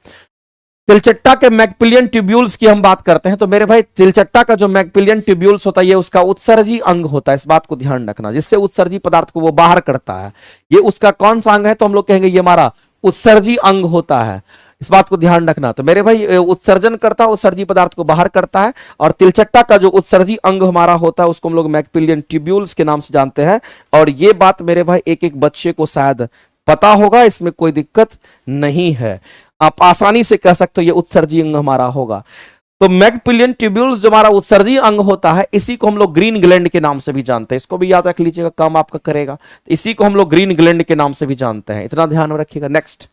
तिलचट्टा के मैकपिलियन ट्यूब्यूल्स की हम बात करते हैं। तो मेरे भाई तिलचट्टा का जो मैकपिलियन ट्यूब्यूल्स होता है ये उसका उत्सर्जी अंग होता है, इस बात को ध्यान रखना, जिससे उत्सर्जी पदार्थ को वो बाहर करता है। ये उसका कौन सा अंग है, तो हम लोग कहेंगे ये हमारा उत्सर्जी अंग होता है, इस बात को ध्यान रखना। तो मेरे भाई उत्सर्जन करता है, उत्सर्जी पदार्थ को बाहर करता है। और तिलचट्टा का जो उत्सर्जी अंग हमारा होता है उसको हम लोग मैकपिलियन ट्यूब्यूल्स के नाम से जानते हैं। और ये बात मेरे भाई एक एक बच्चे को शायद पता होगा, इसमें कोई दिक्कत नहीं है, आप आसानी से कह सकते हो ये उत्सर्जी अंग हमारा होगा। तो मैकपिलियन ट्यूब्यूल्स जो हमारा उत्सर्जी अंग होता है, इसी को हम लोग ग्रीन ग्लैंड के नाम से भी जानते हैं। इसको भी याद रख लीजिएगा, काम आपका करेगा। तो इसी को हम लोग ग्रीन ग्लैंड के नाम से भी जानते हैं, इतना ध्यान में रखिएगा। नेक्स्ट,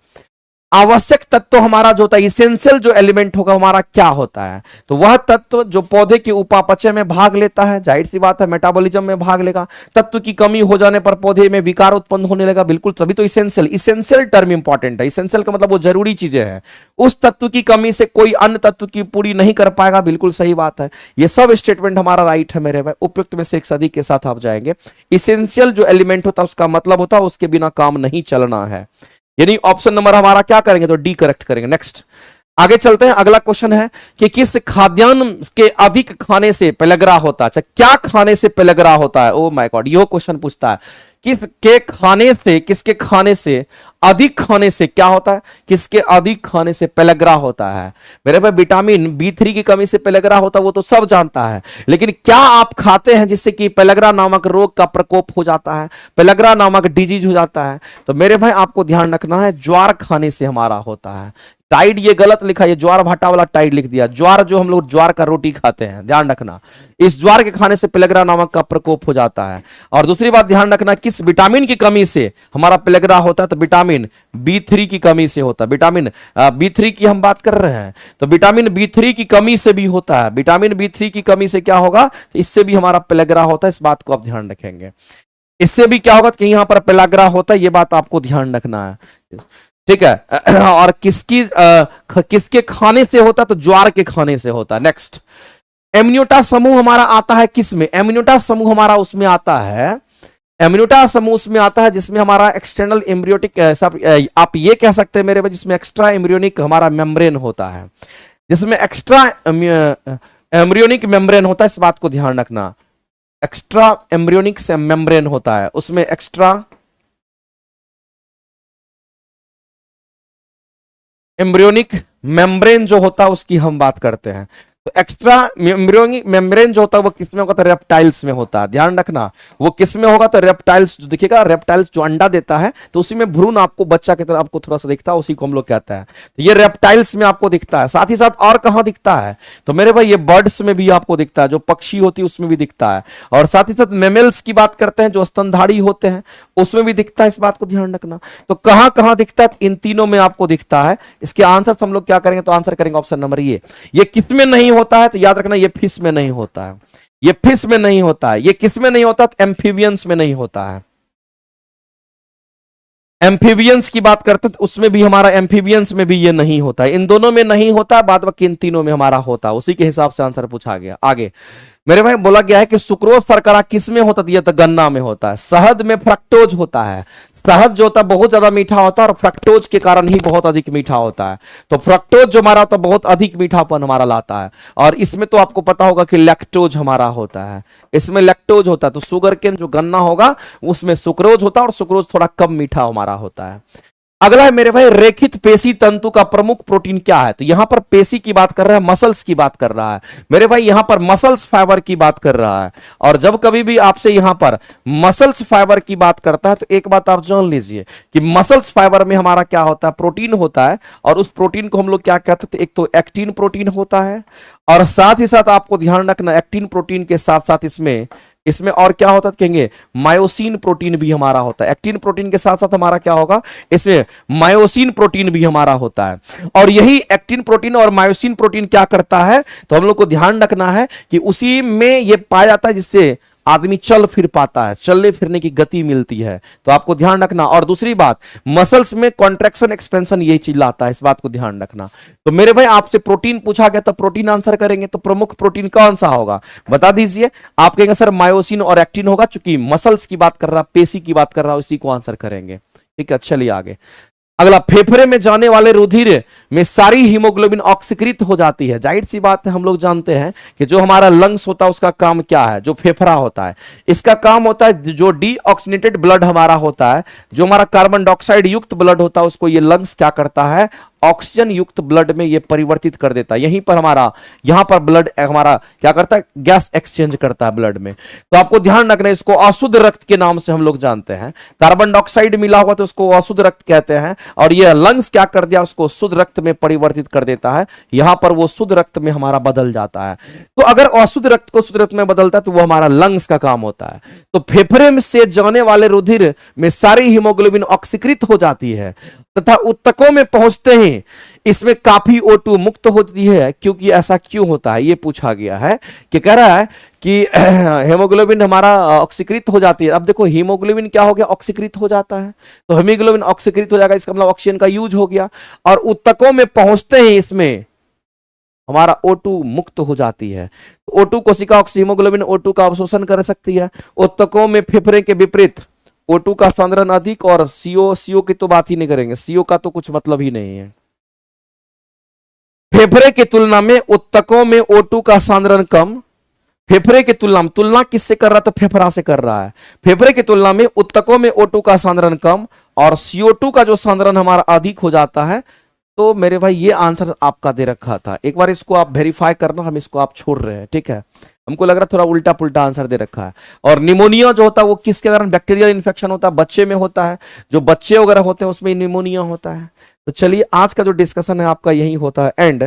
आवश्यक तत्व हमारा जो होता है, इसेंशियल जो एलिमेंट होगा हमारा क्या होता है, तो वह तत्व जो पौधे के उपापचय में भाग लेता है, जाहिर सी बात है मेटाबॉलिज्म में भाग लेगा। तत्व की कमी हो जाने पर पौधे में विकार उत्पन्न होने लगा, बिल्कुल तभी तो इसेंशियल, इसेंशियल टर्म इंपॉर्टेंट है। इसेंशियल का मतलब वो जरूरी चीजें हैं, उस तत्व की कमी से कोई अन्य तत्व की पूरी नहीं कर पाएगा, बिल्कुल सही बात है। ये सब स्टेटमेंट हमारा राइट है मेरे भाई, उपयुक्त में से एक सदी के साथ आप जाएंगे। इसेंशियल जो एलिमेंट होता है उसका मतलब होता है उसके बिना काम नहीं चलना है, यानी ऑप्शन नंबर हमारा क्या करेंगे, तो डी करेक्ट करेंगे। नेक्स्ट आगे चलते हैं, अगला क्वेश्चन है कि किस खाद्यान्न के अधिक खाने से पेलग्रा होता है। अच्छा, क्या खाने से पेलग्रा होता है, ओ माय गॉड, ये क्वेश्चन पूछता है किसके खाने से अधिक खाने से क्या होता है, किसके अधिक खाने से पेलग्रा होता है। मेरे भाई विटामिन B3 की कमी से पेलग्रा होता है वो तो सब जानता है, लेकिन क्या आप खाते हैं जिससे कि पेलग्रा नामक रोग का प्रकोप हो जाता है, पेलग्रा नामक डिजीज हो जाता है। तो मेरे भाई आपको ध्यान रखना है, ज्वार खाने से हमारा होता है। टाइड ये गलत लिखा, ये ज्वार भाटा वाला टाइड लिख दिया। ज्वार जो हम लोग ज्वार का रोटी खाते हैं, ध्यान रखना, इस ज्वार के खाने से पेलग्रा नामक का प्रकोप हो जाता है। और दूसरी बात ध्यान रखना, किस विटामिन की कमी से हमारा पेलग्रा होता है, तो विटामिन B3 की कमी से होता है। विटामिन B3 की हम बात कर रहे हैं, तो विटामिन B3 की कमी से भी होता है। विटामिन B3 की कमी से क्या होगा, इससे भी हमारा पेलग्रा होता है, इस बात को आप ध्यान रखेंगे। इससे भी क्या होगा कि यहां पर पेलग्रा होता है, ये बात आपको ध्यान रखना है, ठीक है। और किसके खाने से होता, तो ज्वार के खाने से होता है। नेक्स्ट, एम्नियोटा समूह हमारा आता है किसमें, एम्नियोटा समूह हमारा उसमें आता है, एम्नियोटा समूह उसमें आता है जिसमें हमारा एक्सटर्नल एम्ब्रियोटिक, आप ये कह सकते हैं मेरे भाई, जिसमें एक्स्ट्रा एम्ब्रियोनिक हमारा मेम्ब्रेन होता है, जिसमें एक्स्ट्रा एम्ब्रियोनिक मेम्ब्रेन होता है, इस बात को ध्यान रखना। एक्स्ट्रा एम्ब्रियोनिक मेम्ब्रेन होता है, उसमें एक्स्ट्रा एम्ब्रियोनिक मेम्ब्रेन जो होता है उसकी हम बात करते हैं। तो एक्स्ट्रा मेम्ब्रेन जो होता है वो किस में होगा, तो रेप्टाइल्स में होता है, ध्यान रखना। वो किस में होगा, तो रेप्टाइल्स जो दिखेगा, रेप्टाइल्स जो अंडा देता है तो उसी में भ्रूण आपको बच्चा की तरह आपको थोड़ा सा दिखता है, उसी को हम लोग कहते हैं। तो ये रेप्टाइल्स में आपको दिखता है। साथ ही साथ और कहां दिखता है, तो मेरे भाई ये बर्ड्स में भी आपको दिखता है, जो पक्षी होती है उसमें भी दिखता है। और साथ ही साथ मेमल्स की बात करते हैं, जो स्तनधारी होते हैं उसमें भी दिखता है, इस बात को ध्यान रखना। तो कहां कहां दिखता है, इन तीनों में आपको दिखता है। इसके आंसर हम लोग क्या करेंगे, तो आंसर करेंगे ऑप्शन नंबर ये किस में नहीं होता है, तो याद रखना ये फिश में नहीं होता है, ये फिश में नहीं होता है। ये किस में नहीं होता, तो एम्फीबियंस में नहीं होता है। एम्फीबियंस की बात करते हैं तो उसमें भी हमारा, एम्फीबियंस में भी ये नहीं होता है। इन दोनों में नहीं होता, बाद बाकी इन तीनों में हमारा होता है। उसी के हिसाब से आंसर पूछा गया। आगे मेरे भाई बोला गया है कि सुक्रोज शर्करा किस में होता है, तो गन्ना में होता है। शहद में फ्रक्टोज होता है। शहद जो होता है बहुत ज्यादा मीठा होता है और फ्रक्टोज के कारण ही बहुत अधिक मीठा होता है। तो फ्रक्टोज जो हमारा होता है बहुत अधिक मीठापन हमारा लाता है। और इसमें तो आपको पता होगा कि लैक्टोज हमारा होता है, इसमें लैक्टोज होता है। तो शुगर केन जो गन्ना होगा उसमें सुक्रोज होता है और सुक्रोज थोड़ा कम मीठा हमारा होता है। अगला है मेरे भाई, रेखित पेशी तंतु का प्रमुख प्रोटीन क्या है, तो यहां पर पेशी की बात कर रहा है, मसल्स की बात कर रहा है मेरे भाई, यहां पर मसल्स फाइबर की बात कर रहा है। और जब कभी भी आपसे यहां पर मसल्स फाइबर की बात करता है तो एक बात आप जान लीजिए कि मसल्स फाइबर में हमारा क्या होता है, प्रोटीन होता है। और उस प्रोटीन को हम लोग क्या कहते हैं, एक तो एक्टिन प्रोटीन होता है, और साथ ही साथ आपको ध्यान रखना एक्टिन प्रोटीन के साथ साथ इसमें और क्या होता है, कहेंगे मायोसिन प्रोटीन भी हमारा होता है। एक्टिन प्रोटीन के साथ साथ हमारा क्या होगा, इसमें मायोसिन प्रोटीन भी हमारा होता है। और यही एक्टिन प्रोटीन और मायोसिन प्रोटीन क्या करता है, तो हम लोग को ध्यान रखना है कि उसी में ये पाया जाता है जिससे आदमी चल फिर पाता है, चलने फिरने की गति मिलती है। तो आपको ध्यान रखना। और दूसरी बात, मसल्स में कॉन्ट्रैक्शन एक्सपेंशन यही चीज लाता है, इस बात को ध्यान रखना। तो मेरे भाई आपसे प्रोटीन पूछा गया तो प्रोटीन आंसर करेंगे, तो प्रमुख प्रोटीन कौन सा होगा बता दीजिए। आप कहेंगे सर मायोसिन और एक्टिन होगा, चूंकि मसल्स की बात कर रहा, पेशी की बात कर रहा, उसी को आंसर करेंगे। ठीक है, चलिए आगे। अगला, फेफड़े में जाने वाले रुधिर में सारी हीमोग्लोबिन ऑक्सीकृत हो जाती है। जाहिर सी बात है, हम लोग जानते हैं कि जो हमारा लंग्स होता है उसका काम क्या है, जो फेफड़ा होता है इसका काम होता है जो डीऑक्सीनेटेड ब्लड हमारा होता है, जो हमारा कार्बन डाइऑक्साइड युक्त ब्लड होता है उसको ये लंग्स क्या करता है, ऑक्सीजन युक्त ब्लड में ये परिवर्तित कर देता है। यहीं पर हमारा, यहां पर ब्लड हमारा क्या करता है, गैस एक्सचेंज करता है ब्लड में। तो आपको ध्यान रखना है, इसको अशुद्ध रक्त के नाम से हम लोग जानते हैं। कार्बन डाइऑक्साइड मिला हुआ तो उसको अशुद्ध रक्त कहते हैं, और ये लंग्स क्या कर दिया, उसको शुद्ध रक्त में परिवर्तित कर देता है। यहां पर वो शुद्ध रक्त में हमारा बदल जाता है। तो अगर अशुद्ध रक्त को शुद्ध रक्त में बदलता है तो वो हमारा लंग्स का काम होता है। तो फेफड़े में से जाने वाले रुधिर में सारी हीमोग्लोबिन ऑक्सीकृत हो जाती है तथा ऊतकों में पहुंचते ही इसमें काफी O2 मुक्त होती है। क्योंकि ऐसा क्यों होता है ये पूछा गया है, कि कह रहा है कि हीमोग्लोबिन हमारा ऑक्सीकृत हो जाती है। अब देखो हीमोग्लोबिन क्या हो गया, ऑक्सीकृत हो जाता है, तो हीमोग्लोबिन ऑक्सीकृत हो जाएगा, इसका मतलब ऑक्सीजन का यूज हो गया। और ऊतकों में पहुंचते ही इसमें हमारा O2 मुक्त हो जाती है। तो O2 कोशिका हीमोग्लोबिन O2 का अवशोषण कर सकती है। ऊतकों में फेफड़े के विपरीत O2 का सांद्रण अधिक, और CO की तो बात ही नहीं करेंगे, CO का तो कुछ मतलब ही नहीं है। फेफड़े की तुलना में ऊतकों में O2 का सांद्रण कम। फेफड़े की तुलना किससे कर रहा है, तो फेफड़ा से कर रहा है। फेफड़े की तुलना में ऊतकों में O2 का सांद्रण कम और CO2 का जो सांद्रण हमारा अधिक हो जाता है। तो मेरे भाई ये आंसर आपका दे रखा था, एक बार इसको आप वेरीफाई करना, हम इसको आप छोड़ रहे हैं, ठीक है। हमको लग रहा है थोड़ा उल्टा पुल्टा आंसर दे रखा है। और निमोनिया जो होता है वो किसके कारण, बैक्टीरियल इन्फेक्शन होता है, बच्चे में होता है। जो बच्चे वगैरह होते हैं उसमें निमोनिया होता है। तो चलिए आज का जो डिस्कशन है आपका यही होता है एंड।